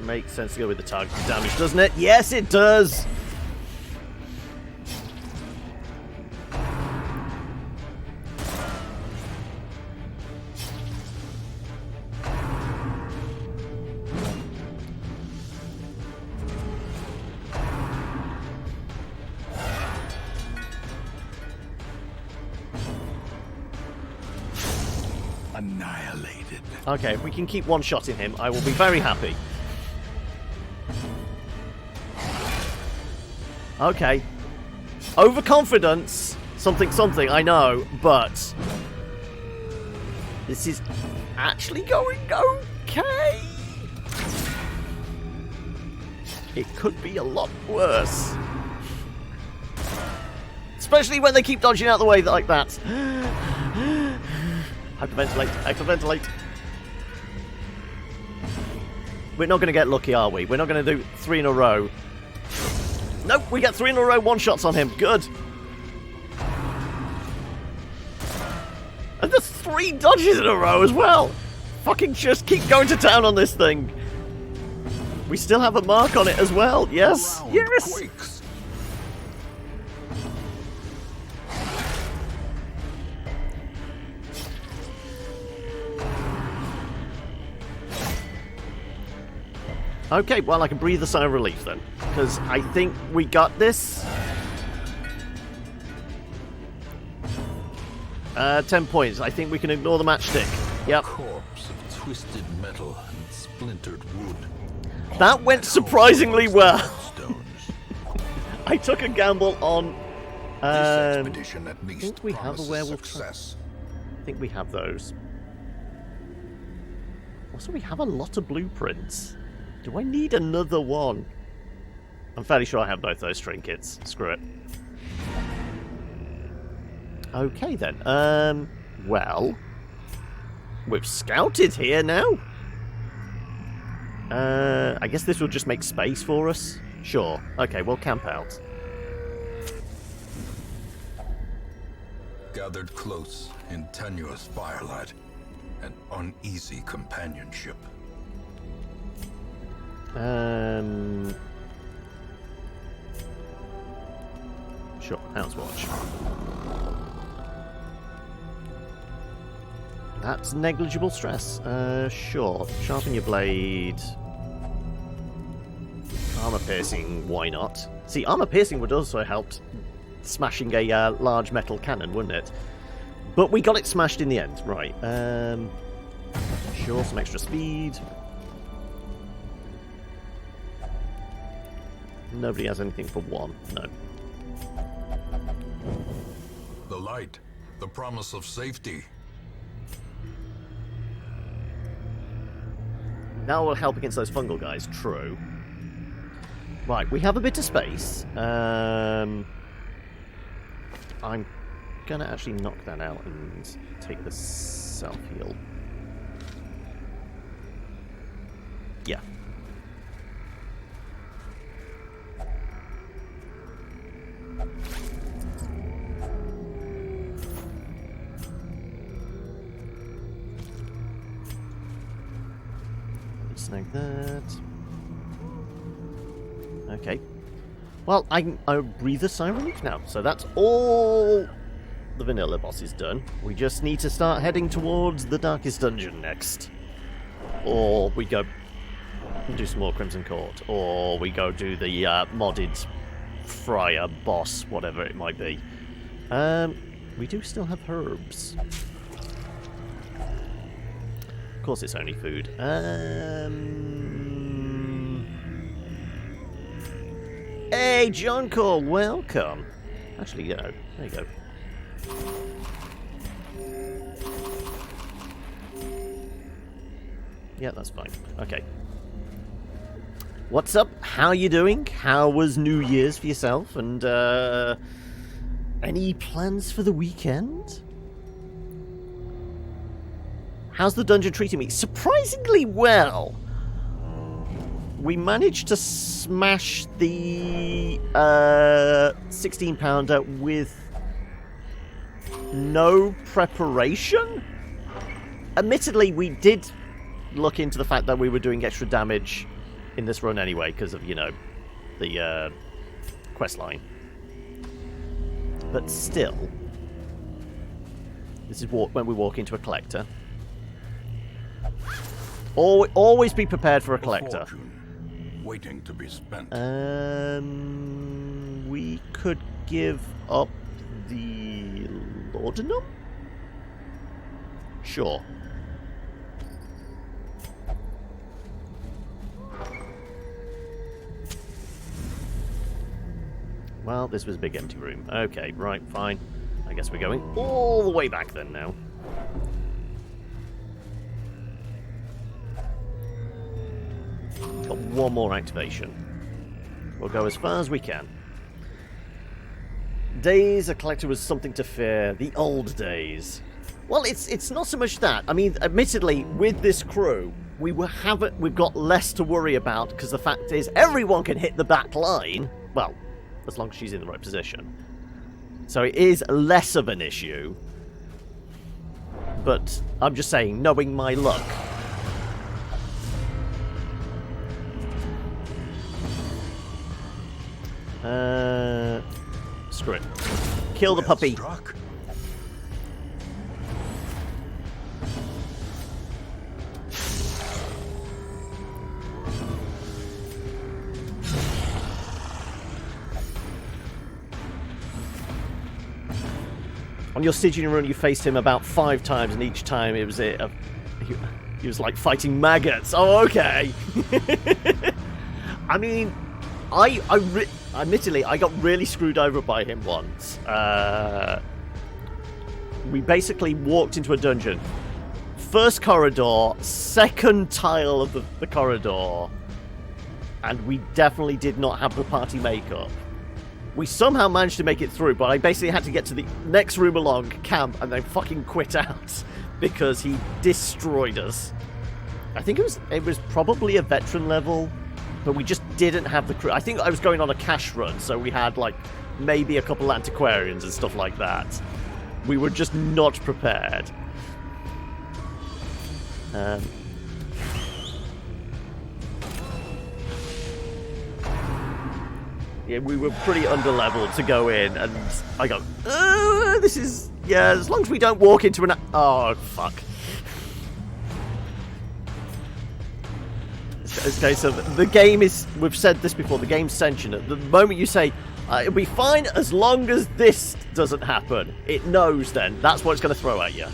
S1: Makes sense to go with the targeted damage, doesn't it? Yes, it does!
S2: Annihilated.
S1: Okay, if we can keep one-shotting him, I will be very happy. Okay. Overconfidence. Something, something, I know, but... this is actually going okay. It could be a lot worse. Especially when they keep dodging out the way like that. Hyperventilate, hyperventilate. We're not going to get lucky, are we? We're not going to do 3 in a row. Nope, we get 3 in a row one-shots on him. Good. And there's 3 dodges in a row as well. Fucking just keep going to town on this thing. We still have a mark on it as well. Yes, yes.
S2: Quakes.
S1: Okay, well, I can breathe a sigh of relief then. Because I think we got this. 10 points. I think we can ignore the matchstick. Yep.
S2: Corpse of twisted metal and splintered wood.
S1: That went surprisingly well.
S2: Stones.
S1: I took a gamble on...
S2: This expedition at least
S1: think we have a
S2: promises
S1: werewolf
S2: success.
S1: I think we have those. Also, we have a lot of blueprints. Do I need another one? I'm fairly sure I have both those trinkets. Screw it. Okay then. Well, we've scouted here now. I guess this will just make space for us. Sure. Okay, we'll camp out.
S2: Gathered close in tenuous firelight, an uneasy companionship.
S1: Sure, House Watch. That's negligible stress. Sure. Sharpen your blade. Armor piercing, why not? See, armor piercing would also help smashing a large metal cannon, wouldn't it? But we got it smashed in the end. Right. Sure, some extra speed. Nobody has anything for 1. No.
S2: The light, the promise of safety.
S1: That will help against those fungal guys, true. Right, we have a bit of space. I'm gonna actually knock that out and take the self-heal. Yeah. Snag that. Okay. Well, I breathe a sigh of relief now. So that's all the vanilla boss is done. We just need to start heading towards the darkest dungeon next. Or we go do some more Crimson Court. Or we go do the modded Friar boss, whatever it might be. We do still have herbs. course it's only food. Hey, John Cole, welcome. Actually, there you go. Yeah, that's fine. Okay. What's up? How you doing? How was New Year's for yourself? And any plans for the weekend? How's the dungeon treating me? Surprisingly well. We managed to smash the 16-pounder with no preparation. Admittedly, we did look into the fact that we were doing extra damage in this run anyway because of, the quest line. But still, this is when we walk into a collector. Always be prepared for a collector.
S2: Waiting to be spent.
S1: We could give up the laudanum? Sure. Well, this was a big empty room. Okay, right, fine. I guess we're going all the way back then now. Got one more activation. We'll go as far as we can. Days a collector was something to fear. The old days. Well, it's not so much that. I mean, admittedly, with this crew, we've got less to worry about because the fact is everyone can hit the back line. Well, as long as she's in the right position. So it is less of an issue. But I'm just saying, knowing my luck. Screw it. Kill the puppy.
S2: Struck.
S1: On your Stygian run, you faced him about 5 times, and each time it was he was like fighting maggots. Oh, okay. I mean, admittedly, I got really screwed over by him once. We basically walked into a dungeon. First corridor, second tile of the corridor, and we definitely did not have the party makeup. We somehow managed to make it through, but I basically had to get to the next room along, camp, and then fucking quit out because he destroyed us. I think it was probably a veteran level, but we just didn't have the crew. I think I was going on a cash run, so we had like maybe a couple antiquarians and stuff like that. We were just not prepared. Yeah, we were pretty underleveled to go in, and I go, this is, yeah, as long as we don't walk into an... Oh, fuck. Okay, so the game is, we've said this before, the game's sentient. The moment you say, it'll be fine as long as this doesn't happen, it knows then. That's what it's going to throw at you.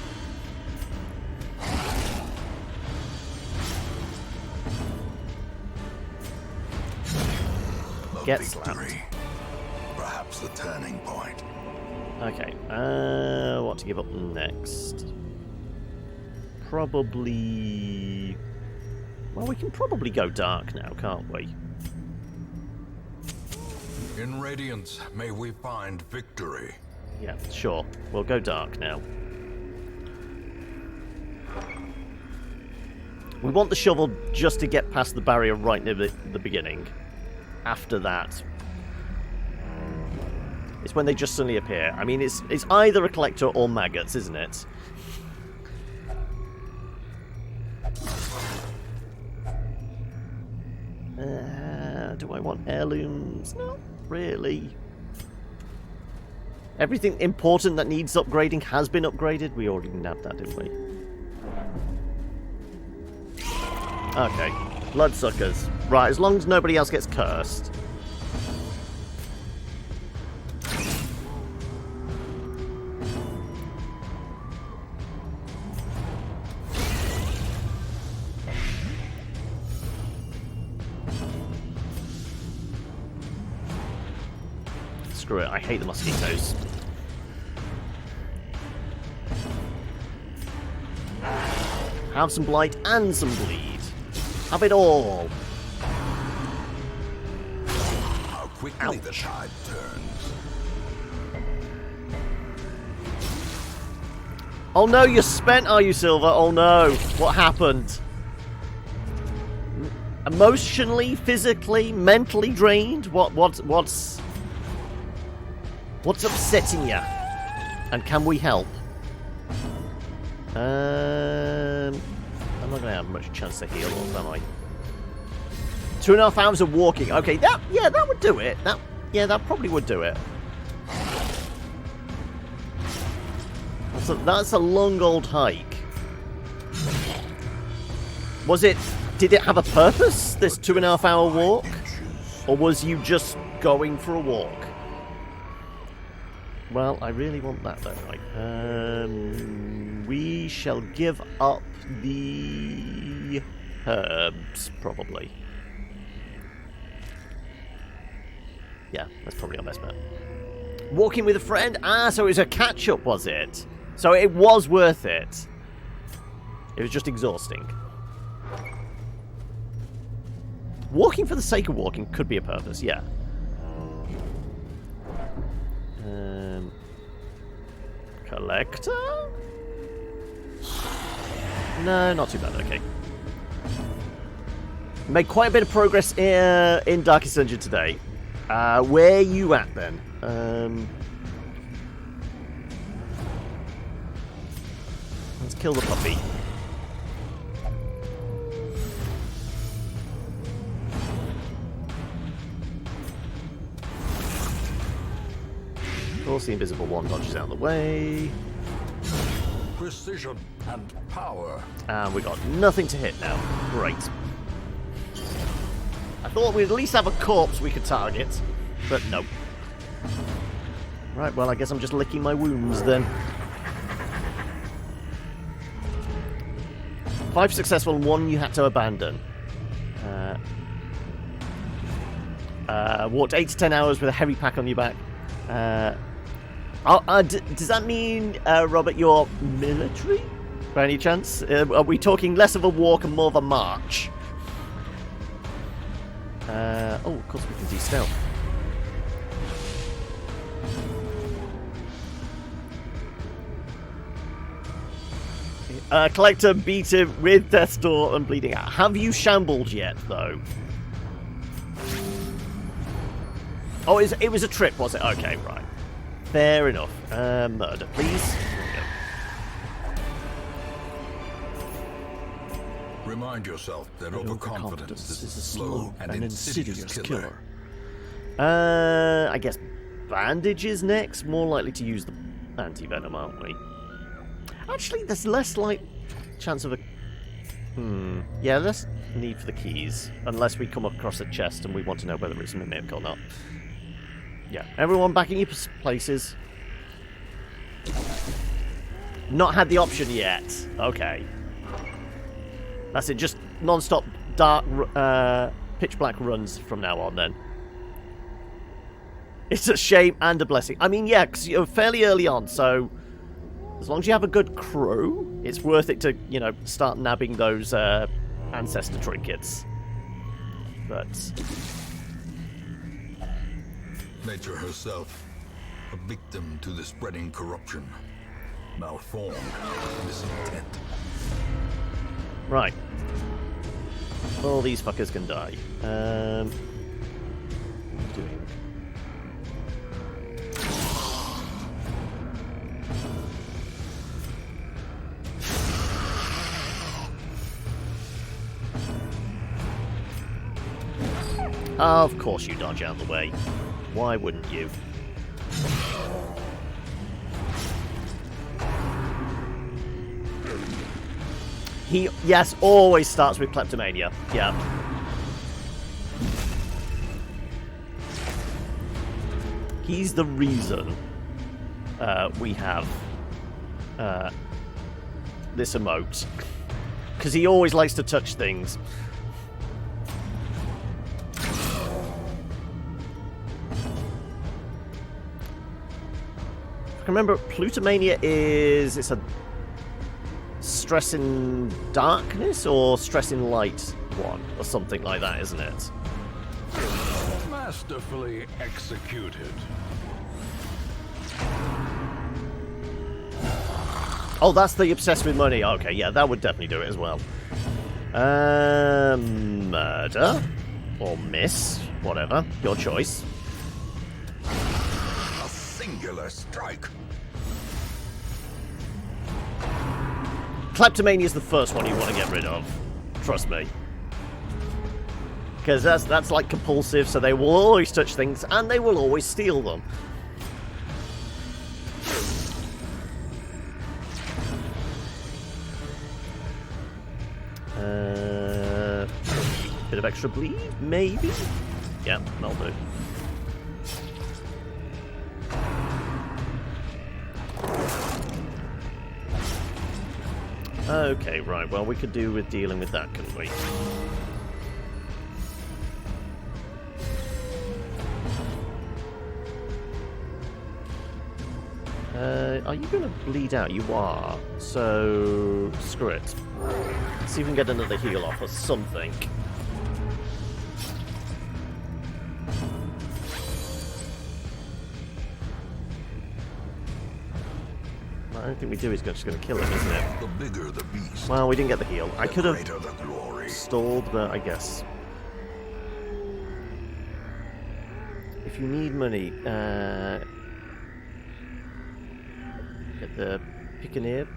S1: Get slammed.
S2: Perhaps the turning point.
S1: Okay, what to give up next? Probably... Well, we can probably go dark now, can't we?
S2: In Radiance, may we find victory.
S1: Yeah, sure. We'll go dark now. We want the shovel just to get past the barrier right near the beginning. After that, it's when they just suddenly appear. I mean, it's either a collector or maggots, isn't it? Do I want heirlooms? Not really. Everything important that needs upgrading has been upgraded. We already nabbed that, didn't we? Okay. Bloodsuckers. Right, as long as nobody else gets cursed. Screw it, I hate the mosquitoes. Have some blight and some bleed. Have it all.
S2: How quickly the tide turns.
S1: Oh no, you're spent, are you, Silver? Oh no, what happened? Emotionally, physically, mentally drained? What's upsetting you? And can we help? I'm not gonna have much chance to heal, am I? 2.5 hours of walking. Okay, that would do it. That probably would do it. That's a long old hike. Did it have a purpose, this 2.5 hour walk? Or was you just going for a walk? Well, I really want that though, right? We shall give up the herbs, probably. Yeah, that's probably our best bet. Walking with a friend? Ah, so it was a catch-up, was it? So it was worth it. It was just exhausting. Walking for the sake of walking could be a purpose, yeah. Collector? No, not too bad, okay. Made quite a bit of progress in Darkest Dungeon today. Where are you at, then? Let's kill the puppy. Of course, the invisible one dodges out of the way.
S2: Precision and power.
S1: And we got nothing to hit now. Great. I thought we'd at least have a corpse we could target, but no. Right, well, I guess I'm just licking my wounds then. 5 successful and 1 you had to abandon. Walked 8 to 10 hours with a heavy pack on your back. Does that mean, Robert, you're military? By any chance? Are we talking less of a walk and more of a march? Oh, of course we can do stealth. Collector beat him with Death's Door and bleeding out. Have you shambled yet, though? Oh, it was a trip, was it? Okay, right. Fair enough. Murder, please.
S2: Remind yourself that overconfidence is a slow and insidious killer.
S1: I guess bandages next. More likely to use the anti-venom, aren't we? Actually, there's less chance of a... Yeah, less need for the keys. Unless we come across a chest and we want to know whether it's mimic or not. Yeah, everyone back in your places. Not had the option yet. Okay. That's it, just non-stop dark, pitch black runs from now on then. It's a shame and a blessing. I mean, yeah, because you're fairly early on, so as long as you have a good crew, it's worth it to, you know, start nabbing those Ancestor trinkets. But...
S2: Nature herself, a victim to the spreading corruption, malformed, misintent.
S1: Right. All these fuckers can die. What are we doing? Of course you dodge out of the way. Why wouldn't you? He, yes, always starts with kleptomania. Yeah. He's the reason we have this emote. Because he always likes to touch things. I can remember, Plutomania it's a stress in darkness or stress in light one, or something like that, isn't it?
S5: Masterfully executed.
S1: Oh, that's the obsessed with money. Okay, yeah, that would definitely do it as well. Murder or miss, whatever, your choice.
S2: A singular strike.
S1: Kleptomania is the first one you want to get rid of. Trust me. Because that's like compulsive, so they will always touch things, and they will always steal them. Bit of extra bleed, maybe? Yeah, that'll do. Okay, right, well, we could do with dealing with that, couldn't we? Are you going to bleed out? You are. So, screw it. See if we can get another heal off or something. I don't think we do. He's just going to kill him, isn't it?
S2: The bigger the beast.
S1: Well, we didn't get the heal. I could have
S2: The glory.
S1: stalled, but I guess. If you need money, get the Piccaneer.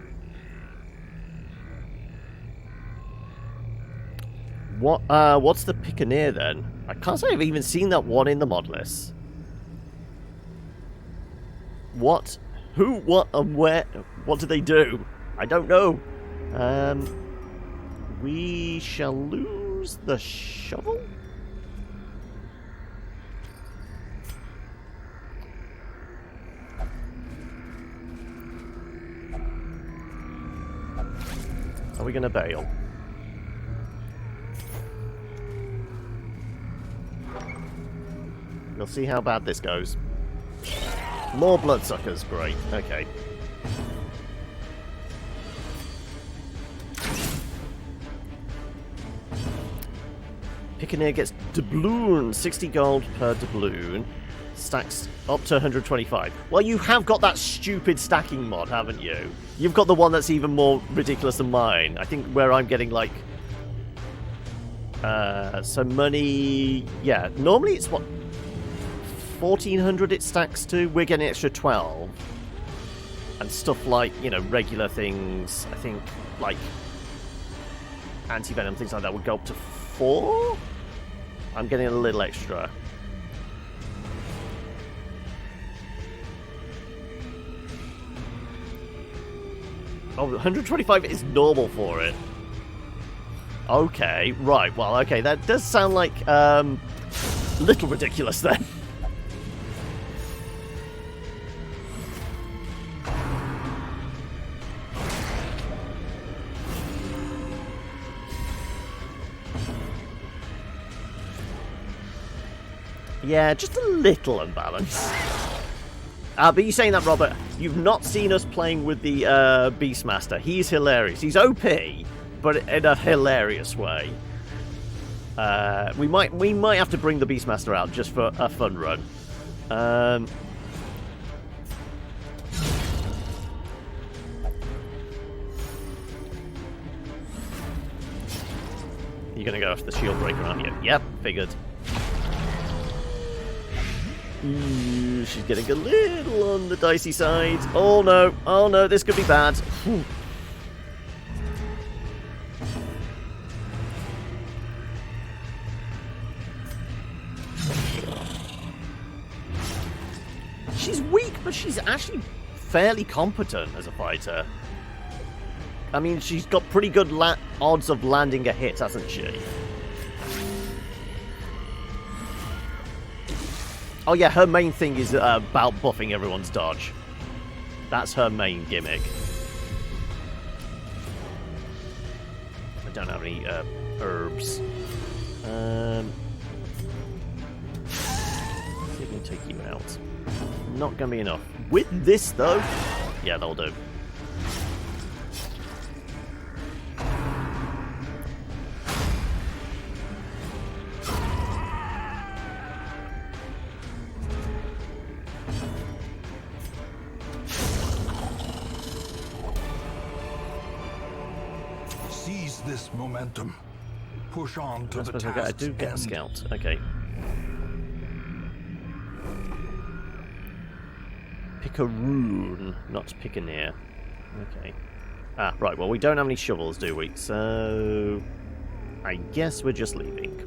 S1: What's the Piccaneer then? I can't say I've even seen that one in the mod list. What? Who? What? And where? What do they do? I don't know. We shall lose the shovel? Are we going to bail? We'll see how bad this goes. More bloodsuckers, great. Okay. Piccaneer gets doubloon, 60 gold per doubloon. Stacks up to 125. Well, you have got that stupid stacking mod, haven't you? You've got the one that's even more ridiculous than mine. I think where I'm getting like... so money... Yeah, normally it's what... 1,400 it stacks to. We're getting an extra 12. And stuff like, you know, regular things. I think, like... anti-venom, things like that would go up to 4? I'm getting a little extra. Oh, 125 is normal for it. Okay, right. Well, okay, that does sound like little ridiculous then. Yeah, just a little unbalanced. But you're saying that, Robert, you've not seen us playing with the Beastmaster. He's hilarious. He's OP, but in a hilarious way. We might have to bring the Beastmaster out just for a fun run. You're going to go after the shield breaker, aren't you? Yep, figured. Ooh, she's getting a little on the dicey side. Oh no, this could be bad. Whew. She's weak, but she's actually fairly competent as a fighter. I mean, she's got pretty good odds of landing a hit, hasn't she? Oh yeah, her main thing is about buffing everyone's dodge. That's her main gimmick. I don't have any herbs. See if we can take you out. Not going to be enough. With this, though... Yeah, that'll do.
S2: Seize this momentum. Push on to
S1: I
S2: the
S1: suppose
S2: task's
S1: I do get a
S2: end.
S1: scout. Okay. Pick a rune, not pick a near. Okay. Ah, right, well, we don't have any shovels, do we? So... I guess we're just leaving.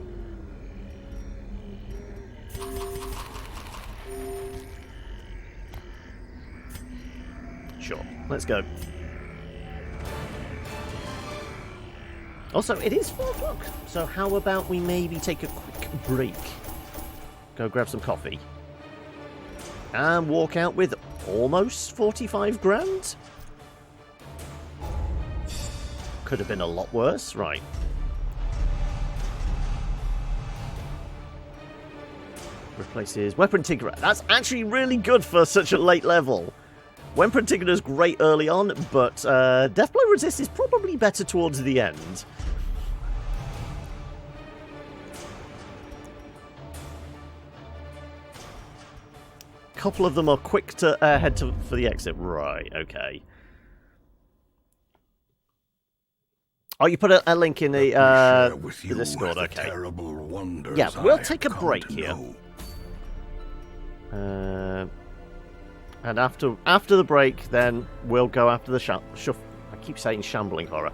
S1: Sure, let's go. Also, it is 4 o'clock, so how about we maybe take a quick break? Go grab some coffee. And walk out with almost 45 grand? Could have been a lot worse, right. Replaces Weapon Tinkerer. That's actually really good for such a late level. Weapon Tinkerer's great early on, but Deathblow Resist is probably better towards the end. Couple of them are quick to head for the exit. Right, okay. Oh, you put a link in the Discord, okay. Yeah, we'll take a break here. And after the break, then we'll go after the I keep saying shuffling horror.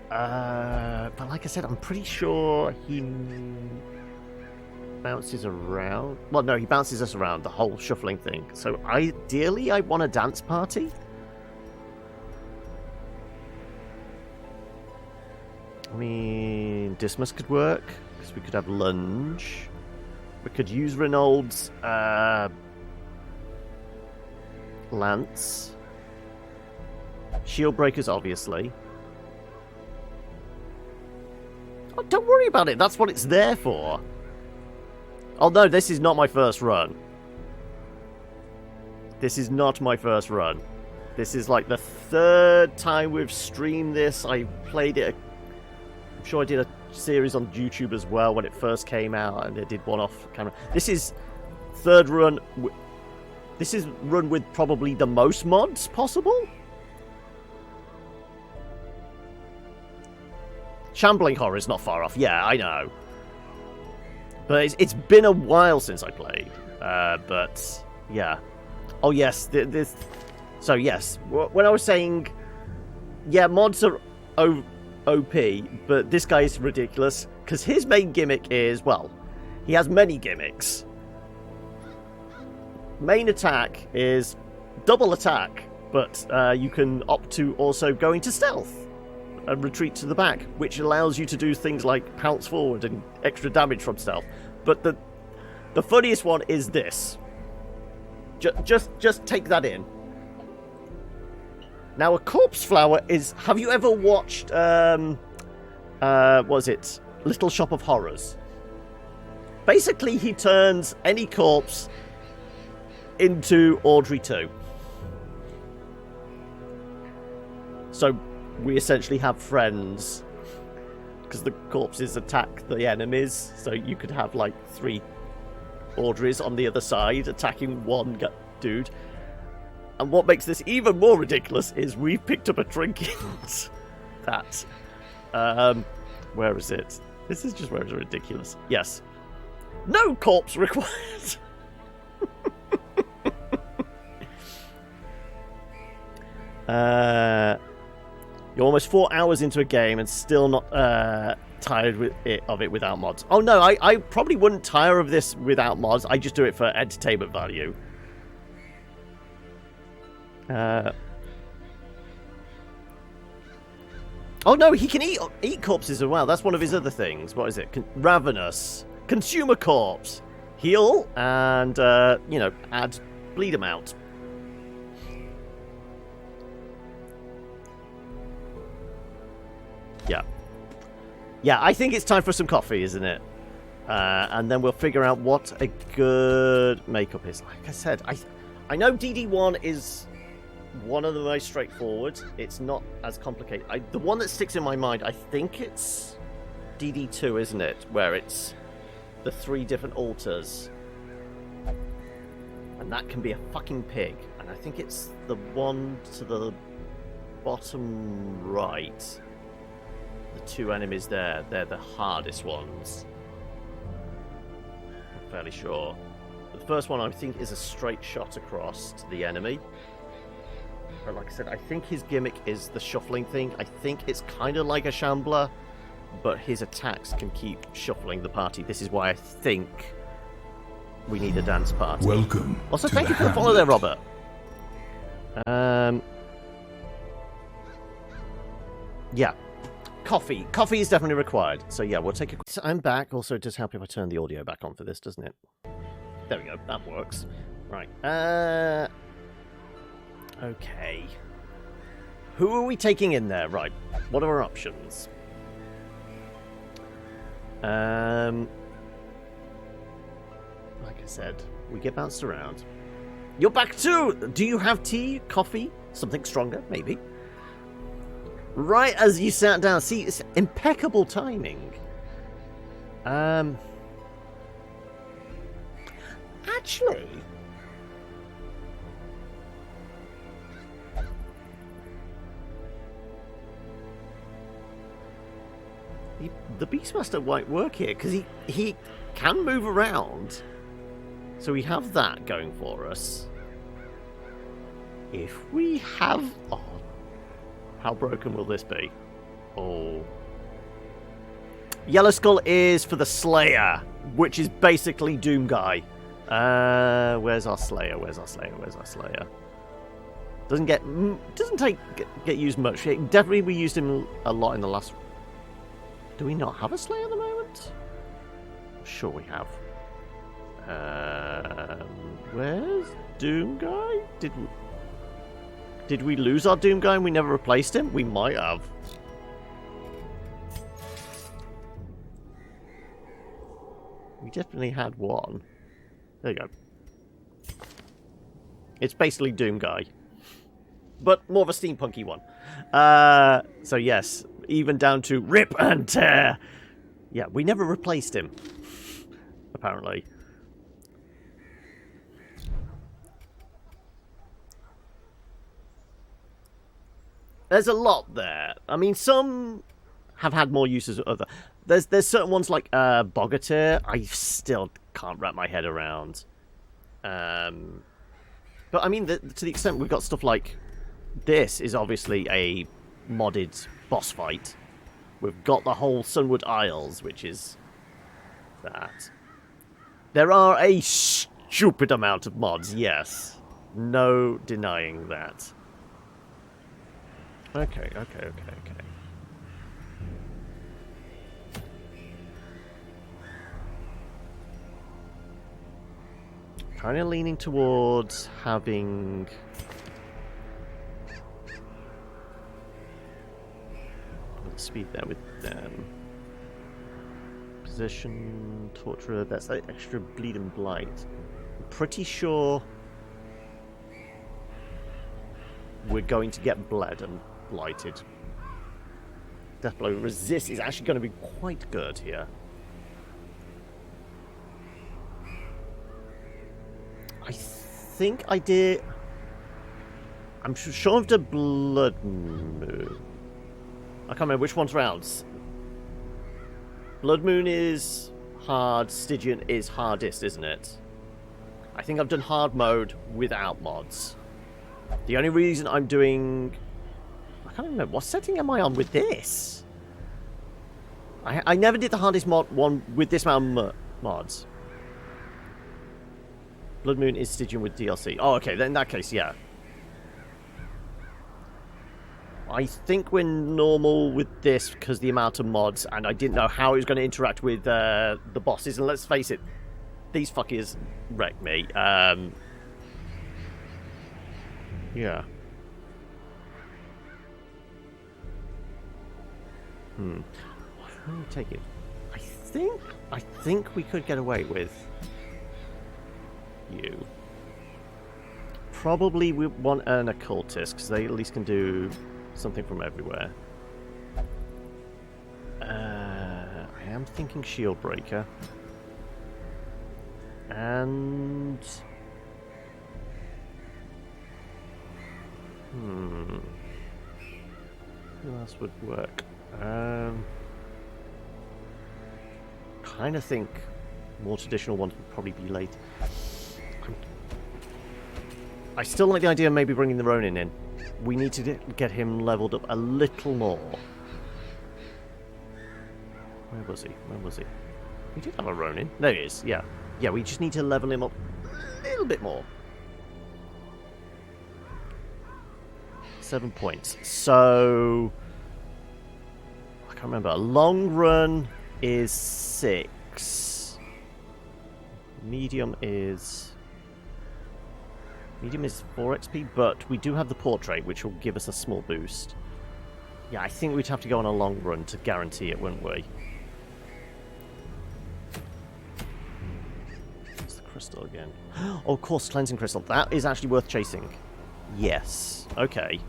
S1: But like I said, I'm pretty sure he bounces around. Well, no, he bounces us around, the whole shuffling thing. So ideally, I want a dance party. I mean, Dismas could work, because we could have lunge. We could use Renault's lance. Shield breakers, obviously. Oh, don't worry about it, that's what it's there for. Oh no, this is not my first run. This is not my first run. This is like the 3rd time we've streamed this. I played it. I'm sure I did a series on YouTube as well when it first came out, and I did one off camera. This is 3rd run. This is run with probably the most mods possible. Shambling Horror is not far off. Yeah, I know. But it's been a while since I played. But, yeah. Oh, yes. So, yes. When I was saying... Yeah, mods are OP, but this guy is ridiculous. Because his main gimmick is... Well, he has many gimmicks. Main attack is double attack. But you can opt to also go into stealth. And retreat to the back, which allows you to do things like pounce forward and extra damage from stealth. But the funniest one is this. Just take that in. Now, a corpse flower is... Have you ever watched... what was it? Little Shop of Horrors. Basically, he turns any corpse into Audrey 2. So... we essentially have friends because the corpses attack the enemies, so you could have like 3 Audreys on the other side attacking one dude. And what makes this even more ridiculous is we've picked up a trinket that where is it? This is just where it's ridiculous. Yes, no corpse required. You're almost 4 hours into a game and still not tired of it without mods. Oh no, I probably wouldn't tire of this without mods. I just do it for entertainment value. Oh no, he can eat corpses as well. That's one of his other things. What is it? Ravenous. Consumer corpse. Heal and, you know, add bleed amount. Yeah. Yeah, I think it's time for some coffee, isn't it? And then we'll figure out what a good makeup is. Like I said, I know DD1 is one of the most straightforward. It's not as complicated. The one that sticks in my mind, I think it's DD2, isn't it? Where it's the 3 different altars. And that can be a fucking pig. And I think it's the one to the bottom right. The 2 enemies there, they're the hardest ones. I'm fairly sure. The first one I think is a straight shot across to the enemy. But like I said, I think his gimmick is the shuffling thing. I think it's kind of like a shambler, but his attacks can keep shuffling the party. This is why I think we need a dance party.
S2: Welcome.
S1: Also, thank you for the follow there, Robert. Yeah. Coffee. Coffee is definitely required. So yeah, we'll take a... I'm back. Also, it does help if I turn the audio back on for this, doesn't it? There we go. That works. Right. Okay. Who are we taking in there? Right. What are our options? Like I said, we get bounced around. You're back too! Do you have tea, coffee, something stronger, maybe? Right as you sat down. See, it's impeccable timing. Actually... the Beastmaster might work here, because he can move around. So we have that going for us. If we have... Oh, how broken will this be? Oh. Yellow Skull is for the Slayer, which is basically Doom Guy. Where's our Slayer? Where's our Slayer? Where's our Slayer? Doesn't get used much. Definitely we used him a lot in the last... Do we not have a Slayer at the moment? I'm sure we have. Where's Doom Guy? Did we lose our Doom Guy and we never replaced him? We might have. We definitely had one. There you go. It's basically Doom Guy. But more of a steampunky one. So yes, even down to rip and tear. Yeah, we never replaced him. Apparently. There's a lot there. I mean, some have had more uses of other. There's certain ones like Bogatir. I still can't wrap my head around. But I mean, to the extent we've got stuff like this is obviously a modded boss fight. We've got the whole Sunwood Isles, which is that. There are a stupid amount of mods, yes. No denying that. Okay. Kind of leaning towards having... speed there with position, torturer, that's like extra bleed and blight. I'm pretty sure we're going to get bled and blighted. Deathblow resist is actually going to be quite good here. I think I did... I'm sure of the blood moon. I can't remember which one's rounds. Blood Moon is hard, Stygian is hardest, isn't it? I think I've done hard mode without mods. The only reason I'm doing... I can't remember. What setting am I on with this? I never did the hardest one with this amount of mods. Blood Moon is Stygian with DLC. Oh, okay. Then in that case, yeah. I think we're normal with this because the amount of mods, and I didn't know how it was going to interact with the bosses. And let's face it, these fuckers wrecked me. Yeah. How do we take it? I think we could get away with you. Probably we want an occultist, because they at least can do something from everywhere. I am thinking shield breaker. And... who else would work? Kind of think more traditional ones would probably be late. I still like the idea of maybe bringing the Ronin in. We need to get him leveled up a little more. Where was he? Where was he? We did have a Ronin. There he is, yeah. Yeah, we just need to level him up a little bit more. 7 points. So... I can't remember. Long run is 6. Medium is 4 XP, but we do have the portrait, which will give us a small boost. Yeah, I think we'd have to go on a long run to guarantee it, wouldn't we? What's the crystal again? Oh, of course, cleansing crystal. That is actually worth chasing. Yes. Okay.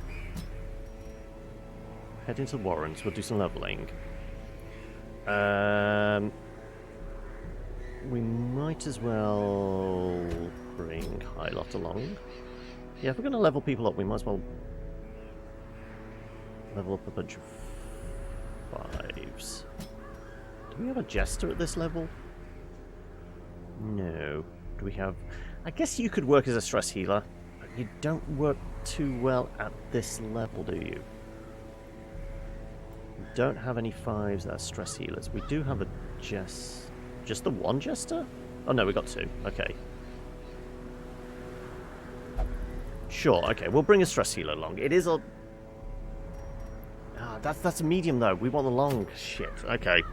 S1: Head into the Warrens. We'll do some leveling. We might as well bring Hylot along. Yeah, if we're going to level people up, we might as well level up a bunch of 5s. Do we have a Jester at this level? No. Do we have... I guess you could work as a stress healer, but you don't work too well at this level, do you? We don't have any 5s that are stress healers. We do have a just the one Jester? Oh no, we got 2. Okay. Sure, okay, we'll bring a stress healer along. It is a... Ah, that's a medium though. We want the long. Shit, okay.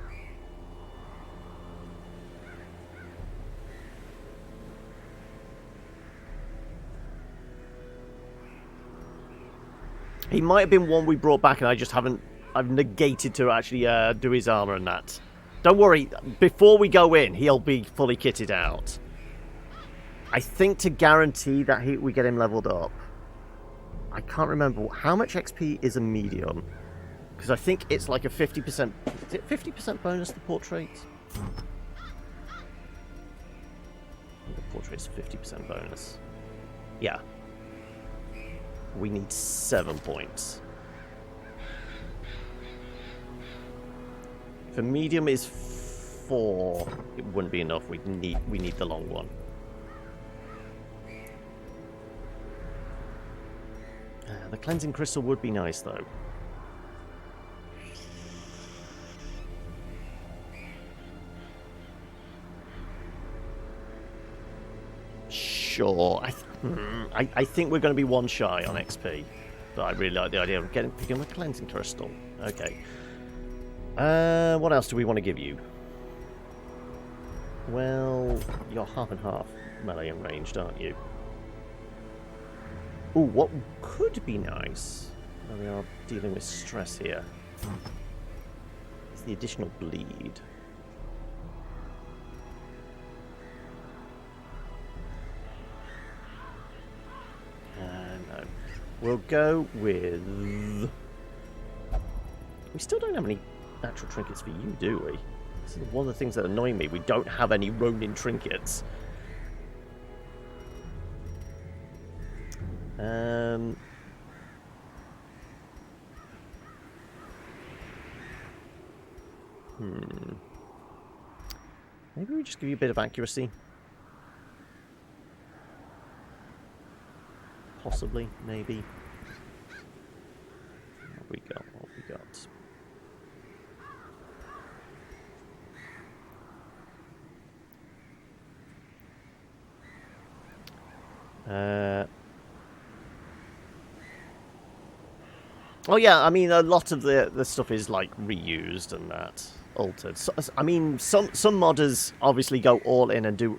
S1: He might have been one we brought back and I just haven't... I've negated to actually do his armor and that. Don't worry, before we go in, he'll be fully kitted out. I think to guarantee that we get him leveled up, I can't remember, how much XP is a medium? Because I think it's like a 50%... Is it 50% bonus, the portrait? The portrait's 50% bonus. Yeah. We need 7 points. If a medium is 4, it wouldn't be enough. We need the long one. The cleansing crystal would be nice, though. Sure. I think we're going to be 1 shy on XP. But I really like the idea of picking a cleansing crystal. Okay. What else do we want to give you? Well, you're half and half melee and ranged, aren't you? Ooh, what could be nice, we are dealing with stress here, is the additional bleed. No. We'll go with... We still don't have any natural trinkets for you, do we? This is one of the things that annoy me. We don't have any Ronin trinkets. Maybe we just give you a bit of accuracy. Possibly, maybe. What we got? What we got? Oh yeah, I mean a lot of the stuff is like reused and that altered. So, I mean some modders obviously go all in and do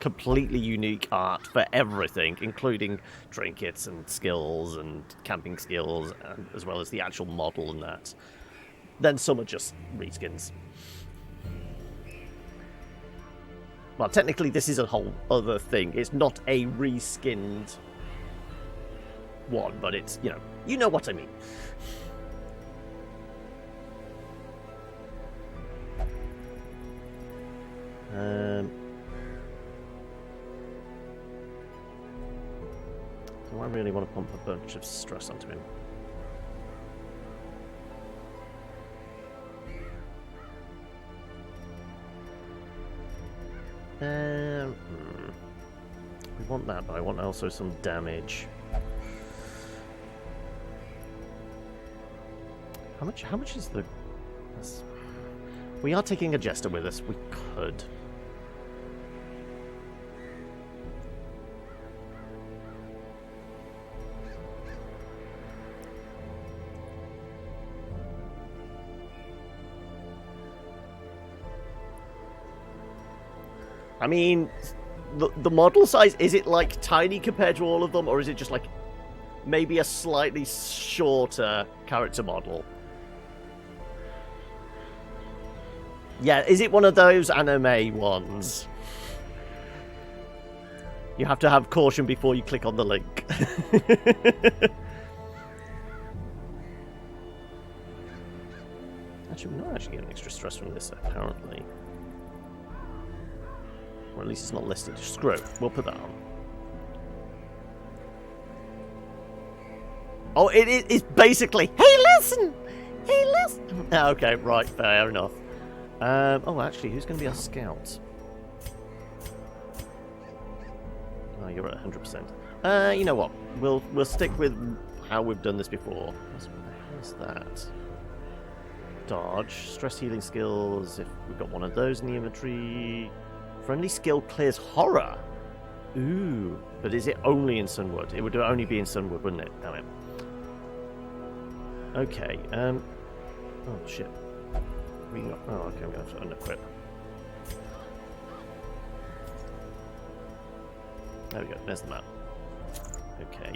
S1: completely unique art for everything, including trinkets and skills and camping skills, and, as well as the actual model and that. Then some are just reskins. Well, technically this is a whole other thing. It's not a reskinned one, but it's, you know what I mean. Do I really want to pump a bunch of stress onto him? We want that, but I want also some damage. How much is the... We are taking a jester with us. We could. I mean, the model size, is it like tiny compared to all of them, or is it just like maybe a slightly shorter character model? Yeah, is it one of those anime ones? You have to have caution before you click on the link. Actually, we're not actually getting extra stress from this, apparently. Or at least it's not listed. Screw it. We'll put that on. Oh, it is basically, hey, listen! Hey, listen! Okay, right, fair enough. Oh, actually, who's going to be our scout? Oh, you're at 100%. You know what? We'll stick with how we've done this before. What the hell is that? Dodge, stress healing skills. If we've got one of those in the inventory. Friendly skill clears horror. Ooh, but is it only in Sunwood? It would only be in Sunwood, wouldn't it? Damn it. Okay. Oh shit. We got. Oh, okay. I'm gonna have to unequip. There we go. There's the map. Okay.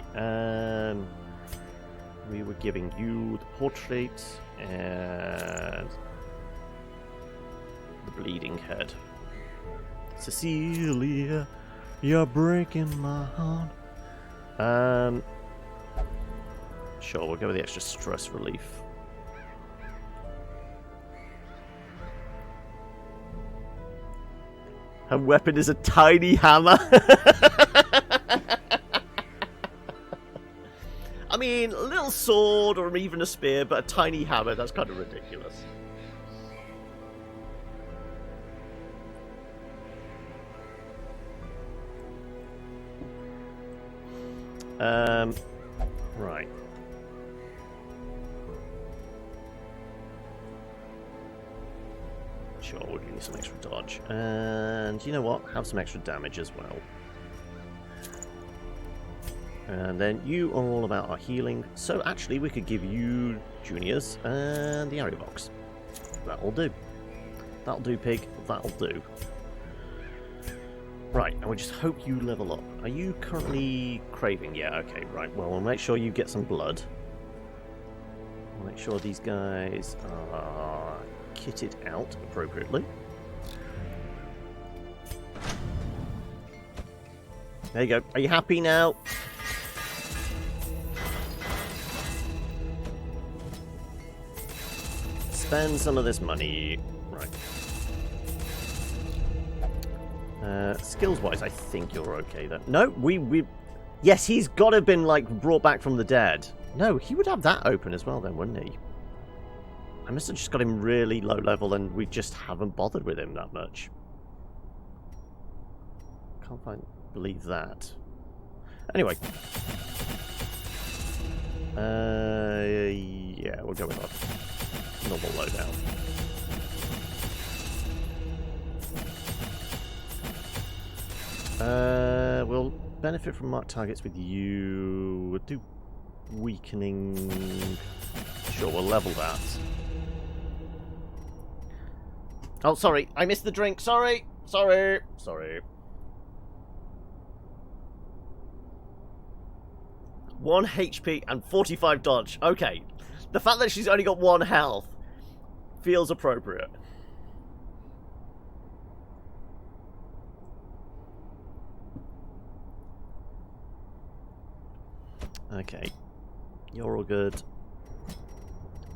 S1: We were giving you the portrait and the bleeding head. Cecilia, you're breaking my heart. Sure, we'll go with the extra stress relief. Her weapon is a tiny hammer. I mean, a little sword or even a spear, but a tiny hammer, that's kind of ridiculous. Right. Sure, we'll give you some extra dodge. And you know what? Have some extra damage as well. And then you are all about our healing. So actually, we could give you juniors and the area box. That'll do. That'll do, pig. That'll do. Right, and we just hope you level up. Are you currently craving? Yeah, okay, right. Well, we'll make sure you get some blood. We'll make sure these guys are kitted out appropriately. There you go. Are you happy now? Spend some of this money. Right. Skills-wise, I think you're okay then. No, we... Yes, he's got to have been, like, brought back from the dead. No, he would have that open as well then, wouldn't he? I must have just got him really low level and we just haven't bothered with him that much. Can't believe that. Anyway. Yeah, we'll go with our normal loadout. We'll benefit from marked targets with you. We'll do weakening. Sure, we'll level that. Oh, sorry. I missed the drink. Sorry. Sorry. 1 HP and 45 dodge. Okay. The fact that she's only got 1 health feels appropriate. Okay. You're all good.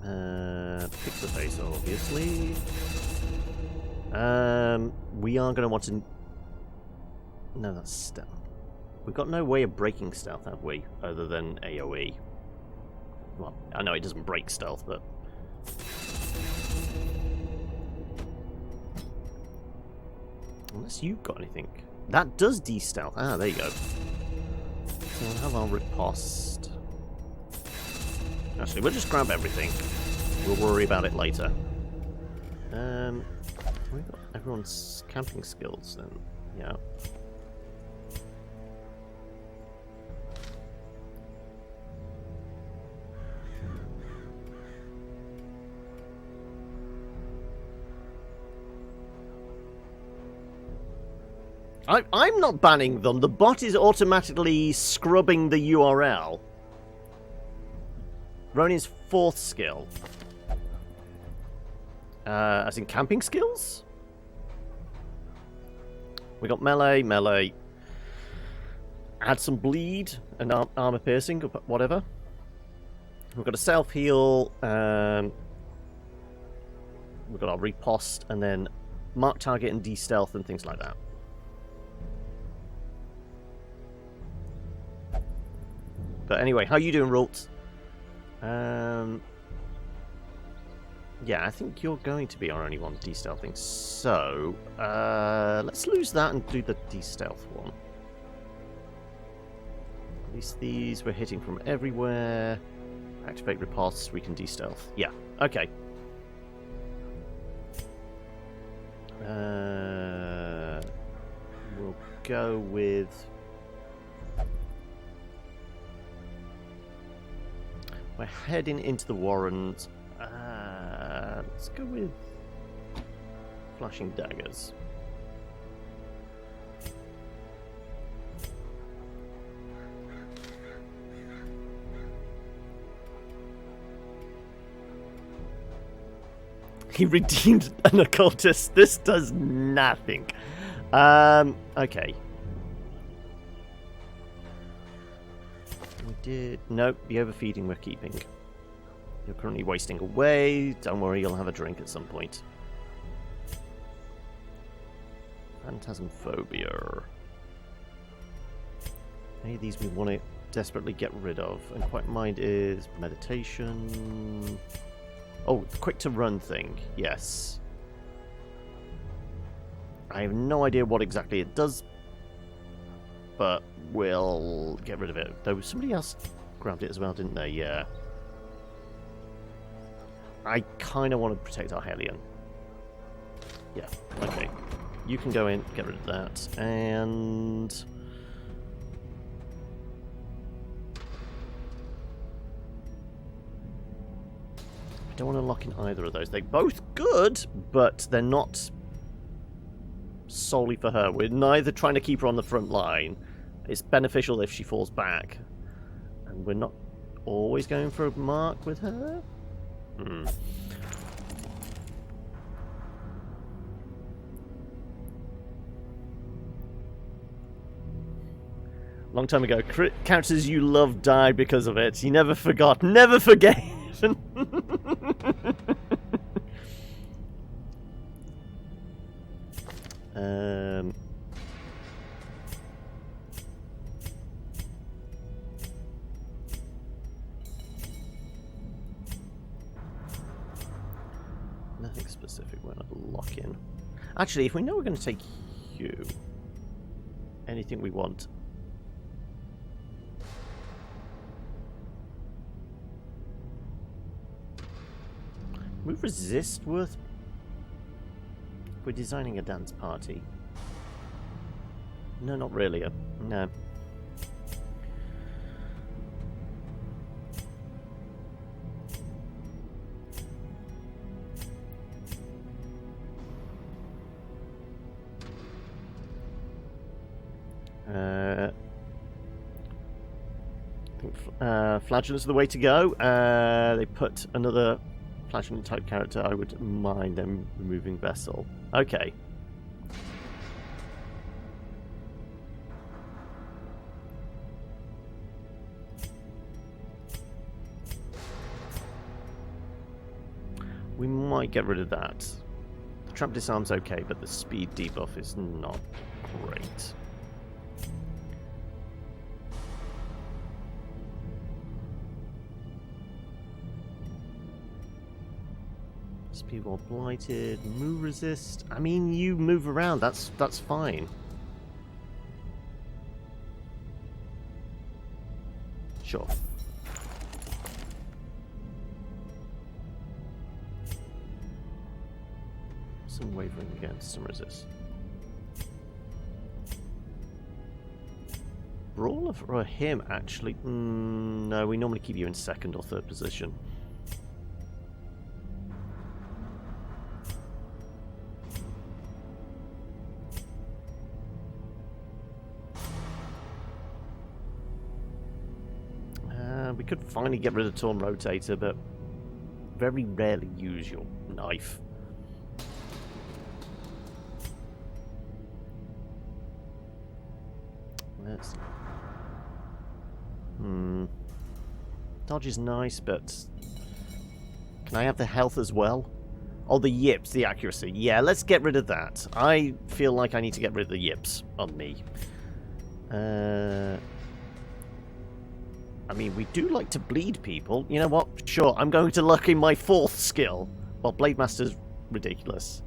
S1: Fix the face, obviously. We are going to want to... No, that's stealth. We've got no way of breaking stealth, have we? Other than AoE. Well, I know it doesn't break stealth, but... Unless you've got anything. That does de-stealth. Ah, there you go. So we'll have our riposte. Actually, we'll just grab everything. We'll worry about it later. We've got everyone's camping skills then. Yeah. I'm not banning them. The bot is automatically scrubbing the URL. Ronin's 4th skill. As in camping skills? We got melee, melee. Add some bleed and armor piercing, or whatever. We've got a self-heal. We've got our riposte, and then mark target and de-stealth and things like that. But anyway, how you doing, Rult? Yeah, I think you're going to be our only one de-stealthing. So, let's lose that and do the de-stealth one. At least these we're hitting from everywhere. Activate riposte, we can de-stealth. Yeah, okay. We'll go with... We're heading into the warrant. Let's go with flashing daggers. He redeemed an occultist. This does nothing. Okay. We did... Nope, the overfeeding we're keeping. You're currently wasting away. Don't worry, you'll have a drink at some point. Phantasmophobia. Any of these we want to desperately get rid of. And Quiet Mind is meditation. Oh, quick to run thing. Yes. I have no idea what exactly it does, but we'll get rid of it. Though somebody else grabbed it as well, didn't they? Yeah. I kind of want to protect our Hellion. Yeah, okay. You can go in, get rid of that, and... I don't want to lock in either of those. They're both good, but they're not solely for her. We're neither trying to keep her on the front line. It's beneficial if she falls back. And we're not always going for a mark with her? Long time ago, characters you love died because of it. You never forgot, never forget. Nothing specific we're not lock in. Actually, if we know we're going to take you, anything we want. Move resist worth. We're designing a dance party. No, not really. No. I think Flagellant's the way to go. They put another Flagellant type character. I would mind them removing Vessel. Okay. We might get rid of that. The trap disarm's okay, but the speed debuff is not great. Speed while blighted, move resist. I mean, you move around. That's fine. Sure. Some wavering against some resist. Brawler for him, actually. No, we normally keep you in second or third position. We could finally get rid of Torn Rotator, but very rarely use your knife. Let's... Dodge is nice, but... Can I have the health as well? Oh, the yips, the accuracy. Yeah, let's get rid of that. I feel like I need to get rid of the yips on me. I mean, we do like to bleed people. You know what? Sure, I'm going to luck in my 4th skill. Well, Blade Master's ridiculous.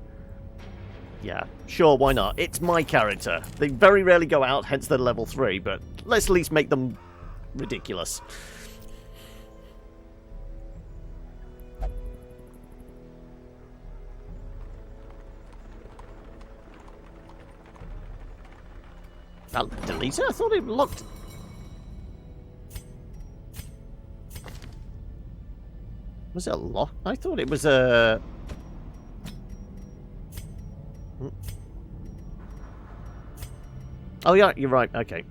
S1: Yeah, sure, why not? It's my character. They very rarely go out, hence they're level 3, but let's at least make them ridiculous. I'll delete it? I thought it looked... Was it a lock? I thought it was a... Oh yeah, you're right, okay.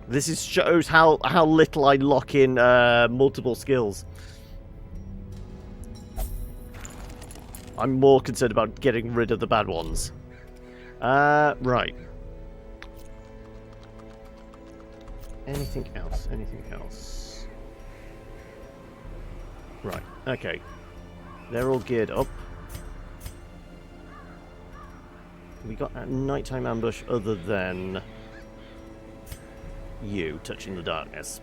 S1: This shows how little I lock in multiple skills. I'm more concerned about getting rid of the bad ones. Right. Anything else? Anything else? Right, okay. They're all geared up. We got a nighttime ambush other than you touching the darkness.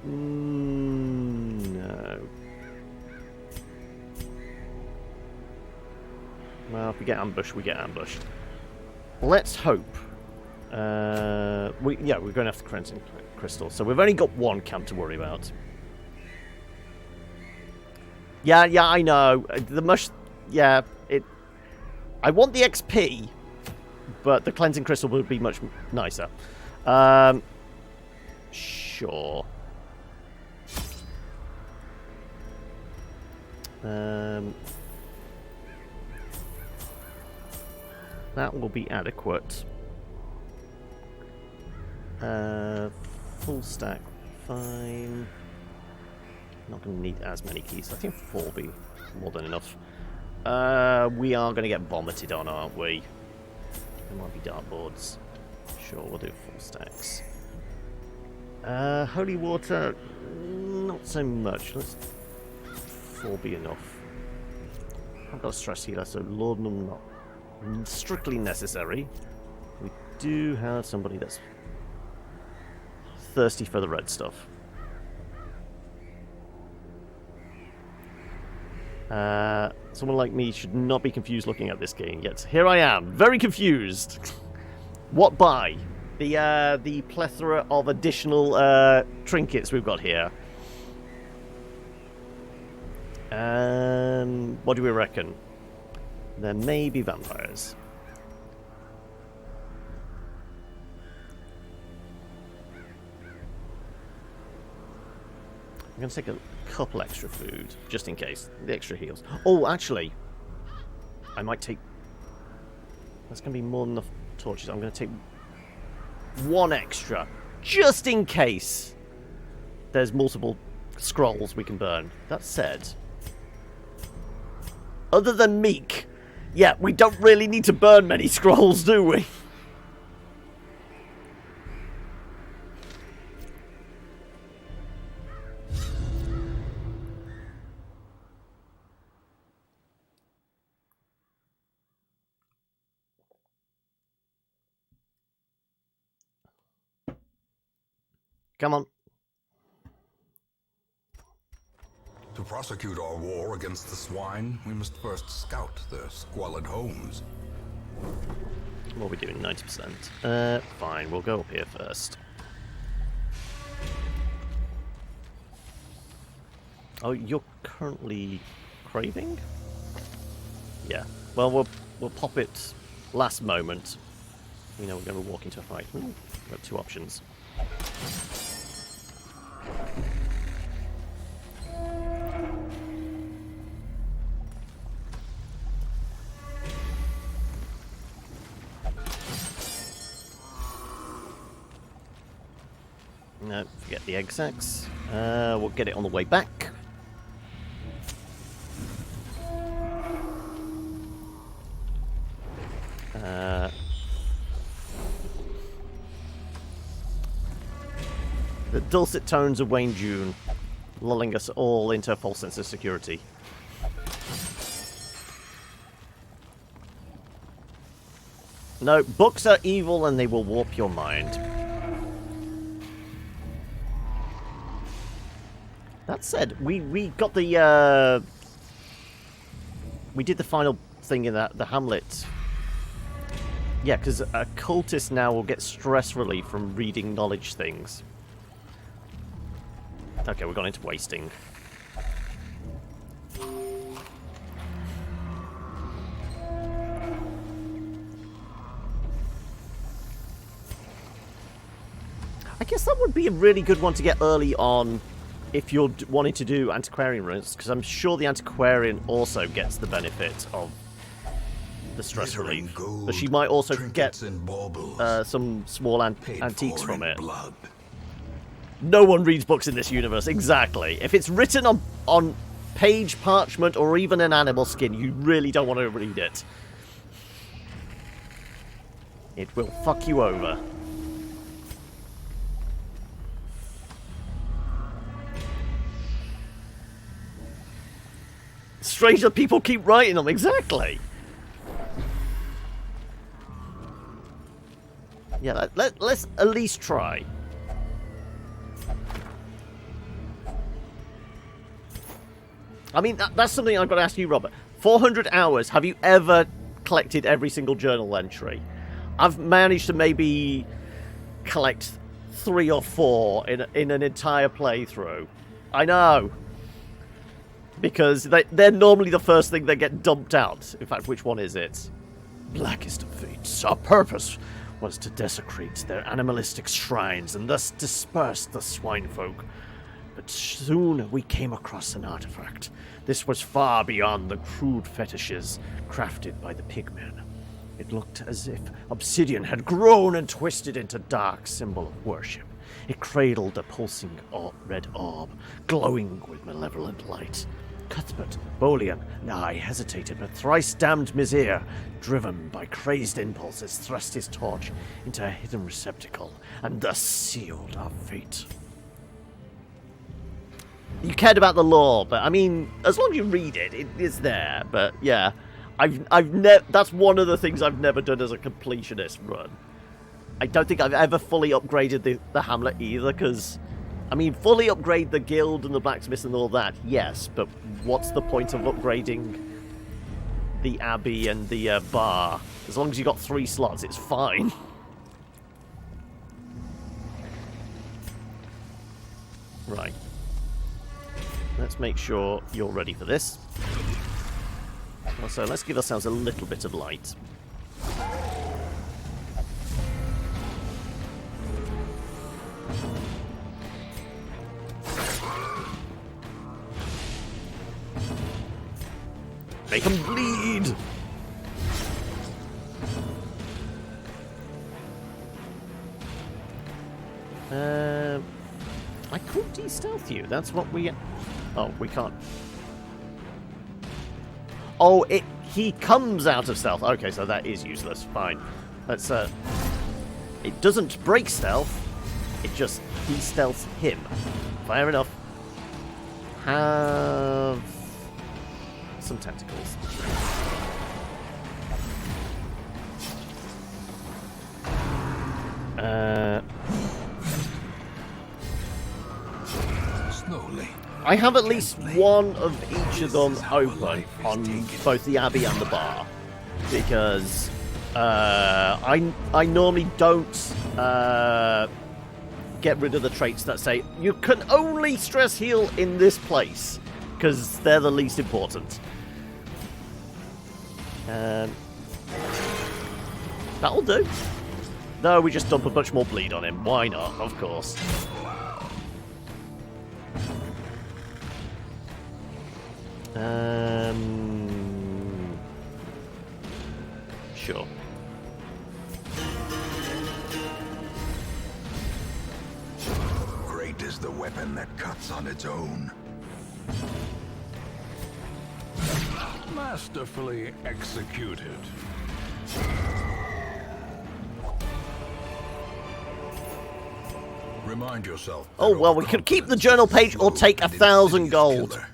S1: No. Well, if we get ambushed, we get ambushed. Let's hope. We're going to have the cleansing crystal, so we've only got one camp to worry about. Yeah, I know. I want the XP, but the cleansing crystal would be much nicer. Sure. That will be adequate. Full stack, fine. Not going to need as many keys. I think 4 will be more than enough. We are going to get vomited on, aren't we? There might be dartboards. Sure, we'll do full stacks. Holy water, not so much. Let's 4 be enough. I've got a stress healer, so laudanum not strictly necessary. We do have somebody that's thirsty for the red stuff. Someone like me should not be confused looking at this game, yet here I am, very confused. What by? The plethora of additional trinkets we've got here. What do we reckon? There may be vampires. I'm going to take a couple extra food, just in case. The extra heals. Oh, actually, I might take... That's going to be more than enough torches. I'm going to take 1 extra, just in case there's multiple scrolls we can burn. That said, other than Meek, yeah, we don't really need to burn many scrolls, do we? Come on.
S2: To prosecute our war against the swine, we must first scout their squalid homes.
S1: What are we doing? 90%. Fine, we'll go up here first. Oh, you're currently craving? Yeah. Well, we'll pop it last moment. You know, we're going to walk into a fight. We've got 2 options. No, forget the egg sacs. We'll get it on the way back. The dulcet tones of Wayne June, lulling us all into a false sense of security. No, books are evil and they will warp your mind. That said, we got the we did the final thing in the Hamlet. Yeah, because a cultist now will get stress relief from reading knowledge things. Okay, we've gone into wasting. I guess that would be a really good one to get early on if you're wanting to do antiquarian runs, because I'm sure the antiquarian also gets the benefit of the stress relief. But she might also get some small antiques from it.
S2: Blood.
S1: No one reads books in this universe, exactly. If it's written on page, parchment, or even an animal skin, you really don't want to read it. It will fuck you over. Strange that people keep writing them, exactly. Yeah, let's at least try. I mean, that's something I've got to ask you, Robert. 400 hours, have you ever collected every single journal entry? I've managed to maybe collect 3 or 4 in an entire playthrough. I know. Because they're normally the first thing that get dumped out. In fact, which one is it? Blackest of fates. Our purpose was to desecrate their animalistic shrines and thus disperse the swine folk. But soon we came across an artifact. This was far beyond the crude fetishes crafted by the pigmen. It looked as if obsidian had grown and twisted into dark symbol of worship. It cradled a pulsing red orb, glowing with malevolent light. Cuthbert, Bolian, and I hesitated, but thrice-damned Mizir, driven by crazed impulses, thrust his torch into a hidden receptacle, and thus sealed our fate. You cared about the lore, but I mean, as long as you read it, it is there. But yeah, that's one of the things I've never done as a completionist run. I don't think I've ever fully upgraded the Hamlet either, because, I mean, fully upgrade the guild and the blacksmiths and all that, yes, but what's the point of upgrading the abbey and the bar? As long as you got 3 slots, it's fine. Right. Let's make sure you're ready for this. Also, let's give ourselves a little bit of light. Make them bleed! I could de-stealth you. That's what we... Oh, we can't. Oh, he comes out of stealth. Okay, so that is useless. Fine. Let's, it doesn't break stealth. It just de-stealths him. Fair enough. Have some tentacles.
S2: Slowly.
S1: I have at least one of each of them open on both the Abbey and the bar, because I normally don't get rid of the traits that say you can only stress heal in this place, because they're the least important. That'll do. No, we just dump a bunch more bleed on him. Why not? Of course. Sure.
S2: Great is the weapon that cuts on its own.
S5: Masterfully executed.
S2: Remind yourself.
S1: Oh, well, we could keep the journal page or take 1,000 gold.
S2: Killer.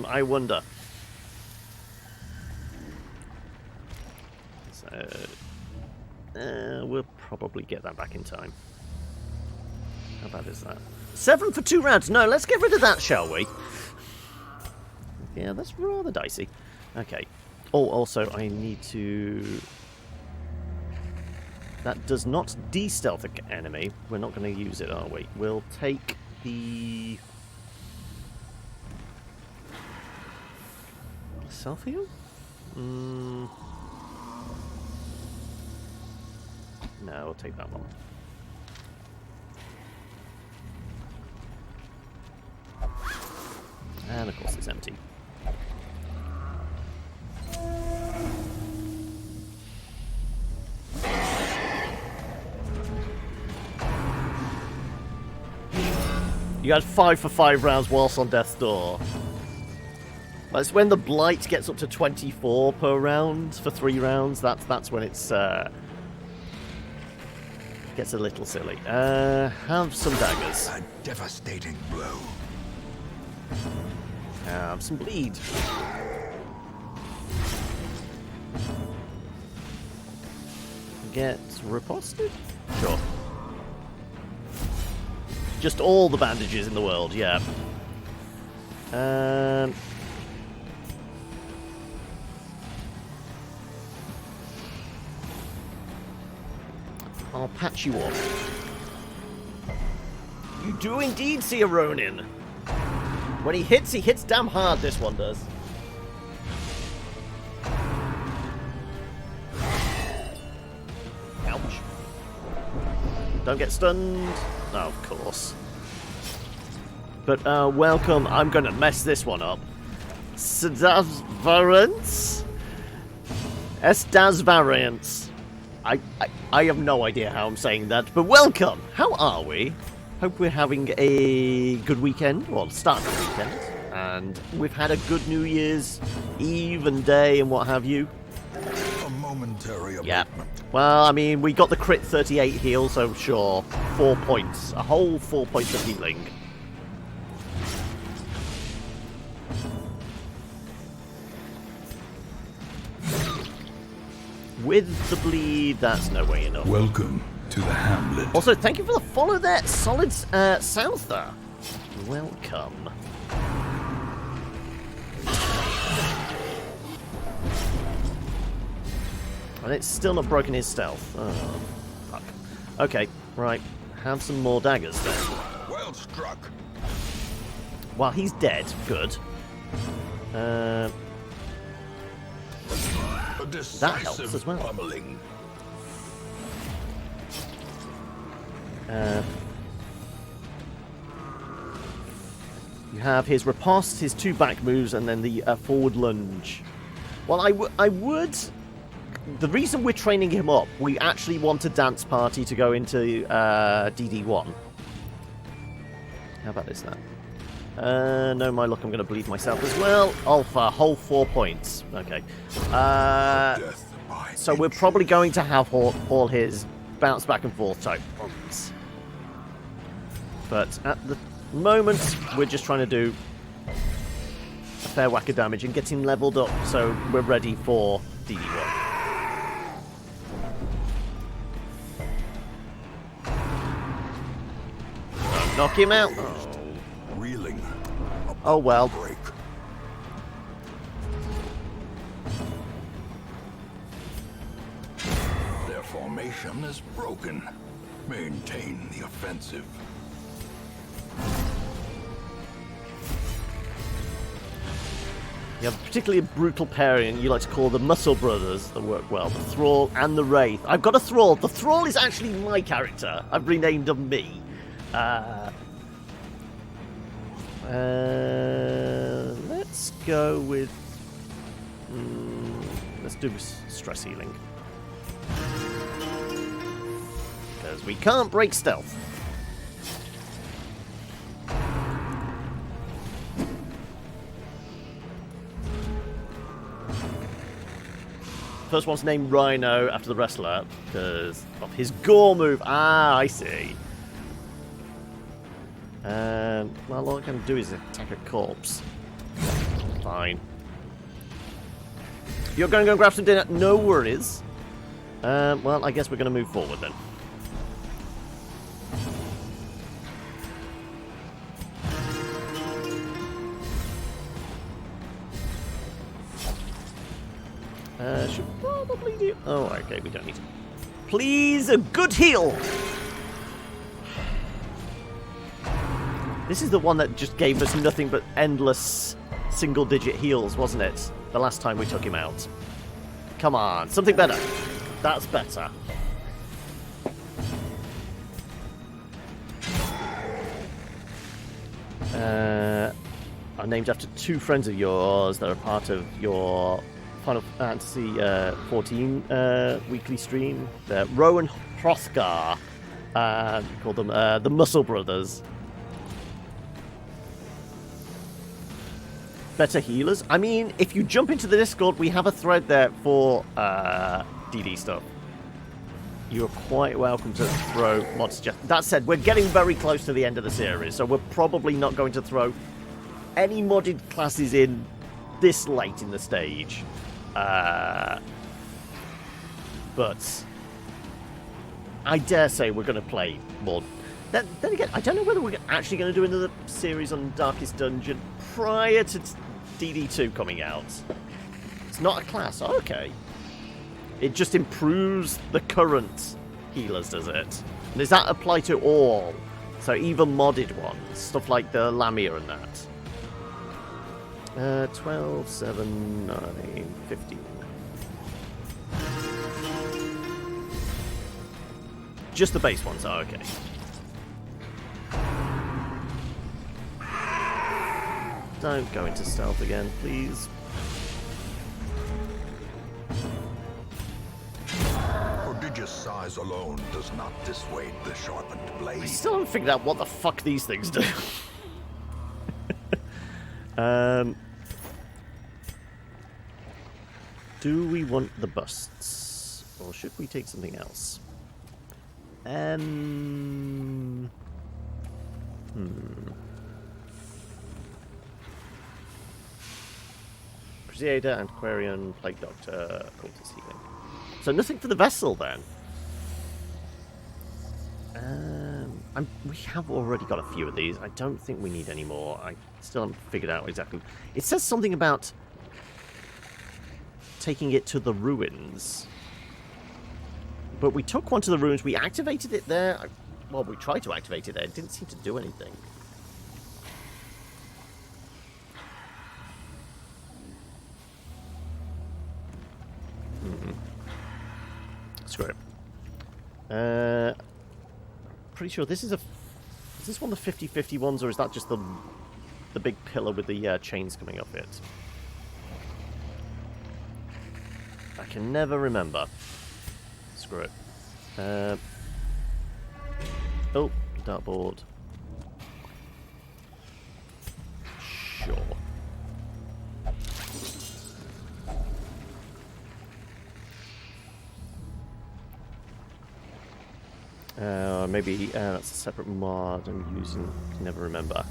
S1: I wonder. So, we'll probably get that back in time. How bad is that? 7 for 2 rounds. No, let's get rid of that, shall we? Yeah, that's rather dicey. Okay. Oh, also, I need to... That does not de-stealth an enemy. We're not going to use it, are we? We'll take the... Self-heal? No, I'll take that one. And of course it's empty. You had 5 for 5 rounds whilst on death's door. That's when the blight gets up to 24 per round for 3 rounds. That's when it's gets a little silly. Have some daggers.
S2: A devastating blow.
S1: Have some bleed. Get riposted? Sure. Just all the bandages in the world, yeah. I'll patch you up. You do indeed see a Ronin. When he hits damn hard, this one does. Ouch. Don't get stunned. Oh, of course. But, welcome. I'm gonna mess this one up. Sedasvarants? Estasvariants. I have no idea how I'm saying that, but welcome! How are we? Hope we're having a good weekend, well, start of the weekend, and we've had a good New Year's Eve and day and what have you.
S2: A momentary abatement.
S1: Yeah. Well, I mean, we got the crit 38 heal, so sure, 4 points. A whole 4 points of healing. With the bleed, that's no way enough.
S5: Welcome to the hamlet.
S1: Also, thank you for the follow there, Solid Souther. Welcome. And it's still not broken his stealth. Oh, fuck. Okay, right. Have some more daggers then.
S2: Well struck.
S1: Well, he's dead. Good. That helps as well.
S2: Pummeling.
S1: You have his riposte, his 2 back moves, and then the forward lunge. Well, I would... The reason we're training him up, we actually want a dance party to go into DD1. How about this then? No, my luck, I'm going to bleed myself as well. Oh, for a whole 4 points. Okay. So we're probably going to have all his bounce back and forth type ones. But at the moment, we're just trying to do a fair whack of damage and get him leveled up so we're ready for DD1. Knock him out. Oh. Oh well.
S2: break. Their formation is broken. Maintain the offensive.
S1: You have particularly a brutal pairing you like to call the Muscle Brothers that work well. The Thrall and the Wraith. I've got a Thrall. The Thrall is actually my character. I've renamed him me. Let's go with... let's do stress healing. Because we can't break stealth. First one's named Rhino after the wrestler because of his gore move. Ah, I see. Well, all I can do is attack a corpse. Fine. You're going to go grab some dinner? No worries. Well, I guess we're going to move forward then. Should probably do... Oh, okay, we don't need to. Please, a good heal! This is the one that just gave us nothing but endless single-digit heals, wasn't it? The last time we took him out. Come on, something better. That's better. Are named after two friends of yours that are part of your Final Fantasy 14 weekly stream. They're Ro and Hrothgar. Call them the Muscle Brothers. Better healers? I mean, if you jump into the Discord, we have a thread there for DD stuff. You're quite welcome to throw mod suggestions. That said, we're getting very close to the end of the series, so we're probably not going to throw any modded classes in this late in the stage. But I dare say we're going to play more. Then again, I don't know whether we're actually going to do another series on Darkest Dungeon prior to DD2 coming out. It's not a class. Oh, okay. It just improves the current healers, does it? And does that apply to all? So even modded ones, stuff like the Lamia and that. 12, 7, 9, 15. Just the base ones, oh, okay. Don't go into stealth again, please.
S2: Prodigious size alone does not dissuade the sharpened blade.
S1: I still haven't figured out what the fuck these things do. Do we want the busts? Or should we take something else? Crusader, Antiquarian, Plague Doctor, Cultist Healing. So nothing for the vessel then. We have already got a few of these. I don't think we need any more. I still haven't figured out exactly. It says something about taking it to the ruins. But we took one to the ruins. We activated it there. Well, we tried to activate it there. It didn't seem to do anything. Screw it. Pretty sure this is a... Is this one of the 50-50 ones, or is that just the big pillar with the chains coming off it? I can never remember. Screw it. Oh, dartboard. Sure. Maybe that's a separate mod I'm using. Can never remember.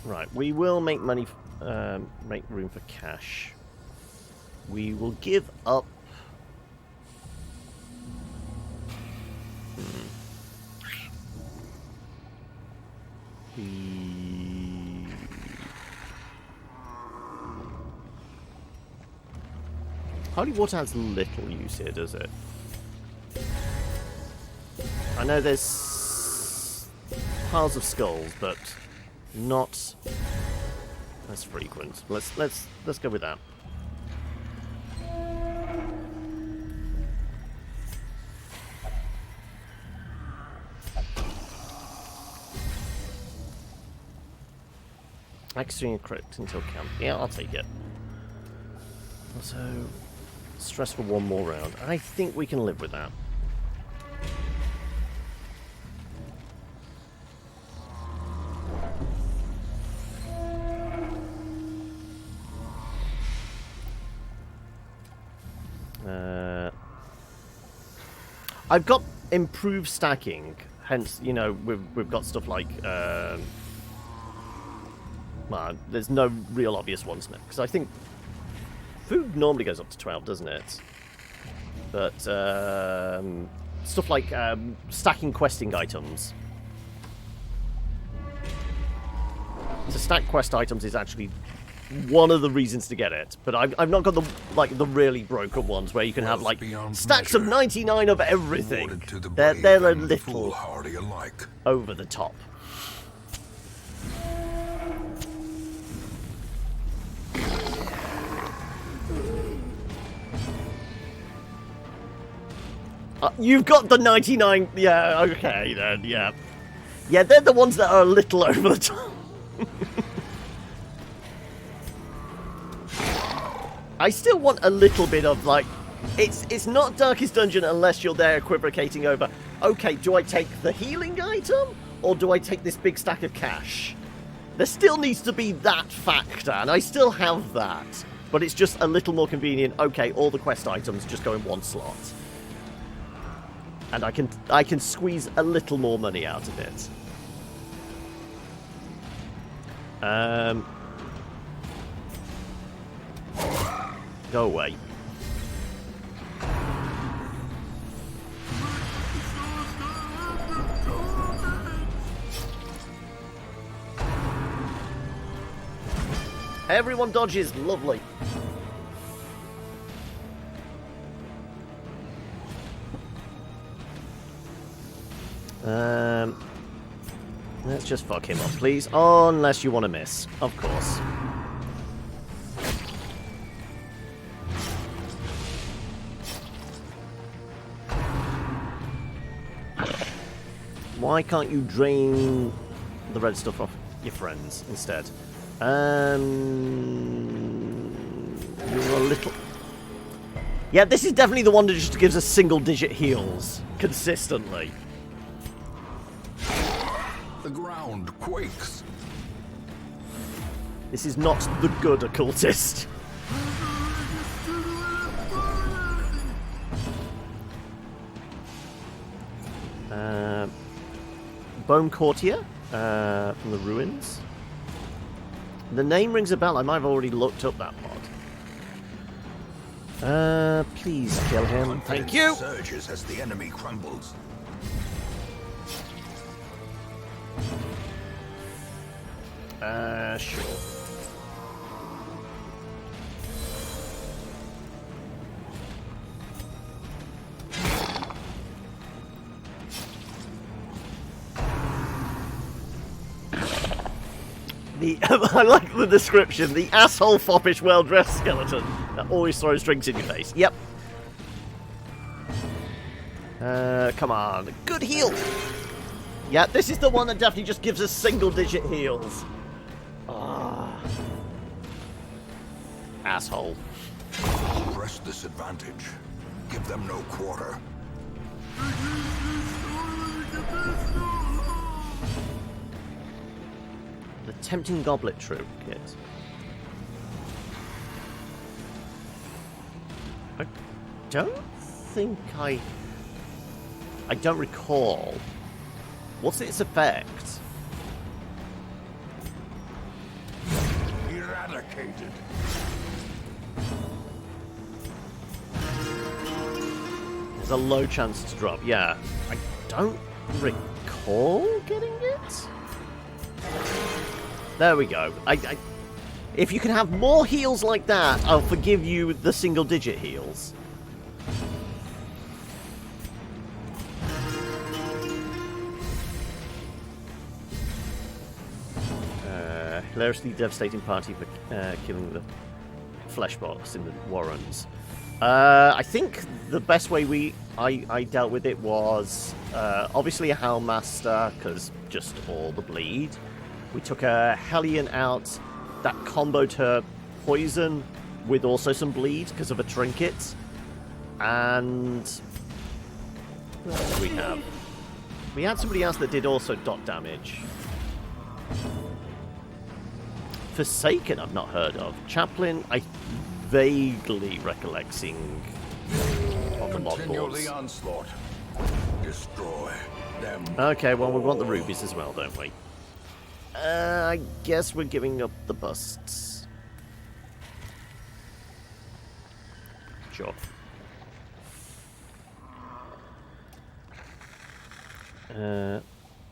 S1: Right, we will make money, make room for cash. We will give up. Holy water has little use here, does it? I know there's piles of skulls, but not as frequent. Let's go with that. Extreme crypt until camp. Yeah, I'll take it. Also, stress for one more round. I think we can live with that. I've got improved stacking, hence, you know, we've got stuff like well, there's no real obvious ones now, because I think food normally goes up to 12, doesn't it? But stuff like stacking questing items. To stack quest items is actually one of the reasons to get it, but I've not got the really broken ones where you can have like stacks of 99 of everything. They're a little over the top. You've got the 99. Yeah, okay then. Yeah, yeah, they're the ones that are a little over the top. I still want a little bit of, like, it's not Darkest Dungeon unless you're there equivocating over, okay, do I take the healing item, or do I take this big stack of cash? There still needs to be that factor, and I still have that, but it's just a little more convenient, okay, all the quest items just go in one slot. And I can squeeze a little more money out of it. Go away. Everyone dodges. Lovely. Let's just fuck him up, please. Unless you want to miss, of course. Why can't you drain the red stuff off your friends instead? You're a little... Yeah, this is definitely the one that just gives us single-digit heals consistently.
S2: The ground quakes.
S1: This is not the good occultist. Bone Courtier from the ruins. The name rings a bell. I might have already looked up that mod. Please kill him. Thank you.
S2: Surges as the enemy crumbles.
S1: Sure. I like the description. The asshole foppish well-dressed skeleton that always throws drinks in your face. Yep. Come on. Good heal. Yeah, this is the one that definitely just gives us single-digit heals. Ah. Asshole.
S2: Press this advantage. Give them no quarter.
S1: The Tempting Goblet Troop kit. I don't think I don't recall. What's its effect?
S5: Eradicated.
S1: There's a low chance to drop. Yeah. I don't recall getting it. There we go. If you can have more heals like that, I'll forgive you the single-digit heals. Hilariously devastating party for killing the flesh box in the Warrens. I think the best way I dealt with it was obviously a Hellmaster, because just all the bleed. We took a Hellion out that comboed her poison with also some bleed because of a trinket. And what else do we have? We had somebody else that did also dot damage. Forsaken, I've not heard of. Chaplain, I vaguely recollect seeing on the mod
S2: Continue
S1: boards.
S2: the onslaught. Destroy them.
S1: Okay, well, we want the rubies as well, don't we? I guess we're giving up the busts. Sure.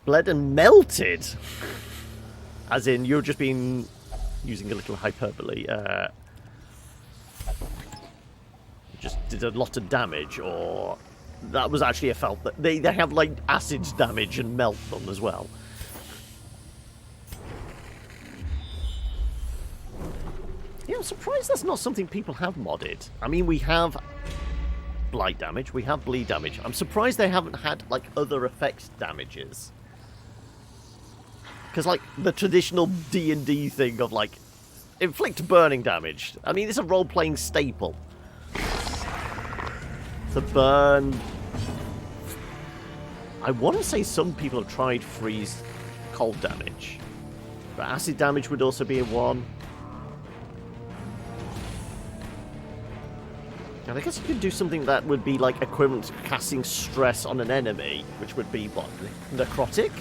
S1: Bled and melted? As in, you've just been using a little hyperbole. Just did a lot of damage, or that was actually a felt that they have like acid damage and melt them as well. Yeah, I'm surprised that's not something people have modded. I mean, we have blight damage, we have bleed damage. I'm surprised they haven't had like other effect damages. Because like the traditional D&D thing of like inflict burning damage. I mean, it's a role-playing staple. The burn. I want to say some people have tried freeze cold damage, but acid damage would also be a one. And I guess you could do something that would be like equivalent to casting stress on an enemy, which would be what, necrotic?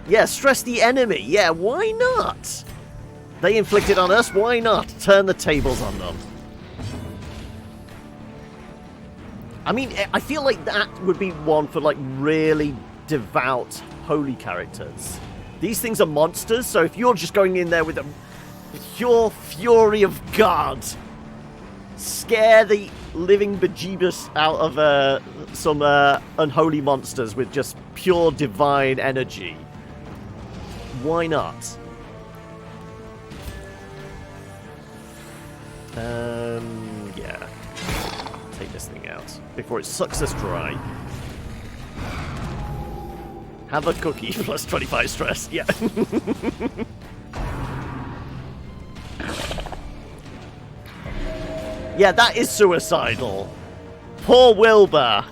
S1: Yeah, stress the enemy. Yeah, why not? They inflicted on us, why not? Turn the tables on them. I mean, I feel like that would be one for like really devout holy characters. These things are monsters, so if you're just going in there with a pure fury of God, scare the living bejeebus out of some unholy monsters with just pure divine energy. Why not? Yeah. Take this thing out before it sucks us dry. Have a cookie plus 25 stress. Yeah. Yeah, that is suicidal. Poor Wilbur.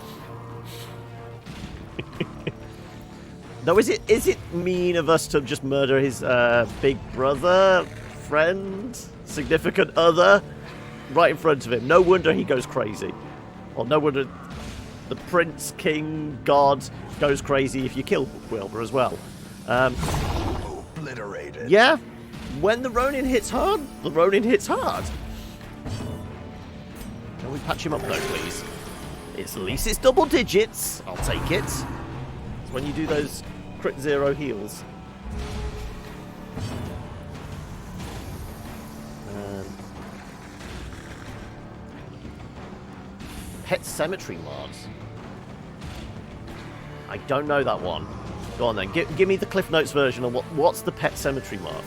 S1: Though, is it mean of us to just murder his big brother, friend, significant other, right in front of him? No wonder he goes crazy. Or no wonder the prince, king, god goes crazy if you kill Wilbur as well.
S2: Obliterated.
S1: Yeah, when the Ronin hits hard, the Ronin hits hard. Can we patch him up though, please? At least it's double digits. I'll take it. It's when you do those crit zero heals. Pet Cemetery mods. I don't know that one. Go on then, give me the Cliff Notes version of what's the Pet Cemetery mod.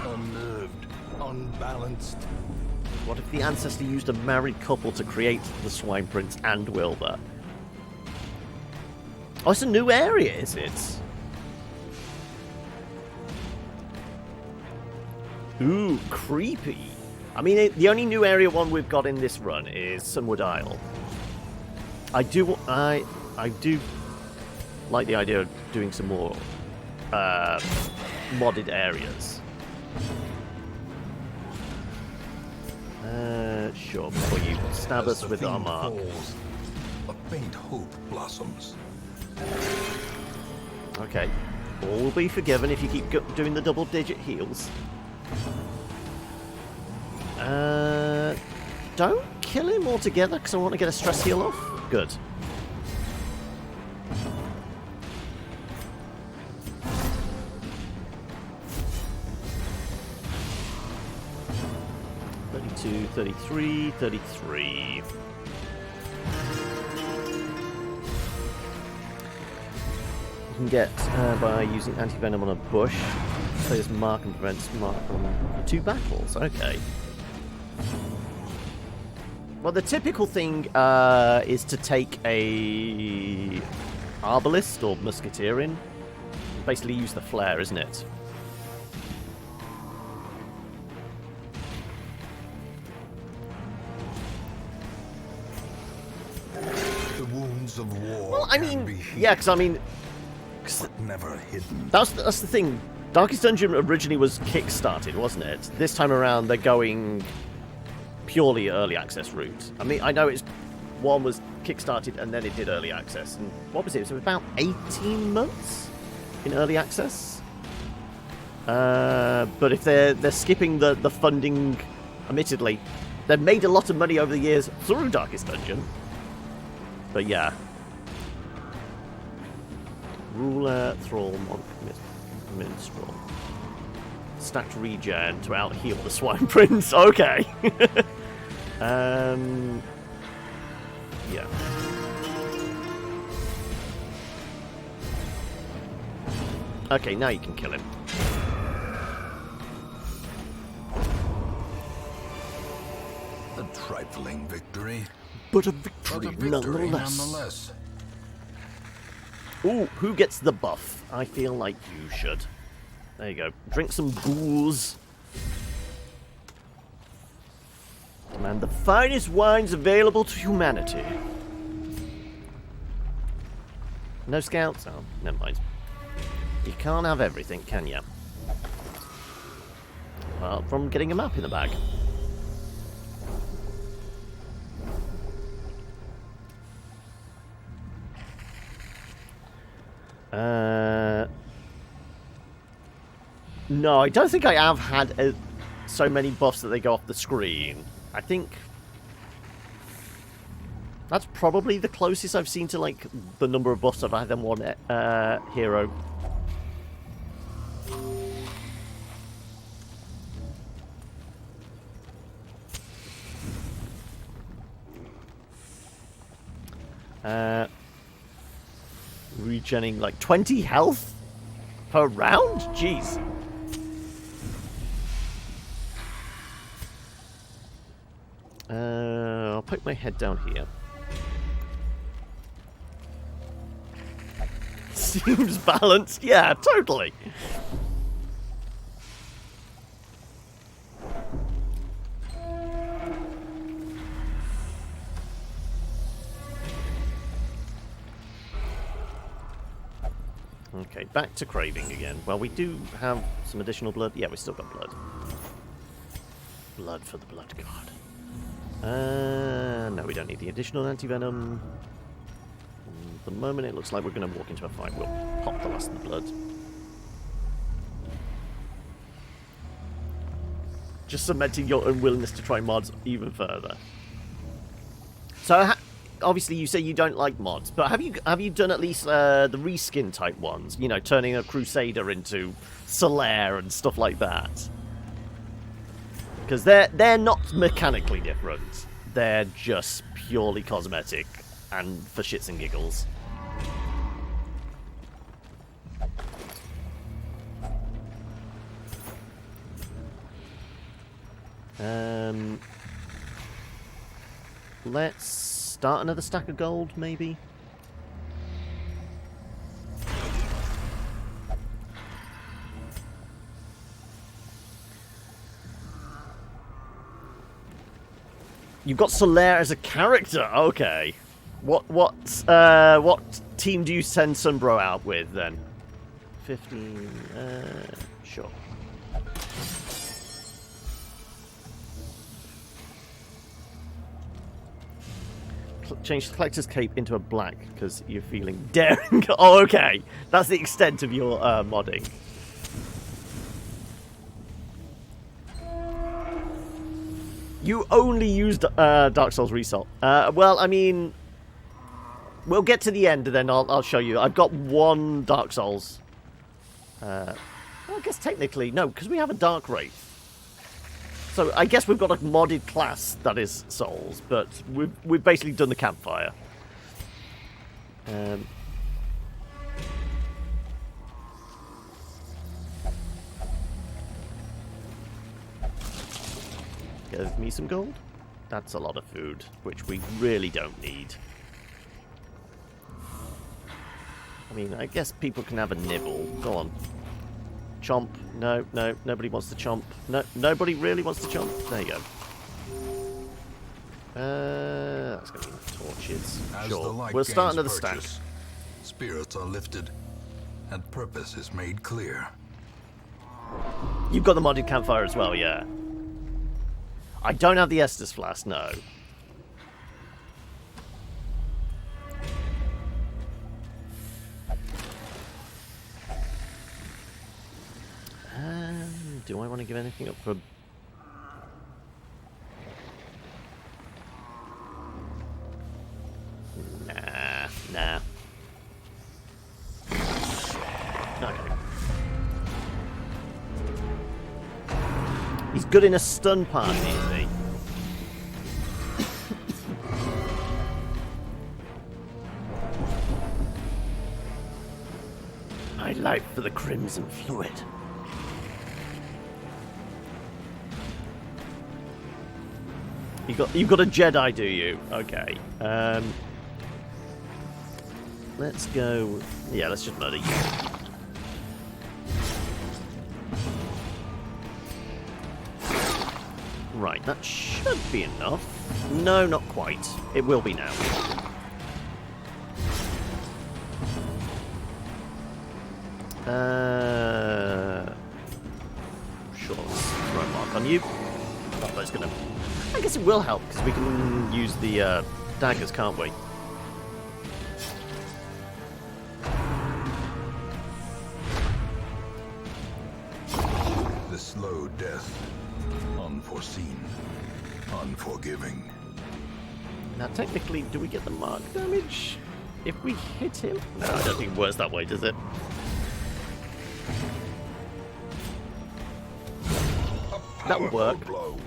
S2: Unnerved, unbalanced.
S1: What if the Ancestor used a married couple to create the Swine Prince and Wilbur? Oh, it's a new area, is it? Ooh, creepy. I mean, the only new area one we've got in this run is Sunwood Isle. I do like the idea of doing some more modded areas. Sure, before you stab us with our mark.
S2: Falls, a faint hope blossoms.
S1: Okay. All will be forgiven if you keep doing the double-digit heals. don't kill him altogether because I want to get a stress heal off. Good. $32, $33, $33. You can get by using anti-venom on a bush. Players mark and prevents mark on 2 battles. Okay. Well, the typical thing is to take a arbalist or musketeer. Basically use the flare, isn't it?
S2: The wounds of war.
S1: Well, I mean, yeah, because I mean,
S2: but never hidden.
S1: that's the thing. Darkest Dungeon originally was kickstarted, wasn't it? This time around, they're going purely early access route. I mean, I know one was kickstarted and then it did early access. And what was it? It was about 18 months in early access. But if they're skipping the funding, admittedly, they've made a lot of money over the years through Darkest Dungeon. But yeah. Ruler, Thrall, Monk, Minstrel. Stacked regen to out-heal the Swine Prince. Okay. Yeah. Okay, now you can kill him.
S2: A trifling victory.
S1: But a victory, nonetheless. Ooh, who gets the buff? I feel like you should. There you go. Drink some booze. And the finest wines available to humanity. No scouts? Oh, never mind. You can't have everything, can you? Apart from getting a map in the bag. No, I don't think I have had so many buffs that they go off the screen. I think that's probably the closest I've seen to like the number of buffs I've had on one hero. Regenning like 20 health per round? Jeez. I'll put my head down here. Seems balanced. Yeah, totally. Okay, back to craving again. Well, we do have some additional blood. Yeah, we still got blood. Blood for the blood god. No, we don't need the additional anti-venom. At the moment, it looks like we're going to walk into a fight. We'll pop the last of the blood. Just cementing your unwillingness to try mods even further. So, obviously, you say you don't like mods, but have you done at least the reskin type ones? You know, turning a Crusader into Solaire and stuff like that. Because they're not mechanically different. They're just purely cosmetic and for shits and giggles. Let's start another stack of gold, maybe. You've got Solaire as a character. Okay. What team do you send Sunbro out with then? 15. Sure. Change the collector's cape into a black because you're feeling daring. Oh, okay. That's the extent of your modding. You only used Dark Souls Result. Well, I mean, we'll get to the end and then I'll show you. I've got one Dark Souls. Well, I guess technically, no, because we have a Dark Wraith. So I guess we've got a modded class that is Souls, but we've basically done the campfire. Give me some gold. That's a lot of food, which we really don't need. I mean, I guess people can have a nibble. Go on. Chomp. No, nobody wants to chomp. No, nobody really wants to chomp. There you go. That's going to be torches.
S2: As
S1: Sure.
S2: the light
S1: We'll start
S2: gains
S1: another stack.
S2: purchase, spirits are lifted, and purpose is made clear.
S1: You've got the modded campfire as well, yeah. I don't have the Estus Flask, no. Do I want to give anything up for... Nah. Okay. He's good in a stun party, is he? I life for the crimson fluid. You got a Jedi, do you? Okay. Let's go. Yeah, let's just murder you. Right, that should be enough. No, not quite. It will be now. Sure, let's throw a mark on you. Oh, that's gonna... I guess it will help, because we can use the daggers, can't we?
S2: The slow death, unforeseen, unforgiving.
S1: Now, technically, do we get the mark damage if we hit him? No, I don't think it works that way, does it? That would work.
S2: Blow.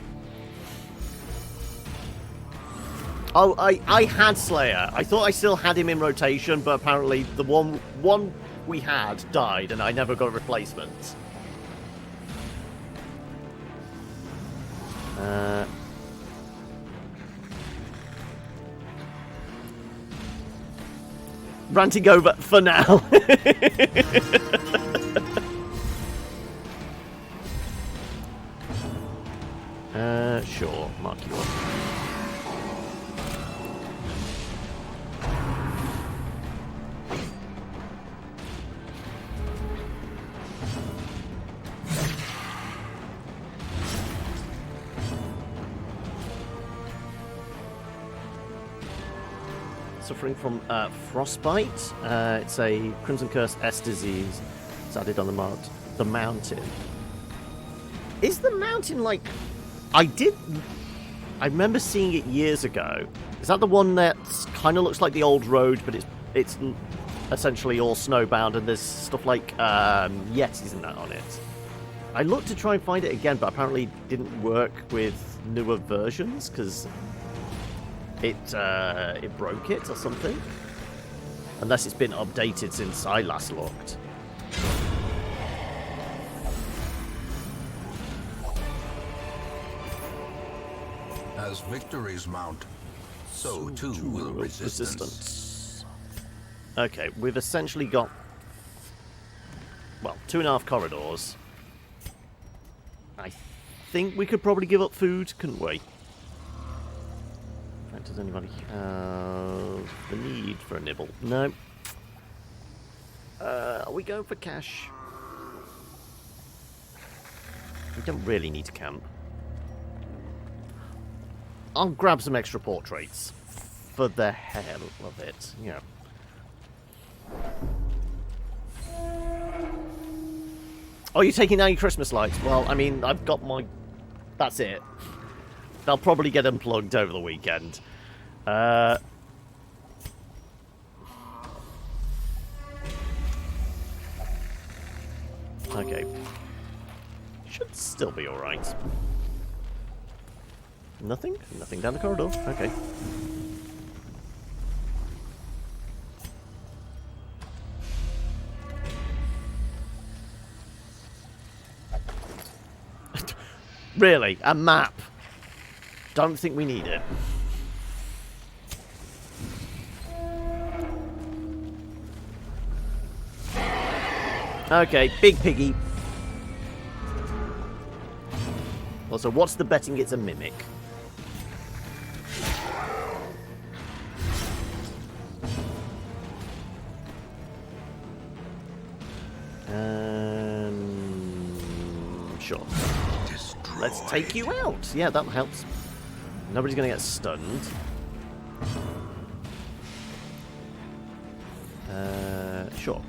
S1: Oh, I had Slayer. I thought I still had him in rotation, but apparently the one we had died, and I never got a replacement. Ranting over for now. Sure, mark you up. Suffering from frostbite. It's a Crimson Curse S disease. It's added on the mountain. Is the mountain like... I remember seeing it years ago. Is that the one that kind of looks like the old road, but it's essentially all snowbound, and there's stuff like Yetis and that on it? I looked to try and find it again, but apparently it didn't work with newer versions, because it broke it or something. Unless it's been updated since I last looked.
S2: As victories mount, so too will resistance.
S1: Okay, we've essentially got, well, 2.5 corridors. I think we could probably give up food, couldn't we? Does anybody have the need for a nibble? No. Are we going for cash? We don't really need to camp. I'll grab some extra portraits. For the hell of it. Yeah. Oh, you're taking down your Christmas lights? Well, I mean, I've got my... That's it. They'll probably get unplugged over the weekend. Okay. Should still be alright. Nothing? Nothing down the corridor. Okay. Really? A map? Don't think we need it. Okay, big piggy. Also, what's the betting it's a mimic? Sure. Let's take you out. Yeah, that helps. Nobody's going to get stunned. Sure.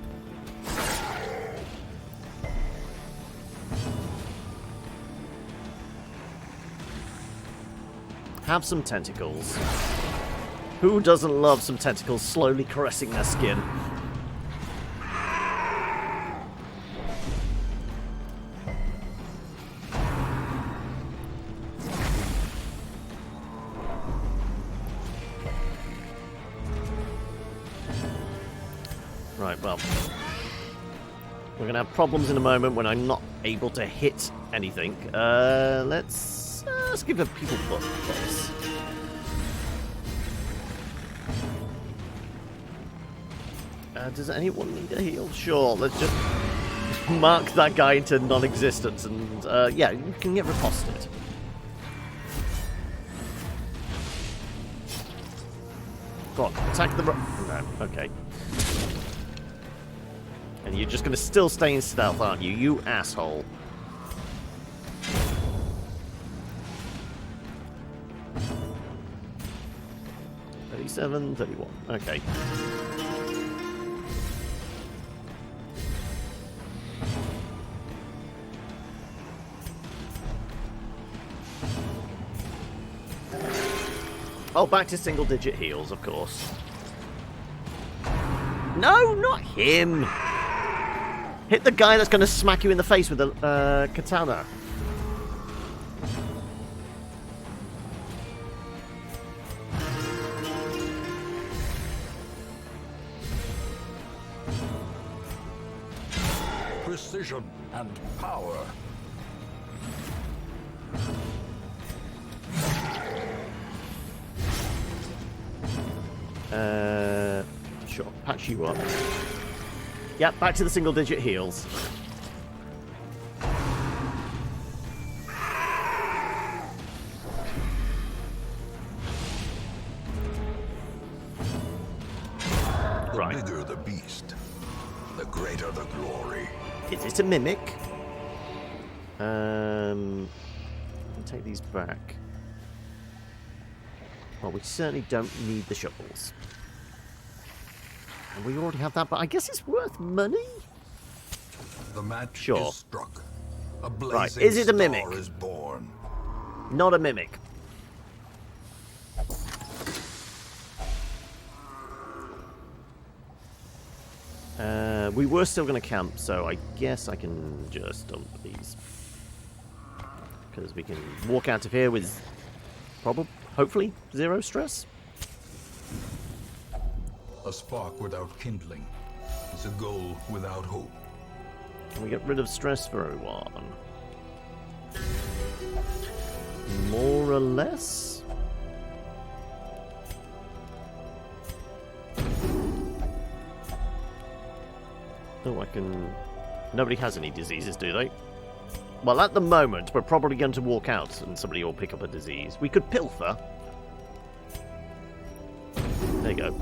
S1: Have some tentacles. Who doesn't love some tentacles slowly caressing their skin? Right, well, we're going to have problems in a moment when I'm not able to hit anything. Let's give the people books. Does anyone need a heal? Sure, let's just mark that guy into non-existence and, yeah, you can get riposted. Go on, attack the... No, okay. And you're just going to still stay in stealth, aren't you? You asshole. $37, $31. Okay. Oh, back to single-digit heals, of course. No, not him! Hit the guy that's going to smack you in the face with a katana.
S2: Precision and power.
S1: Sure, patch you up. Yep, back to the single-digit heals.
S2: The bigger the beast, the greater the glory.
S1: Is it a mimic? I'll take these back. Well, we certainly don't need the shovels. And we already have that, but I guess it's worth money?
S2: The match
S1: Sure.
S2: is struck. A blazing
S1: Right, is it a mimic?
S2: star is born.
S1: Not a mimic. We were still going to camp, so I guess I can just dump these. Because we can walk out of here with, hopefully, 0 stress.
S2: A spark without kindling is a goal without hope.
S1: Can we get rid of stress for everyone? More or less? Oh, I can... Nobody has any diseases, do they? Well, at the moment, we're probably going to walk out and somebody will pick up a disease. We could pilfer. There you go.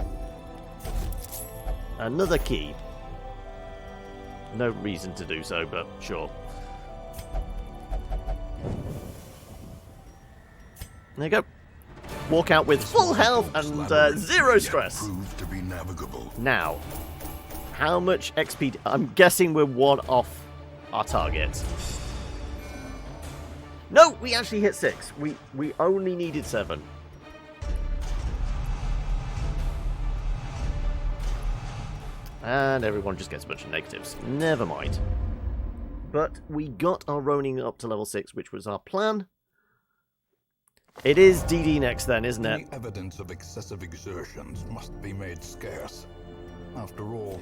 S1: Another key. No reason to do so, but sure. There you go. Walk out with full health and 0 stress.
S2: Proved to be navigable.
S1: Now, how much XP... I'm guessing we're 1 off our target. No, we actually hit 6. We only needed 7. And everyone just gets a bunch of negatives. Never mind. But we got our Ronin up to level 6, which was our plan. It is DD next then, isn't it?
S2: Any evidence of excessive exertions must be made scarce. After all,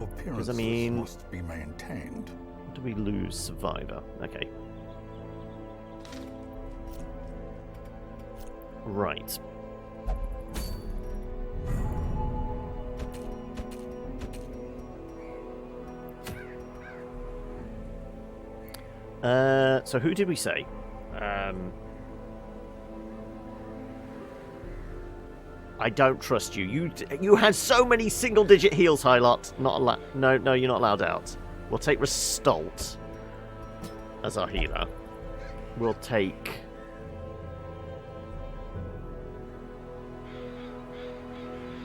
S2: appearances must be maintained.
S1: Do we lose Survivor? Okay. Right. So who did we say? I don't trust you. You had so many single-digit heals, Hylot. Not allowed. No, you're not allowed out. We'll take Restolt as our healer. We'll take.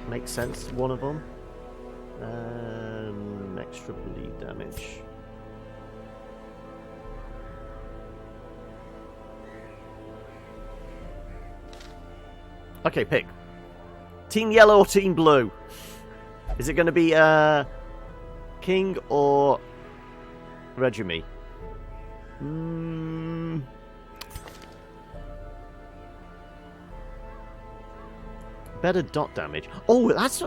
S1: Makes sense. One of them. Extra bleed damage. Okay, pick. Team Yellow or Team Blue? Is it going to be King or Regime? Better dot damage. Oh, that's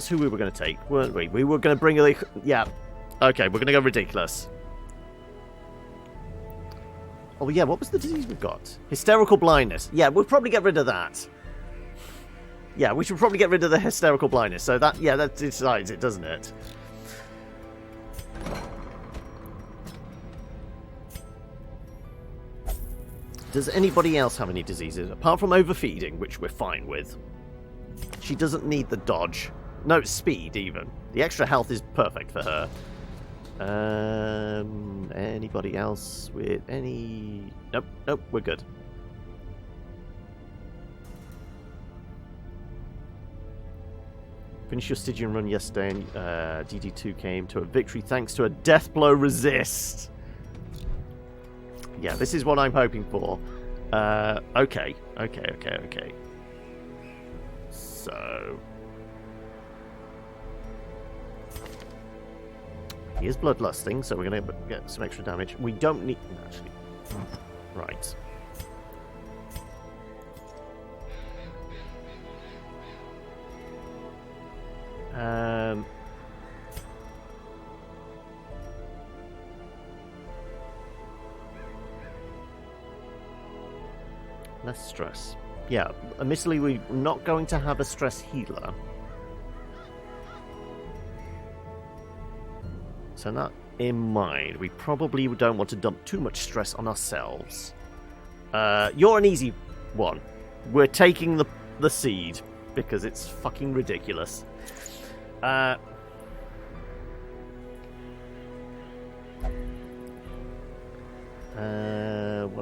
S1: who we were going to take, weren't we? We were going to bring a... Yeah. Okay, we're going to go ridiculous. Oh, yeah, what was the disease we got? Hysterical blindness. Yeah, we'll probably get rid of that. Yeah, we should probably get rid of the hysterical blindness. So that, yeah, that decides it, doesn't it? Does anybody else have any diseases? Apart from overfeeding, which we're fine with. She doesn't need the dodge. No, speed, even. The extra health is perfect for her. Anybody else with any... Nope, we're good. Finished your Stygian run yesterday and DD2 came to a victory thanks to a death blow resist. Yeah, this is what I'm hoping for. Okay. So... He is bloodlusting, so we're going to get some extra damage. We don't need... Actually... Right. Less stress. Yeah, admittedly we're not going to have a stress healer. So that in mind, we probably don't want to dump too much stress on ourselves. You're an easy one. We're taking the seed because it's fucking ridiculous. What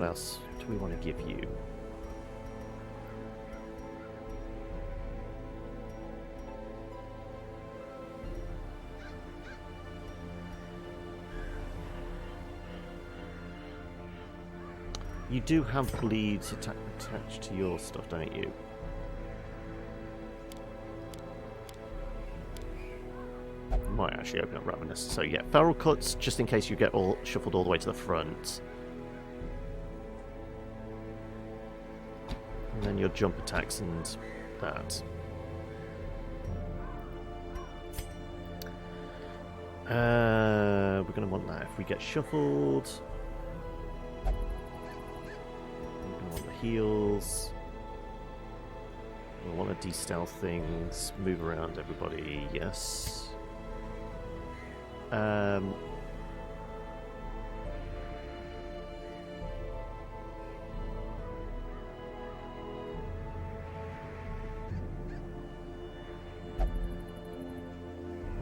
S1: else do we want to give you? You do have bleeds attached to your stuff, don't you? Might actually open up Ravenous. So yeah, Feral Cuts, just in case you get all shuffled all the way to the front. And then your jump attacks and that. We're going to want that if we get shuffled. We're going to want the heals. We want to de-stealth things, move around everybody, yes. We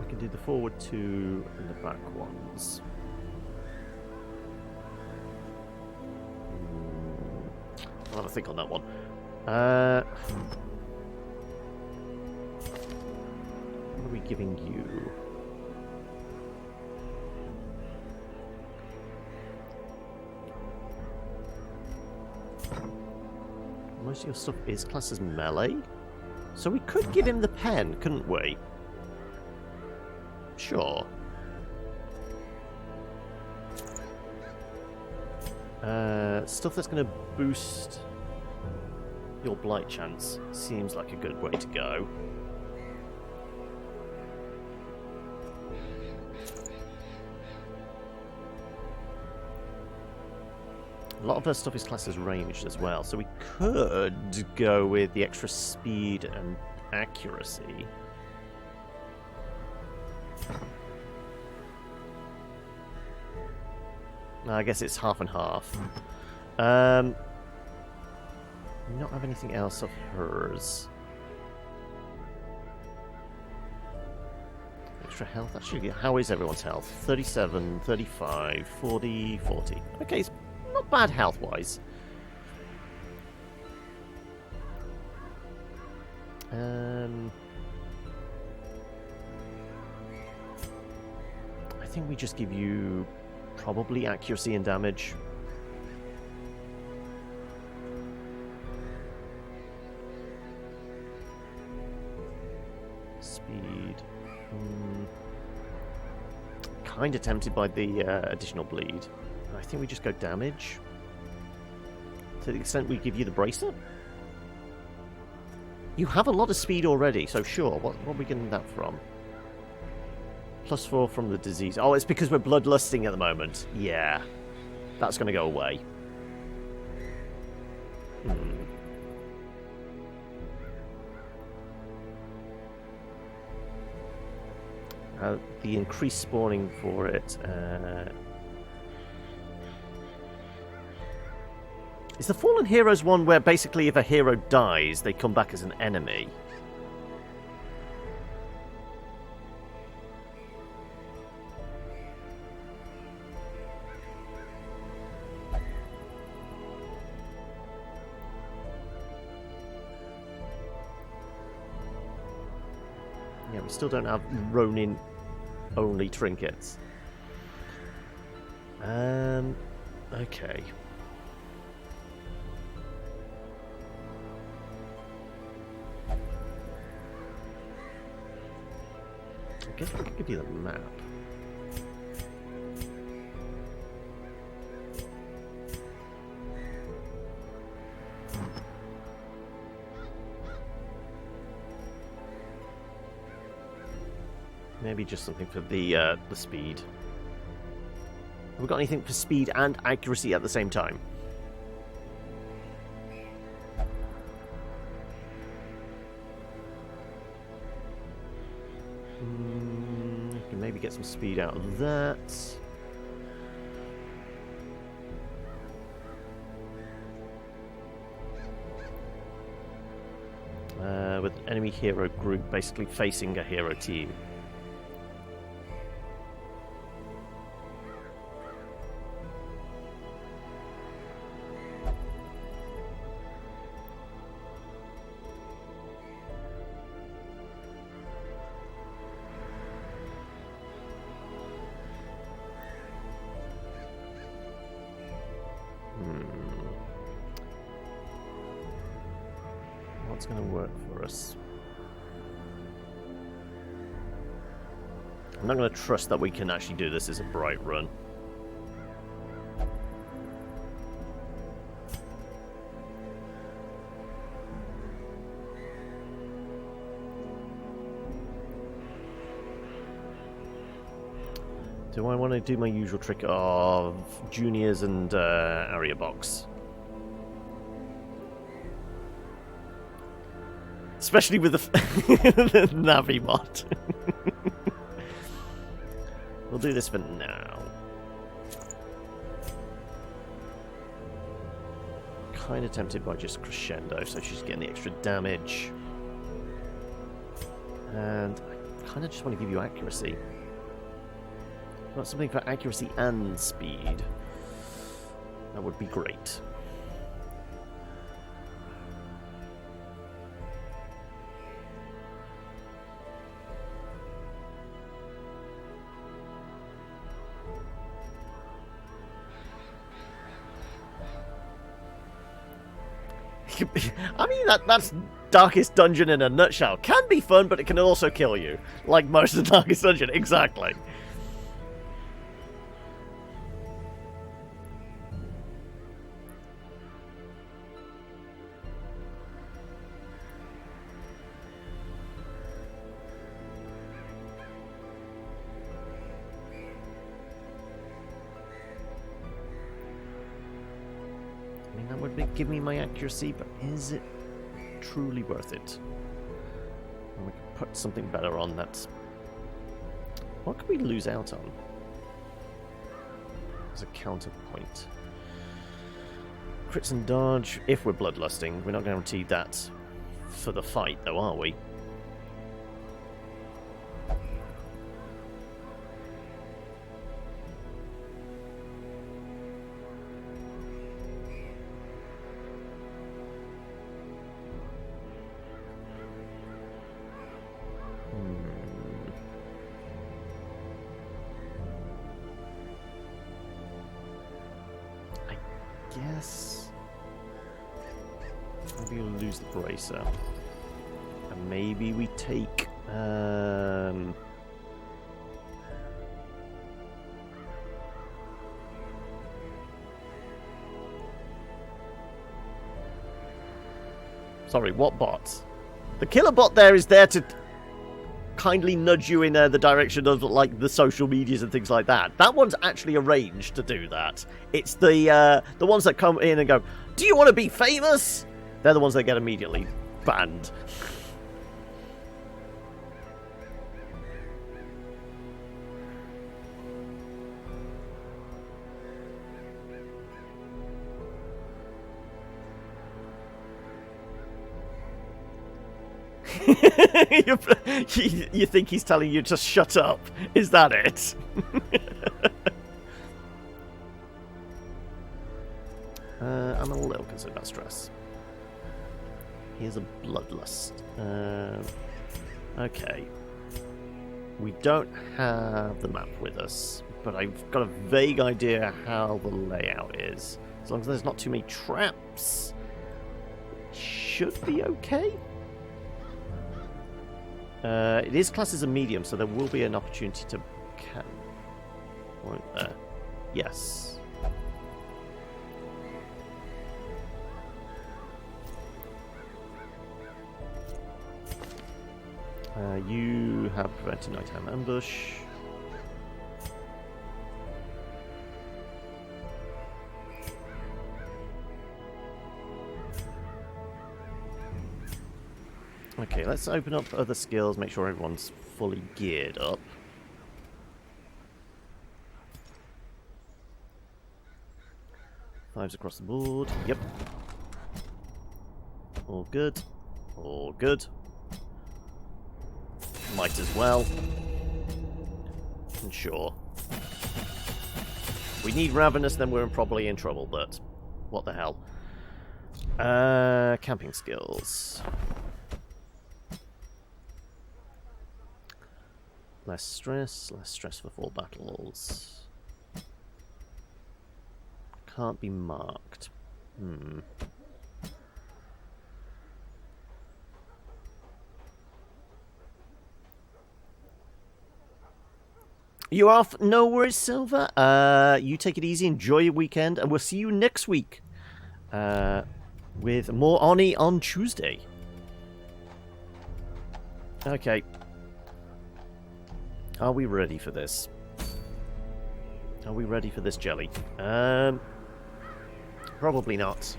S1: can do the forward two and the back ones. I'll have a think on that one. What are we giving you? Most of your stuff is classed as melee. So we could give him the pen, couldn't we? Sure. Stuff that's going to boost your blight chance seems like a good way to go. A lot of her stuff is classed as ranged as well, so we could go with the extra speed and accuracy. I guess it's half and half. Not have anything else of hers. Extra health, actually. How is everyone's health? 37, 35, 40, 40. Okay, it's not bad health-wise. I think we just give you probably accuracy and damage. Speed. Kind of tempted by the additional bleed. I think we just go damage. To the extent we give you the bracer. You have a lot of speed already, so sure. What are we getting that from? +4 from the disease. Oh, it's because we're bloodlusting at the moment. Yeah. That's going to go away. The increased spawning for it. Is the Fallen Heroes one where basically if a hero dies, they come back as an enemy? Yeah, we still don't have Ronin-only trinkets. Okay. I guess I could give you the map. Maybe just something for the speed. Have we got anything for speed and accuracy at the same time? Can maybe get some speed out of that. With an enemy hero group basically facing a hero team. What's going to work for us? I'm not going to trust that we can actually do this as a bright run. Do I want to do my usual trick of juniors and area box? Especially with the, the Navi mod. We'll do this for now. Kind of tempted by just Crescendo, so she's getting the extra damage. And I kind of just want to give you accuracy. Got something for accuracy and speed. That would be great. I mean, that's Darkest Dungeon in a nutshell. Can be fun, but it can also kill you. Like most of the Darkest Dungeon, exactly. That would give me my accuracy, but is it truly worth it? And we can put something better on that. What can we lose out on as a counterpoint? Crits and dodge, if we're bloodlusting. We're not guaranteed that for the fight, though, are we? Maybe we'll lose the bracer. And maybe we take... Sorry, what bot? The killer bot there is there to kindly nudge you in the direction of like the social medias and things like that. That one's actually arranged to do that. It's the ones that come in and go, "Do you want to be famous?" They're the ones that get immediately banned. You think he's telling you to shut up? Is that it? I'm a little concerned about stress. Here's a bloodlust. Okay. We don't have the map with us, but I've got a vague idea how the layout is. As long as there's not too many traps, it should be okay. It is classed as a medium, so there will be an opportunity to camp. Won't there? Yes. You have prevented nighttime ambush. Okay, let's open up other skills, make sure everyone's fully geared up. Fives across the board. Yep. All good. All good. Might as well. And sure. If we need Ravenous, then we're probably in trouble, but what the hell. Camping skills. Less stress for 4 battles. Can't be marked. You off? No worries, Silver. You take it easy, enjoy your weekend, and we'll see you next week with more Oni on Tuesday. Okay. Are we ready for this? Are we ready for this jelly? Probably not.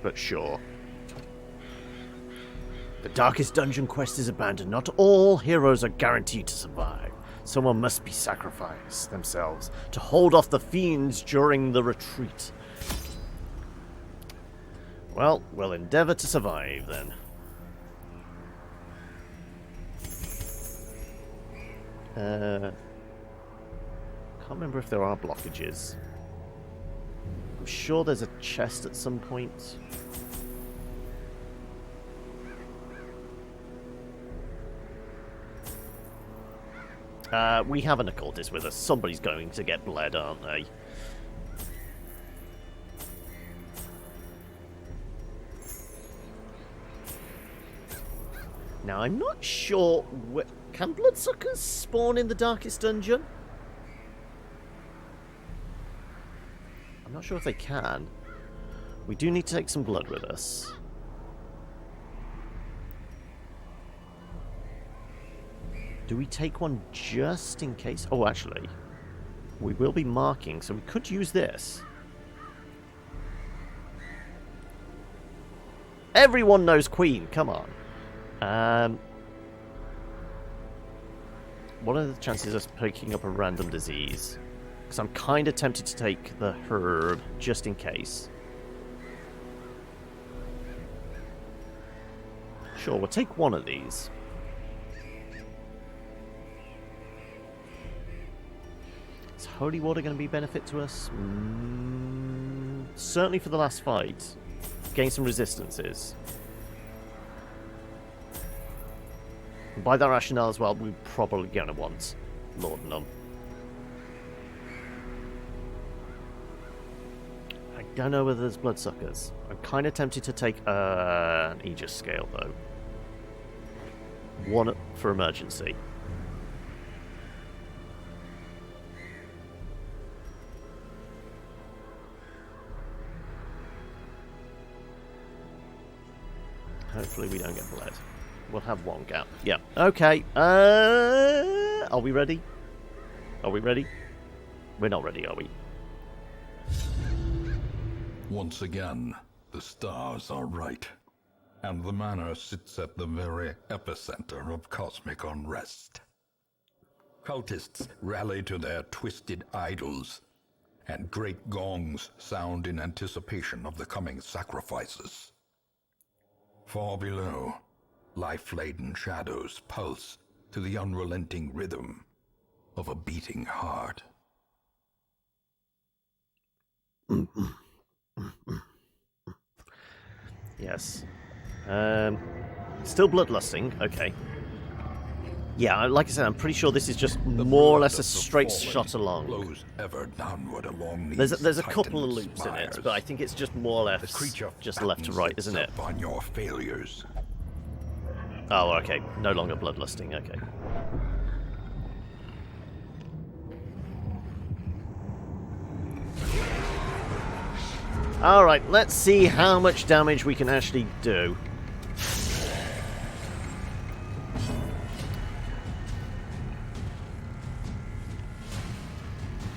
S1: But sure. The Darkest Dungeon quest is abandoned. Not all heroes are guaranteed to survive. Someone must be sacrificed themselves to hold off the fiends during the retreat. Well, we'll endeavor to survive then. Can't remember if there are blockages. I'm sure there's a chest at some point. We have an occultist with us. Somebody's going to get bled, aren't they? Now, I'm not sure... Can bloodsuckers spawn in the darkest dungeon? I'm not sure if they can. We do need to take some blood with us. Do we take one just in case? Oh, actually, we will be marking, so we could use this. Everyone knows Queen, come on. What are the chances of us picking up a random disease? Because I'm kind of tempted to take the herb, just in case. Sure, we'll take one of these. Is holy water going to be a benefit to us? Certainly for the last fight. Gain some resistances. And by that rationale as well, we're probably going to want Laudanum. I don't know whether there's bloodsuckers. I'm kind of tempted to take an Aegis scale, though. One for emergency. Hopefully we don't get bled. We'll have one gap. Yeah. Okay. Are we ready? Are we ready? We're not ready, are we?
S2: Once again, the stars are right, and the manor sits at the very epicenter of cosmic unrest. Cultists rally to their twisted idols, and great gongs sound in anticipation of the coming sacrifices. Far below, life-laden shadows pulse to the unrelenting rhythm of a beating heart.
S1: Yes. Still bloodlusting. Okay. Yeah, like I said, I'm pretty sure this is just more or less a straight shot along.
S2: Flows ever downward along
S1: There's a couple of loops in it, but I think it's just more or less just left to right, isn't it?
S2: On your failures.
S1: Oh, okay. No longer bloodlusting. Okay. Alright, let's see how much damage we can actually do.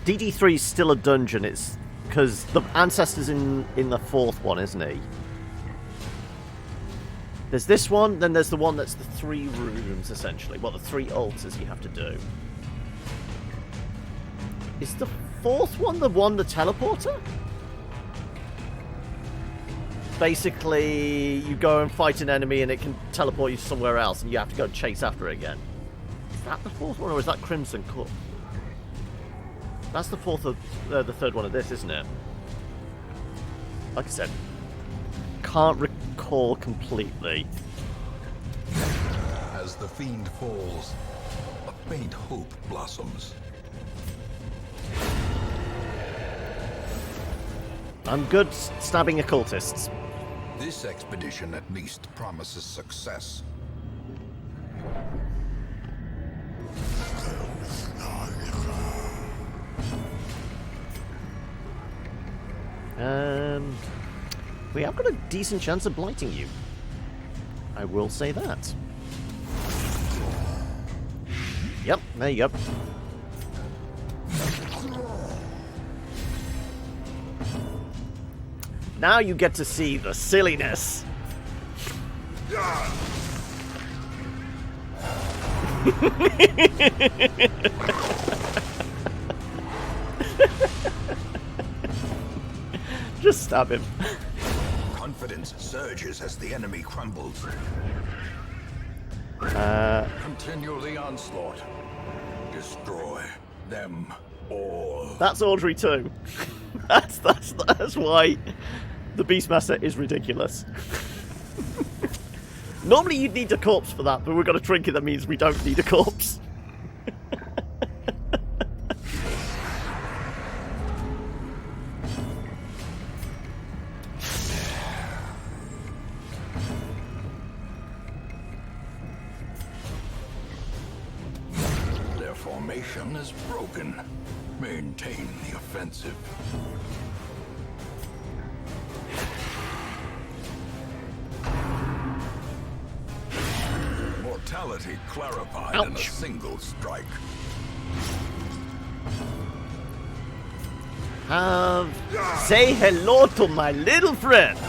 S1: DD3 is still a dungeon, it's because the Ancestor's in the fourth one, isn't he? There's this one, then there's the one that's the 3 rooms, essentially. Well, the 3 altars you have to do. Is the fourth one the teleporter? Basically, you go and fight an enemy and it can teleport you somewhere else and you have to go and chase after it again. Is that the fourth one or is that Crimson Cup? That's the the third one of this, isn't it? Like I said, can't recall completely.
S2: As the fiend falls, a faint hope blossoms.
S1: I'm good stabbing occultists.
S2: This expedition at least promises success.
S1: We have got a decent chance of blighting you. I will say that. Yep, there you go. Now you get to see the silliness. Just stab him.
S2: Confidence surges as the enemy crumbles. Continue the onslaught. Destroy them all.
S1: That's Audrey too. That's why the Beastmaster is ridiculous. Normally you'd need a corpse for that, but we've got a trinket that means we don't need a corpse.
S2: formation is broken. Maintain the offensive. Mortality clarified in a
S1: Ouch.
S2: single strike.
S1: Say hello to my little friend.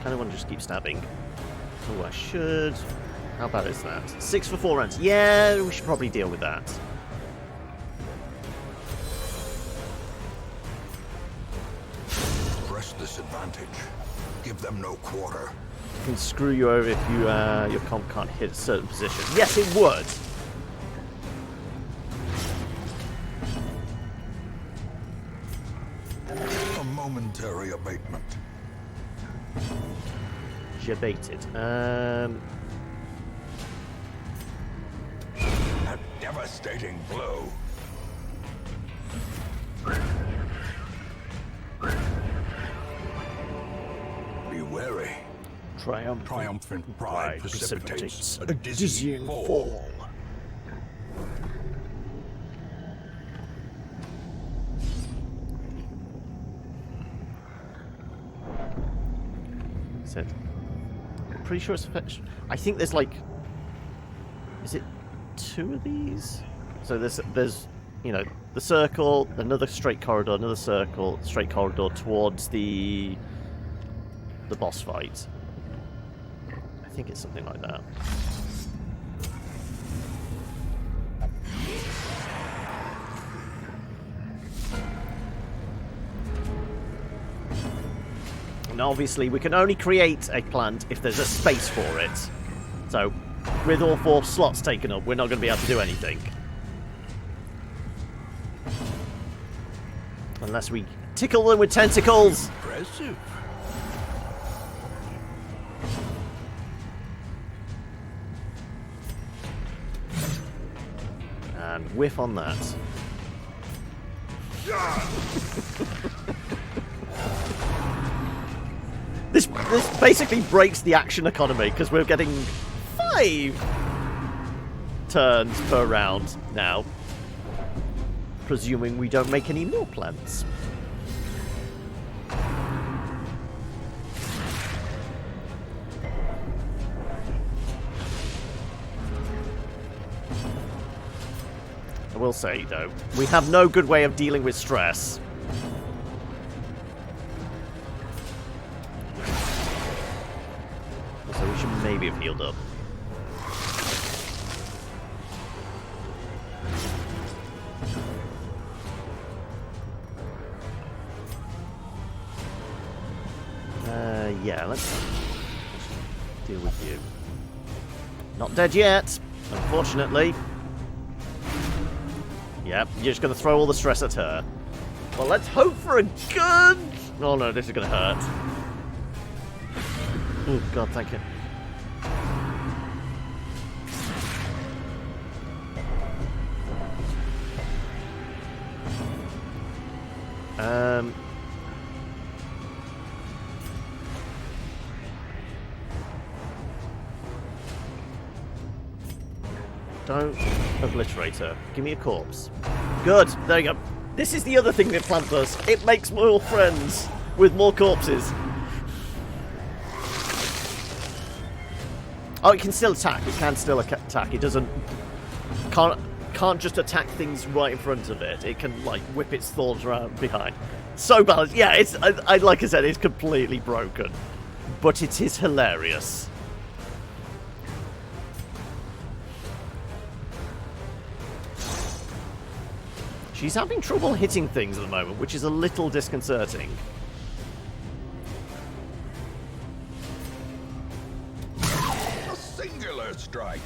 S1: Kind of want to just keep stabbing. Oh, I should. How bad is that? 6 for 4 rounds. Yeah, we should probably deal with that.
S2: Press this advantage. Give them no quarter.
S1: It can screw you over if you your comp can't hit a certain position. Yes, it would.
S2: A momentary abatement.
S1: Jebaited.
S2: A devastating blow. Be wary. Triumphant pride precipitates a dizzying fall.
S1: Said. I'm pretty sure it's fetch. I think there's like. Is it 2 of these? So there's you know the circle, another straight corridor, another circle, straight corridor towards the boss fight. I think it's something like that. And obviously we can only create a plant if there's a space for it. So with all 4 slots taken up, we're not going to be able to do anything. Unless we tickle them with tentacles.
S2: Impressive.
S1: And whiff on that. This basically breaks the action economy because we're getting 5 turns per round now. Presuming we don't make any more plants. I will say, though, we have no good way of dealing with stress. So we should maybe have healed up. Yeah, let's deal with you. Not dead yet, unfortunately. Yep, you're just going to throw all the stress at her. Well, let's hope for a good... Oh no, this is going to hurt. Oh god, thank you. Don't obliterate her. Give me a corpse. Good. There you go. This is the other thing that plant does. It makes more friends with more corpses. Oh, it can still attack. It can still attack. It doesn't... Can't just attack things right in front of it. It can, like, whip its thorns around behind. So balanced. Yeah, it's... like I said, it's completely broken. But it is hilarious. She's having trouble hitting things at the moment, which is a little disconcerting.
S2: A singular strike.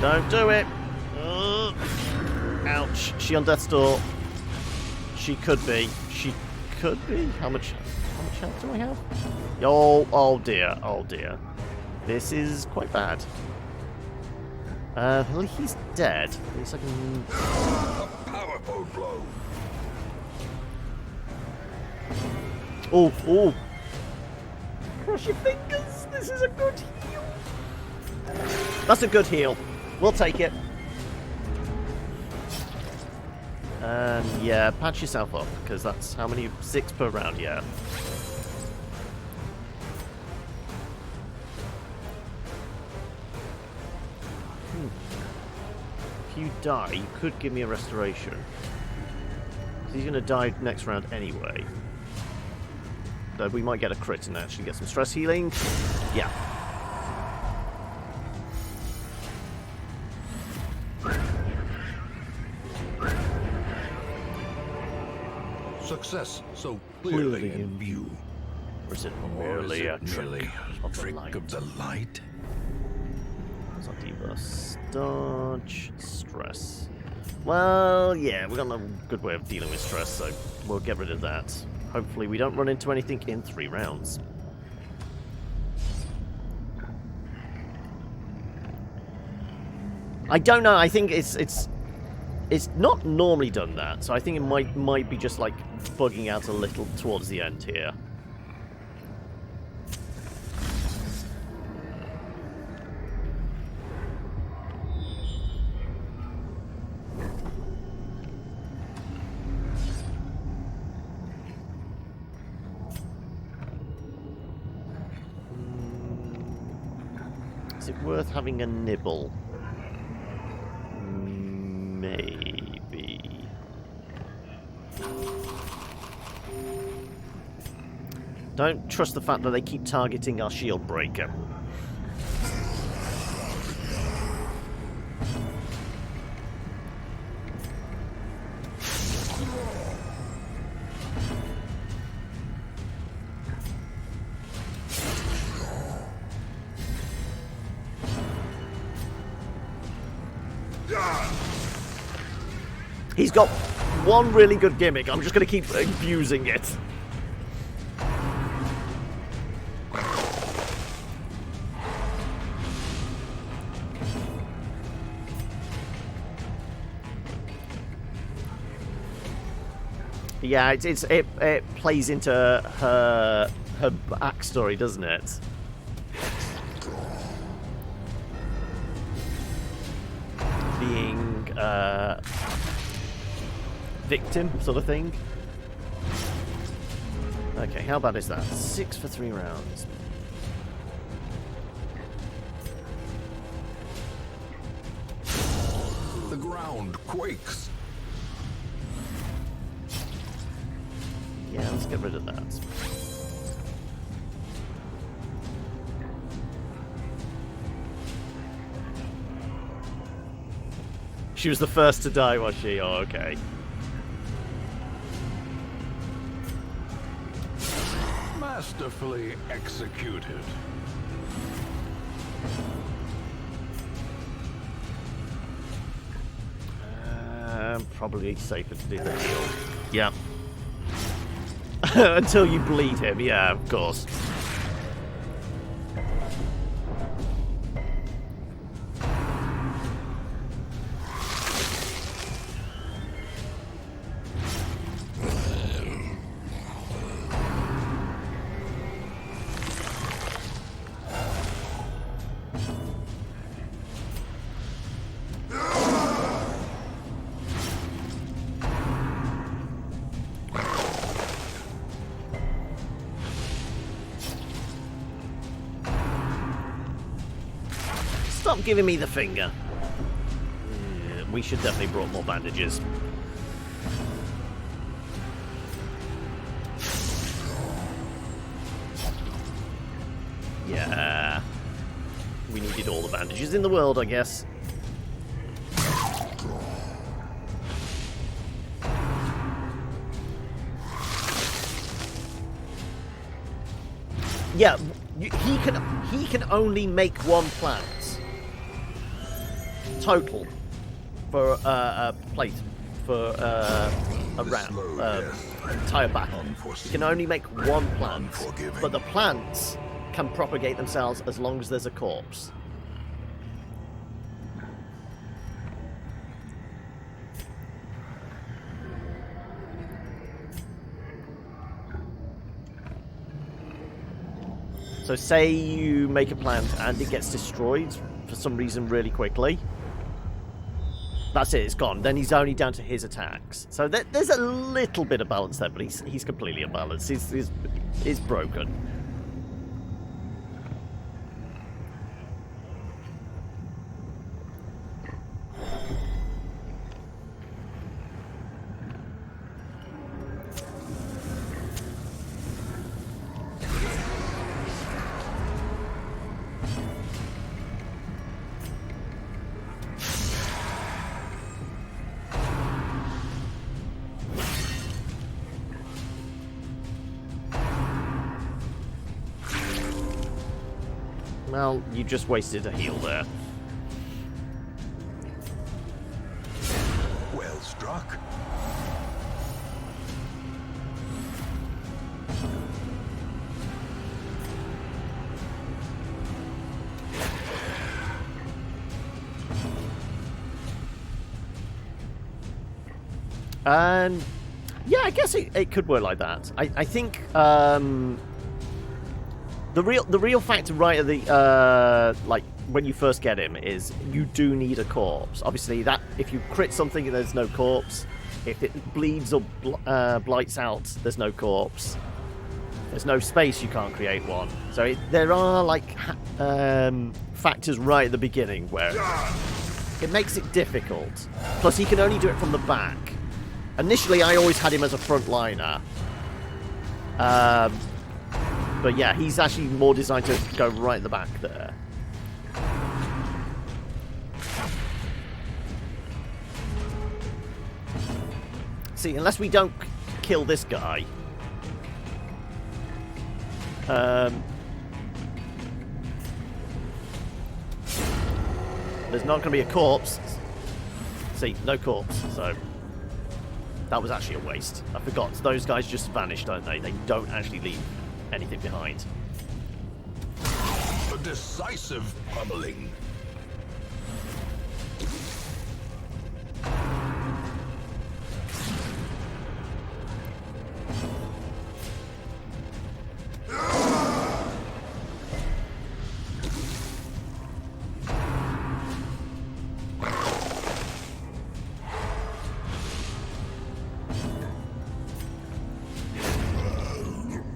S1: Don't do it. Ouch. She on death's door. She could be. She could be. How much health do I have? Oh dear. Oh dear. This is quite bad. Well, he's dead. At least I can...
S2: A powerful blow.
S1: Oh. Cross your fingers. This is a good heal. That's a good heal. We'll take it. Yeah, patch yourself up, because that's how many? 6 per round, yeah. If you die, you could give me a restoration. He's going to die next round anyway. Though we might get a crit and actually get some stress healing. Yeah.
S2: Success so clearly in view.
S1: Or is it
S2: Or
S1: merely a
S2: is it merely
S1: trick
S2: a
S1: of the
S2: trick
S1: light?
S2: of the light?
S1: What's our debuff? Dodge, stress. Well, yeah, we've got a good way of dealing with stress, so we'll get rid of that. Hopefully we don't run into anything in 3 rounds. I don't know, I think it's not normally done that, so I think it might be just like bugging out a little towards the end here. Is it worth having a nibble? Maybe. Don't trust the fact that they keep targeting our shield breaker. He's got one really good gimmick. I'm just going to keep abusing it. Yeah, it plays into her backstory, doesn't it? Being victim sort of thing. Okay, how bad is that? 6 for 3 rounds.
S2: The ground quakes.
S1: Yeah, let's get rid of that. She was the first to die, was she? Oh, okay.
S5: Masterfully executed.
S1: Probably safer to do the heal. Yeah. Until you bleed him, yeah, of course. Stop giving me the finger. Yeah, we should definitely brought more bandages. Yeah. We needed all the bandages in the world, I guess. Yeah, he can only make one plant. total for a plate for a round, entire battle. You can only make one plant, but the plants can propagate themselves as long as there's a corpse. So say you make a plant and it gets destroyed for some reason really quickly. That's it, it's gone. Then he's only down to his attacks. So there's a little bit of balance there, but he's completely unbalanced. He's broken. Well, you just wasted a heal there.
S2: Well struck.
S1: Yeah, I guess it could work like that. I think the real factor right at the like when you first get him is you do need a corpse. Obviously, that if you crit something and there's no corpse, if it bleeds or blights out, there's no corpse. There's no space, you can't create one. So there are like factors right at the beginning where it makes it difficult. Plus, he can only do it from the back. Initially, I always had him as a frontliner. But yeah, he's actually more designed to go right at the back there. See, unless we don't kill this guy... there's not going to be a corpse. See, no corpse, so... That was actually a waste. I forgot. Those guys just vanish, don't they? They don't actually leave anything behind.
S2: A decisive pummeling.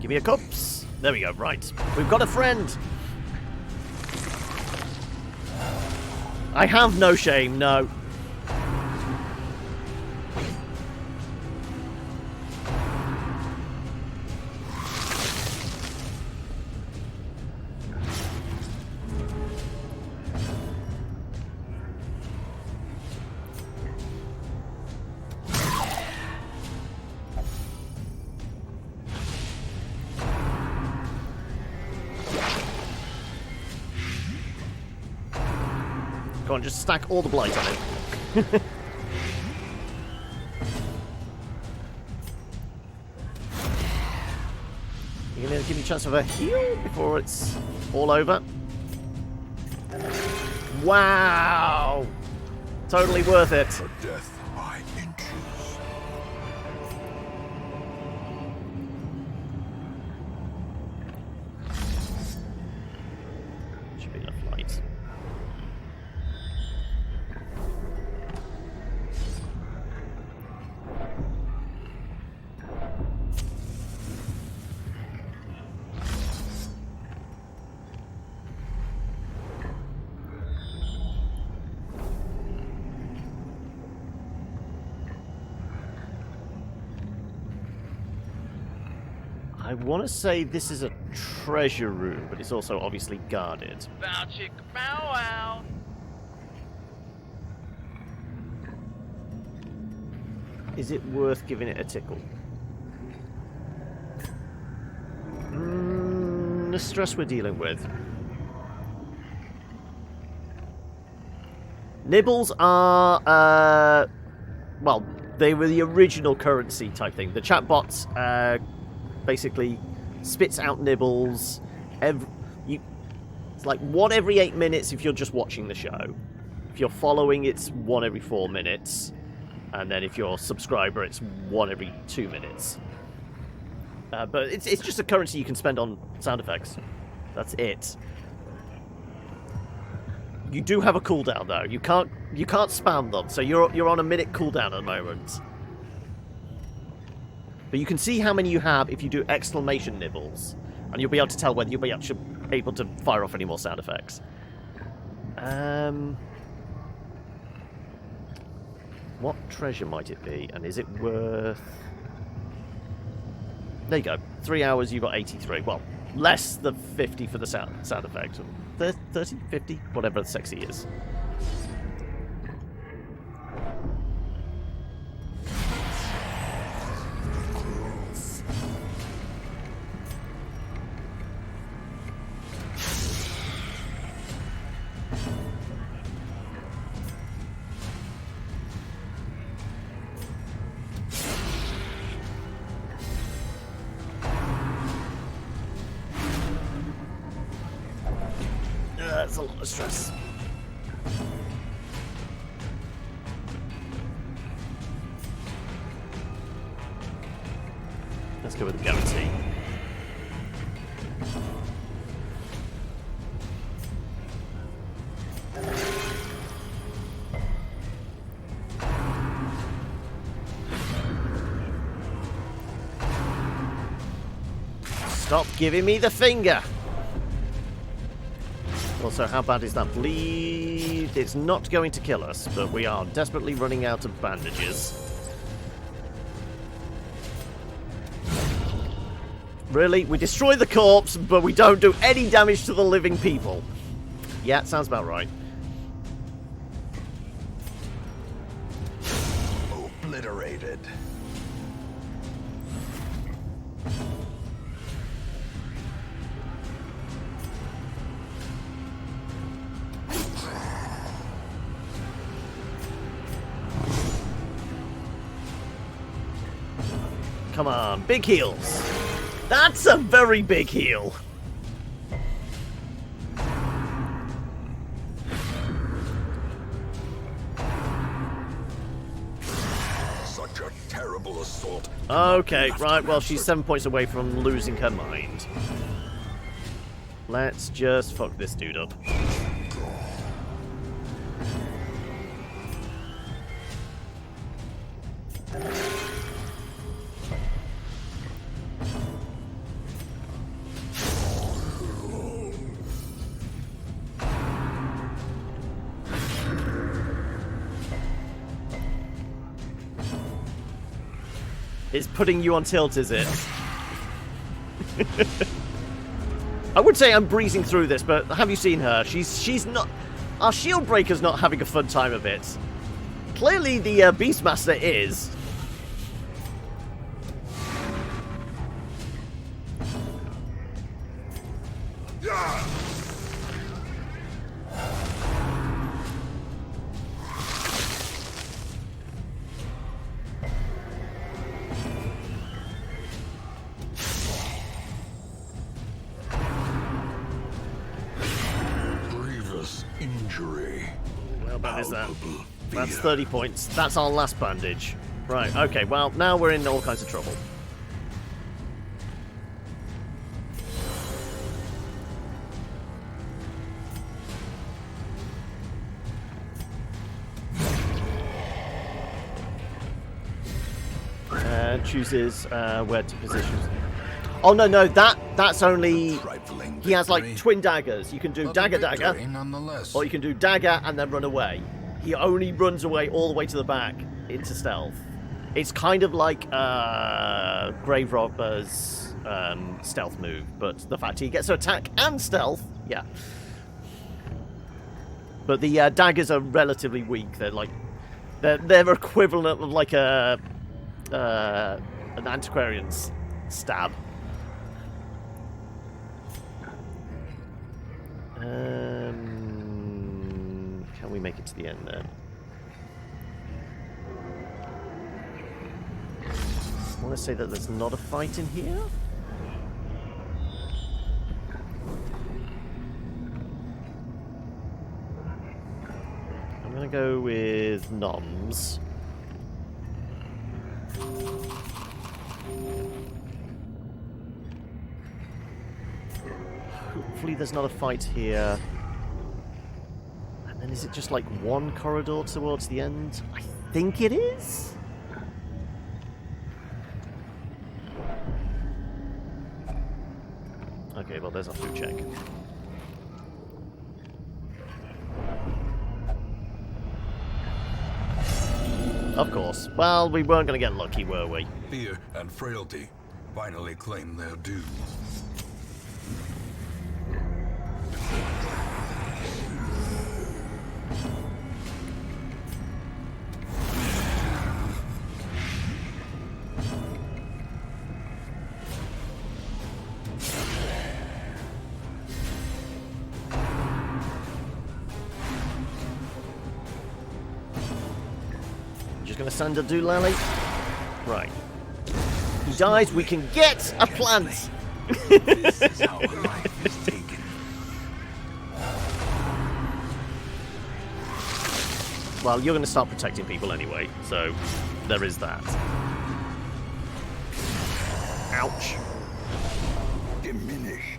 S1: Give me a corpse. There we go, right. We've got a friend. I have no shame, no. Go on, just stack all the blight on it. You're gonna give me a chance of a heal before it's all over. Wow! Totally worth it.
S2: For death by inches.
S1: Should be enough light. I want to say this is a treasure room, but it's also obviously guarded.
S6: Bow chick bow wow.
S1: Is it worth giving it a tickle? The stress we're dealing with. Nibbles are, well, they were the original currency type thing. The chatbot basically spits out nibbles. It's like 1 every 8 minutes if you're just watching the show. If you're following, it's 1 every 4 minutes. And then if you're a subscriber, it's 1 every 2 minutes. But it's just a currency you can spend on sound effects. That's it. You do have a cooldown though. You can't spam them, so you're on a minute cooldown at the moment. But you can see how many you have if you do exclamation nibbles, and you'll be able to tell whether you'll be actually able to fire off any more sound effects. What treasure might it be, and is it worth? There you go. 3 hours. You got 83. Well, less than 50 for the sound effect. 30, 50, whatever sexy is. That's a lot of stress. Let's go with the guarantee. Stop giving me the finger! Also, how bad is that bleed? It's not going to kill us, but we are desperately running out of bandages. Really? We destroy the corpse, but we don't do any damage to the living people. Yeah, it sounds about right.
S2: Obliterated.
S1: Come on, big heals. That's a very big heal.
S2: Such a terrible assault.
S1: Okay, right, well, she's 7 points away from losing her mind. Let's just fuck this dude up. It's putting you on tilt, is it? I would say I'm breezing through this, but have you seen her? She's not... Our shield breaker's not having a fun time of it. Clearly the Beastmaster is.
S2: Injury.
S1: How bad is that? That's 30 points. That's our last bandage. Right, okay, well, now we're in all kinds of trouble. Chooses where to position. Oh, no, that's only... He has, like, twin daggers. You can do dagger, or you can do dagger and then run away. He only runs away all the way to the back into stealth. It's kind of like Grave Robber's stealth move, but the fact he gets to attack and stealth, yeah. But the daggers are relatively weak. They're like... They're equivalent of, like, an antiquarian's stab. Can we make it to the end then? I want to say that there's not a fight in here. I'm going to go with noms. Hopefully there's not a fight here. And then is it just like one corridor towards the end? I think it is? Okay, well there's our food check. Of course. Well, we weren't going to get lucky, were we?
S2: Fear and frailty finally claim their due.
S1: Just gonna send a doolally. Right. He dies, we can get a plant!
S2: This is how a life is taken.
S1: Well, you're gonna start protecting people anyway, so there is that. Ouch.
S2: Diminished.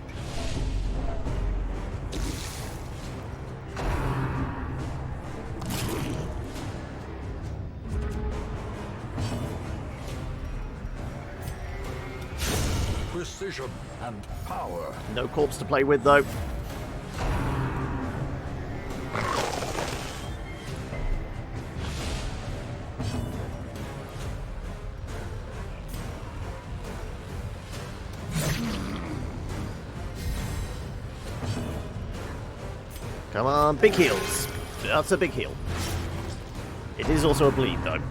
S2: Precision and power.
S1: No corpse to play with, though. Come on, big heals. That's a big heal. It is also a bleed, though.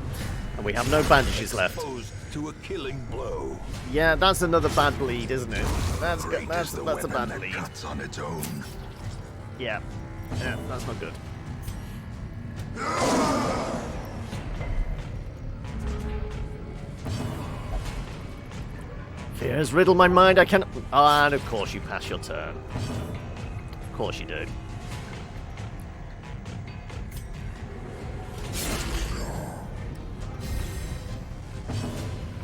S1: And we have no bandages left.
S2: Exposed to a killing blow.
S1: Yeah, that's another bad bleed, isn't it? That's
S2: Great
S1: that's
S2: is the
S1: a
S2: weapon
S1: bad
S2: that
S1: bleed.
S2: cuts on its own.
S1: Yeah. Yeah, that's not good. Fear has riddled my mind, I cannot... Oh, and of course you pass your turn. Of course you do.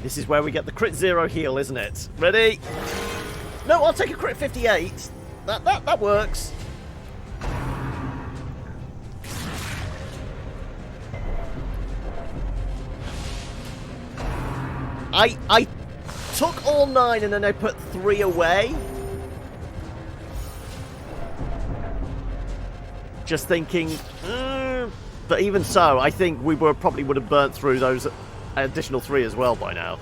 S1: This is where we get the crit 0 heal, isn't it? Ready? No, I'll take a crit 58. That works. I took all 9 and then I put 3 away. Just thinking, but even so, I think we probably would have burnt through those additional 3 as well by now.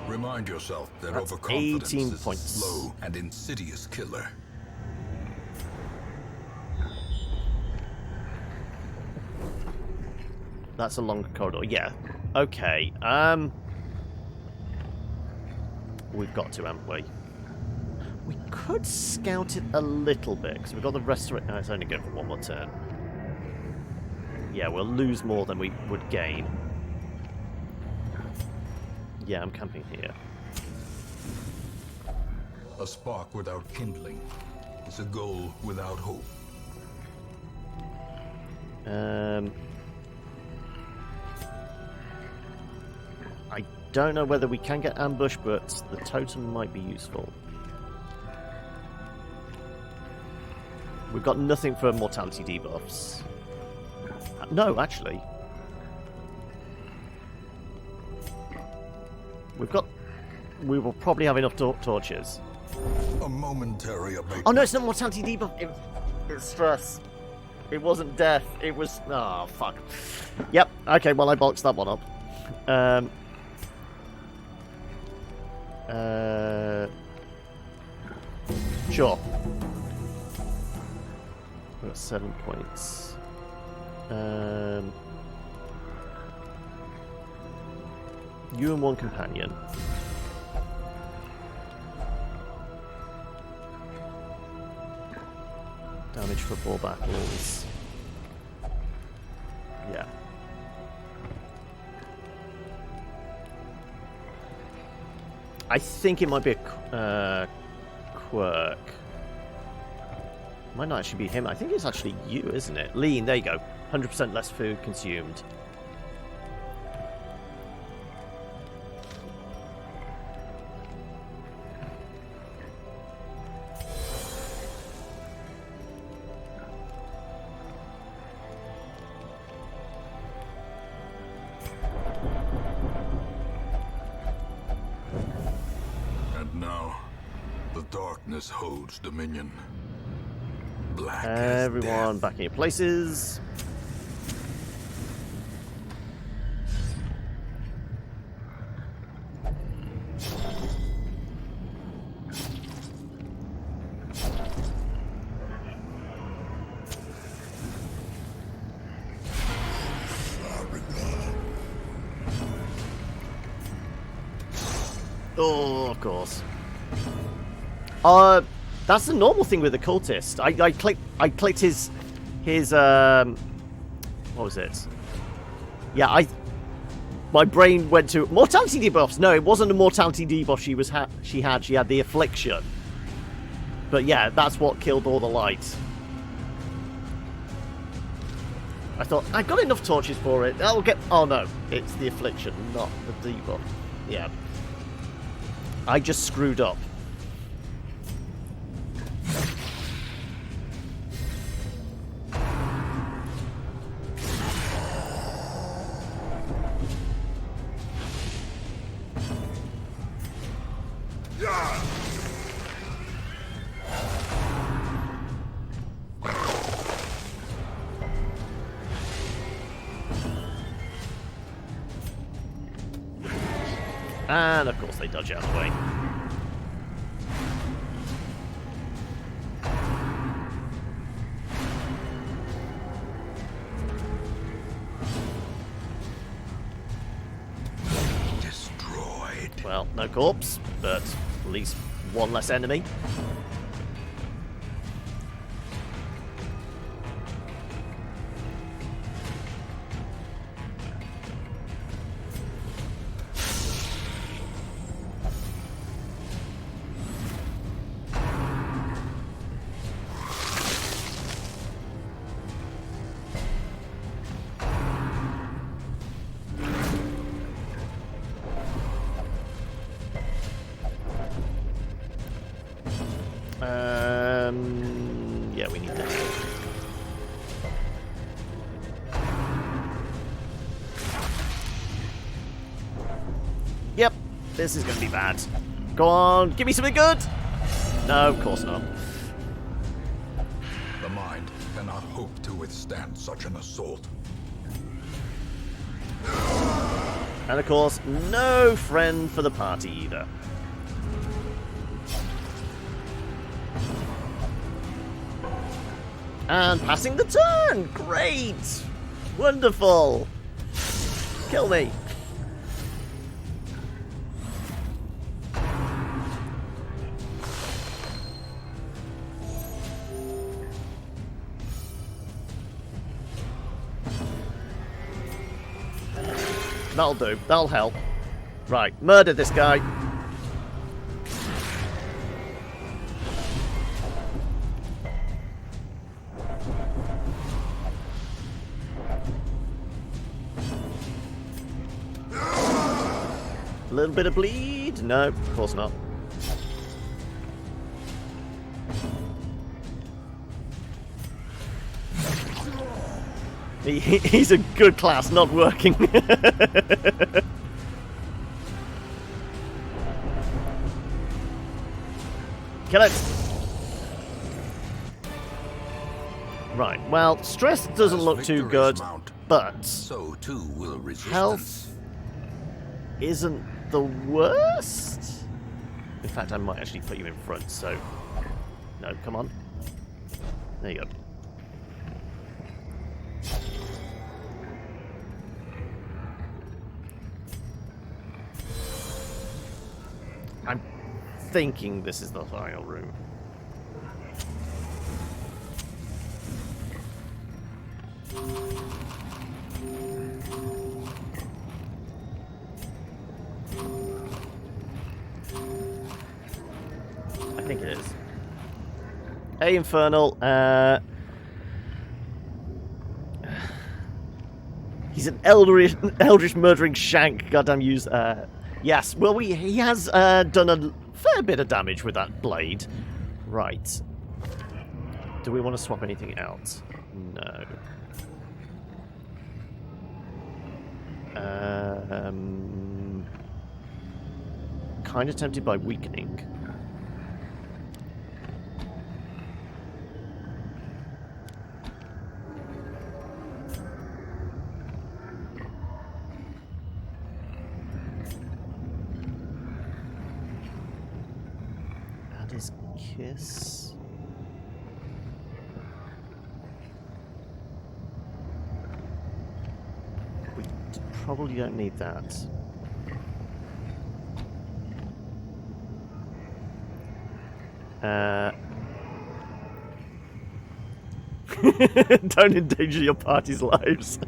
S2: Remind yourself that
S1: That's
S2: overconfidence
S1: 18
S2: is
S1: points.
S2: a slow and insidious killer.
S1: That's a longer corridor. Yeah. Okay. We've got to, haven't we? We could scout it a little bit, because we've got the restoration. No, it's only good for one more turn. Yeah, we'll lose more than we would gain. Yeah, I'm camping here.
S2: A spark without kindling is a goal without hope.
S1: I don't know whether we can get ambushed, but the totem might be useful. We've got nothing for mortality debuffs. No, actually. We will probably have enough torches.
S2: A momentary abatement.
S1: Oh no, it's not mortality debuff. It's stress. It wasn't death. It was... Oh, fuck. Yep. Okay, well, I boxed that one up. Sure. We've got 7 points. You and one companion. Damage football battles. Yeah. I think it might be a quirk. Might not actually be him. I think it's actually you, isn't it? Lean, there you go. 100% less food consumed.
S2: And now, the darkness holds dominion. Black
S1: Everyone
S2: as death.
S1: back in your places. Oh, of course. That's the normal thing with the cultist. I clicked his what was it? Yeah, my brain went to mortality debuffs. No, it wasn't a mortality debuff she had. She had the affliction. But yeah, that's what killed all the light. I thought I got enough torches for it. I'll get. Oh no, it's the affliction, not the debuff. Yeah, I just screwed up. And of course they dodge out of the way.
S2: Destroyed.
S1: Well, no corpse, but at least one less enemy. Yeah, we need that. Yep, this is going to be bad. Go on, give me something good! No, of course not.
S2: The mind cannot hope to withstand such an assault.
S1: And of course, no friend for the party either. And passing the turn! Great! Wonderful! Kill me! That'll do. That'll help. Right, murder this guy. A little bit of bleed? No, of course not. He's a good class, not working. Kill it! Right, well, stress doesn't
S2: As
S1: look too
S2: victories
S1: good,
S2: mount,
S1: but
S2: so too will resistance.
S1: health isn't the worst. In fact, I might actually put you in front, so No, come on. There you go. I'm thinking this is the final room. I think it is. Hey, Infernal. He's an eldritch murdering shank. Goddamn use. Yes. Well, he has done a fair bit of damage with that blade. Right. Do we want to swap anything out? No. Kind of tempted by weakening. Add his kiss. We probably don't need that. Don't endanger your party's lives.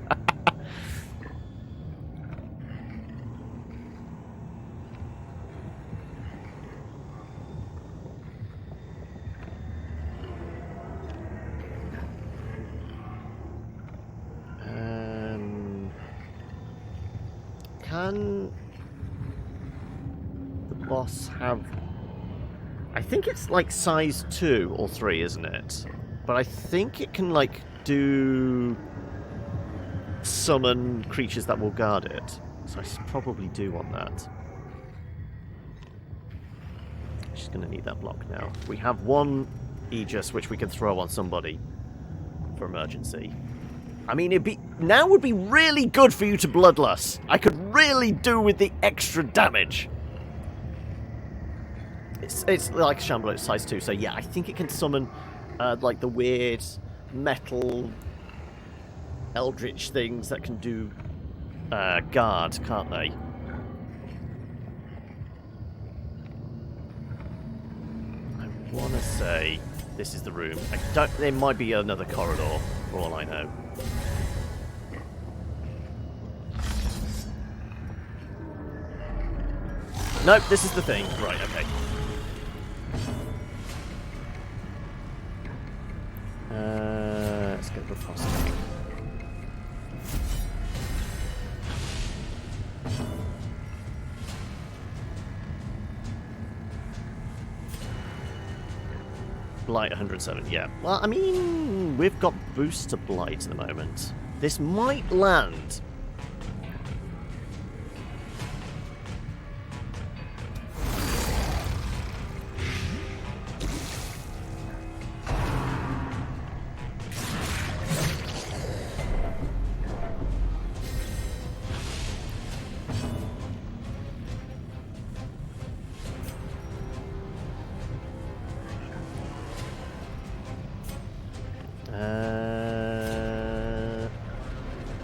S1: Can the boss have... I think it's like size 2 or 3, isn't it? But I think it can, like, summon creatures that will guard it. So I probably do want that. She's going to need that block now. We have one Aegis which we can throw on somebody for emergency. I mean, now would be really good for you to bloodlust. I could really do with the extra damage. It's like Shambler, size 2, so yeah, I think it can summon like the weird metal eldritch things that can do guard, can't they? I want to say this is the room. There might be another corridor, for all I know. Nope, this is the thing. Right, okay. Let's get the possibility. Blight 107, yeah. Well, I mean, we've got boost to Blight at the moment. This might land.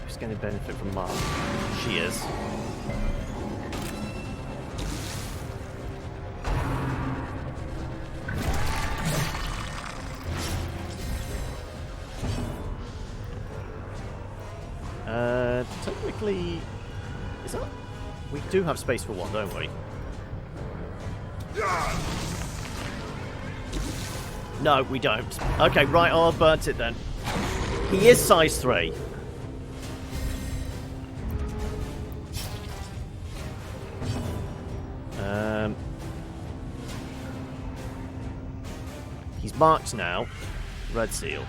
S1: Who's going to benefit from Mark? She is. Technically, is that? We do have space for one, don't we? No, we don't. Okay, right, I'll burnt it then. He is size 3. He's marked now. Red seal.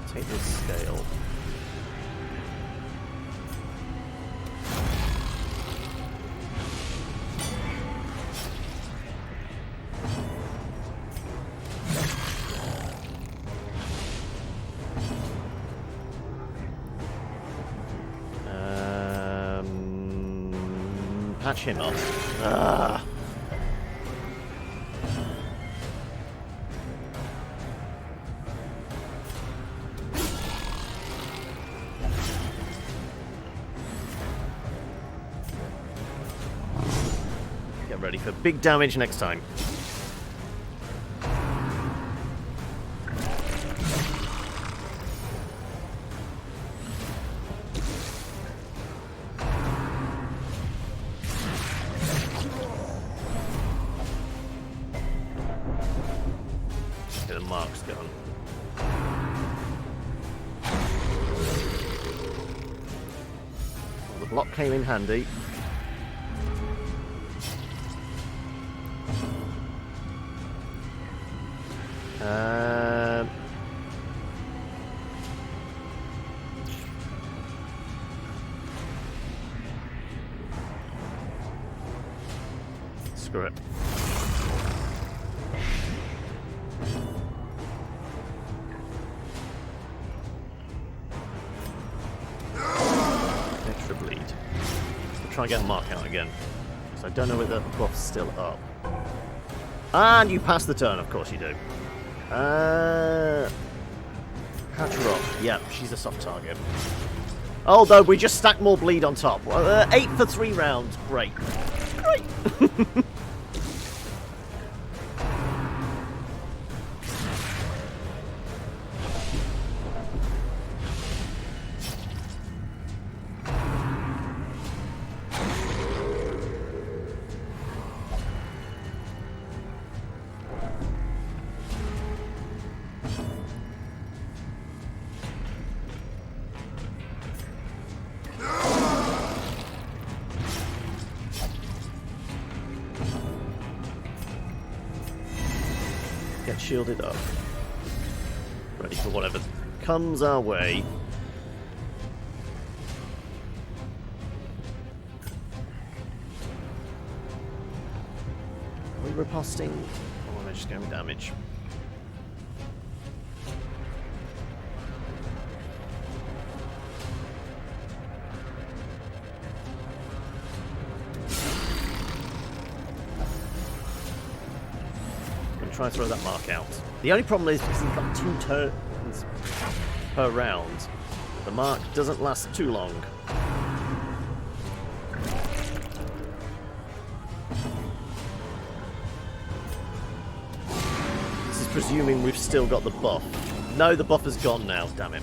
S1: Take this scale. Patch him up. ready for big damage next time. Get the marks going. Well, the block came in handy. Screw it. Extra bleed. We'll try and get a mark out again. So I don't know whether the buff's still up. And you pass the turn, of course you do. Hatch Rock. Yep, she's a soft target. Although we just stack more bleed on top. 8 for 3 rounds. Great. Great. Get shielded up. Ready for whatever comes our way. Are we riposting? Or am I just going with damage? Try and throw that mark out. The only problem is because he's got 2 turns per round, the mark doesn't last too long. This is presuming we've still got the buff. No, the buff is gone now, damn it.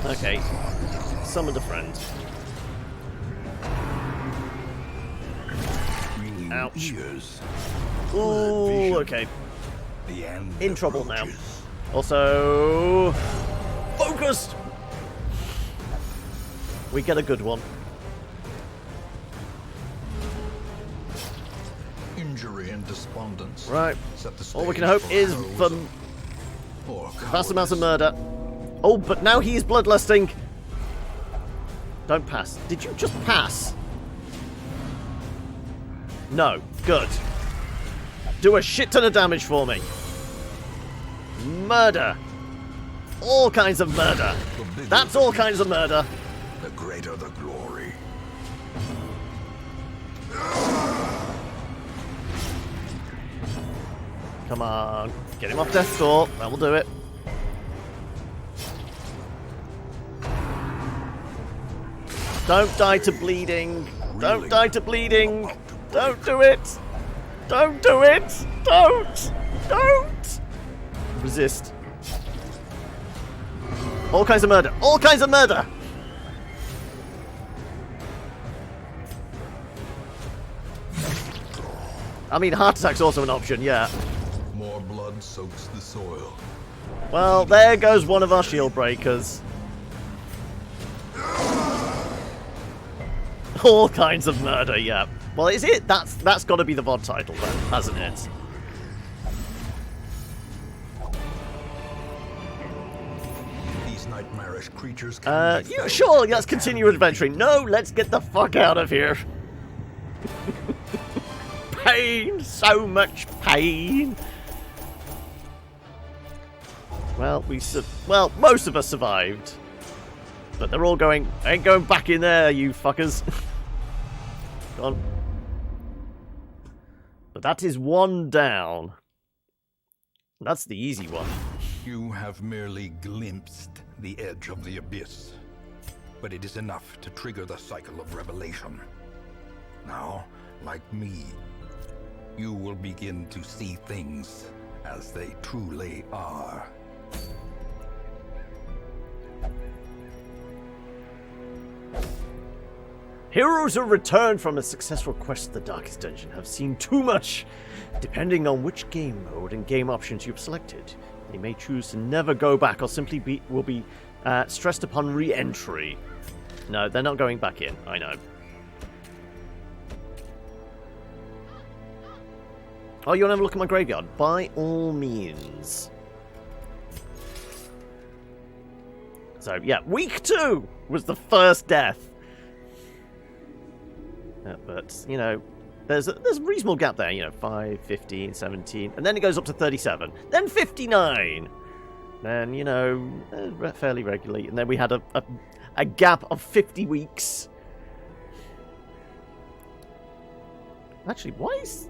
S1: Okay, summoned a friend. Ouch. Ooh, okay. In trouble now. Also, focused! We get a good one.
S2: Injury and despondence.
S1: Right.
S2: Set the
S1: All we can
S2: stage
S1: hope
S2: for
S1: is
S2: heroism
S1: for
S2: or
S1: vast amounts of
S2: cowardice.
S1: murder. Oh, but now he is bloodlusting. Don't pass. Did you just pass? No. Good. Do a shit ton of damage for me. Murder. All kinds of murder. That's all kinds of murder.
S2: The greater the glory.
S1: Come on. Get him off death's door. That will do it. Don't die to bleeding. Don't die to bleeding. Don't do it. Don't do it. Don't. Don't. Resist. All kinds of murder. All kinds of murder. I mean, heart attack's also an option, yeah.
S2: More blood soaks the soil.
S1: Well, there goes one of our shield breakers. All kinds of murder, yeah. Well, is it? That's got to be the VOD title, then, hasn't it?
S2: flesh creatures can be
S1: yeah,
S2: felled
S1: sure,
S2: but
S1: let's
S2: can
S1: continue
S2: be
S1: adventuring.
S2: beaten.
S1: No, let's get the fuck out of here. Pain, so much pain. Well, most of us survived. But they're all going, ain't going back in there, you fuckers. Go on. But that is one down. That's the easy one.
S2: You have merely glimpsed the edge of the abyss, but it is enough to trigger the cycle of revelation. Now, like me, you will begin to see things as they truly are.
S1: Heroes who return from a successful quest to the Darkest Dungeon have seen too much. Depending on which game mode and game options you've selected, they may choose to never go back or simply will be stressed upon re-entry. No, they're not going back in, I know. Oh, you want to have a look at my graveyard? By all means. So, yeah, week 2 was the first death. But, you know, there's a reasonable gap there, you know, 5, 15, 17, and then it goes up to 37, then 59, then, you know, fairly regularly, and then we had a gap of 50 weeks. Actually, why is...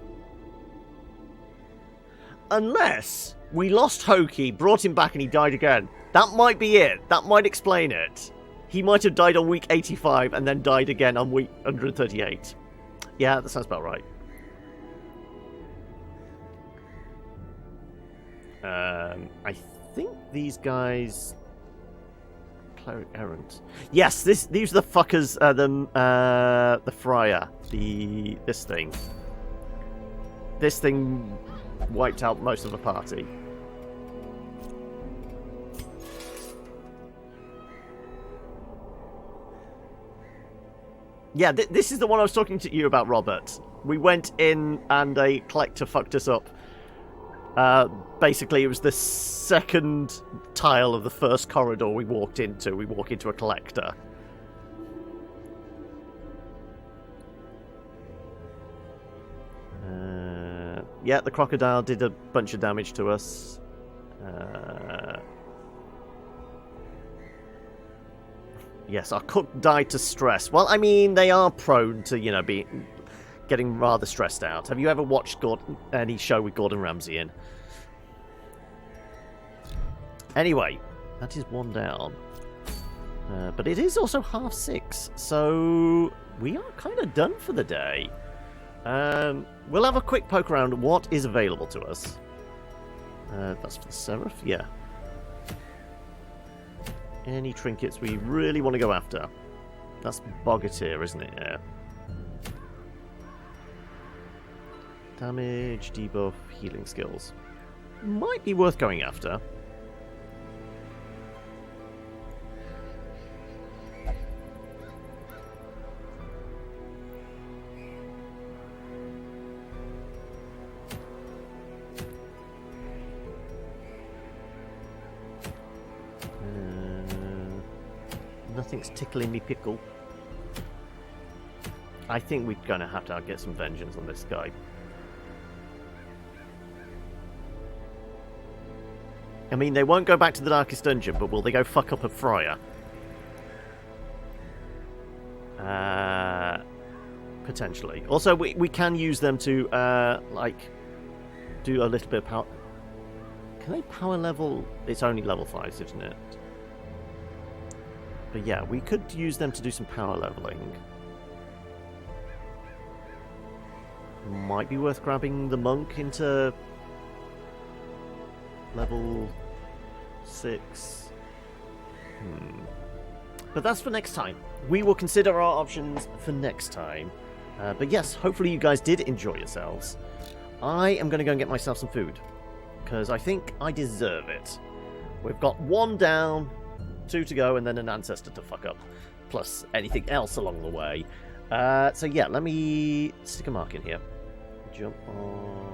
S1: Unless we lost Hoki, brought him back, and he died again. That might be it. That might explain it. He might have died on week 85 and then died again on week 138. Yeah, that sounds about right. I think these guys... Cleric Errant. Yes, these are the fuckers, the Friar. This thing. This thing wiped out most of the party. Yeah, this is the one I was talking to you about, Robert. We went in and a collector fucked us up. Basically, it was the second tile of the first corridor we walked into. We walk into a collector. Yeah, the crocodile did a bunch of damage to us. Yes, our cook died to stress. Well, I mean, they are prone to, you know, getting rather stressed out. Have you ever watched any show with Gordon Ramsay in? Anyway, that is one down. But it is also 6:30, so we are kind of done for the day. We'll have a quick poke around what is available to us. That's for the Seraph, yeah. Any trinkets we really want to go after? That's Bogatir, isn't it? Yeah. Damage, debuff, healing skills. Might be worth going after. Nothing's tickling me pickle. I think we're going to have to get some vengeance on this guy. I mean, they won't go back to the Darkest Dungeon, but will they go fuck up a Friar? Potentially. Also, we can use them to, like, do a little bit of power... Can they power level? It's only level 5, isn't it? But yeah, we could use them to do some power leveling. Might be worth grabbing the monk into level 6. But that's for next time. We will consider our options for next time. But yes, hopefully you guys did enjoy yourselves. I am going to go and get myself some food, because I think I deserve it. We've got 1 down, 2 to go, and then an Ancestor to fuck up, plus anything else along the way. So yeah, let me stick a mark in here. Jump on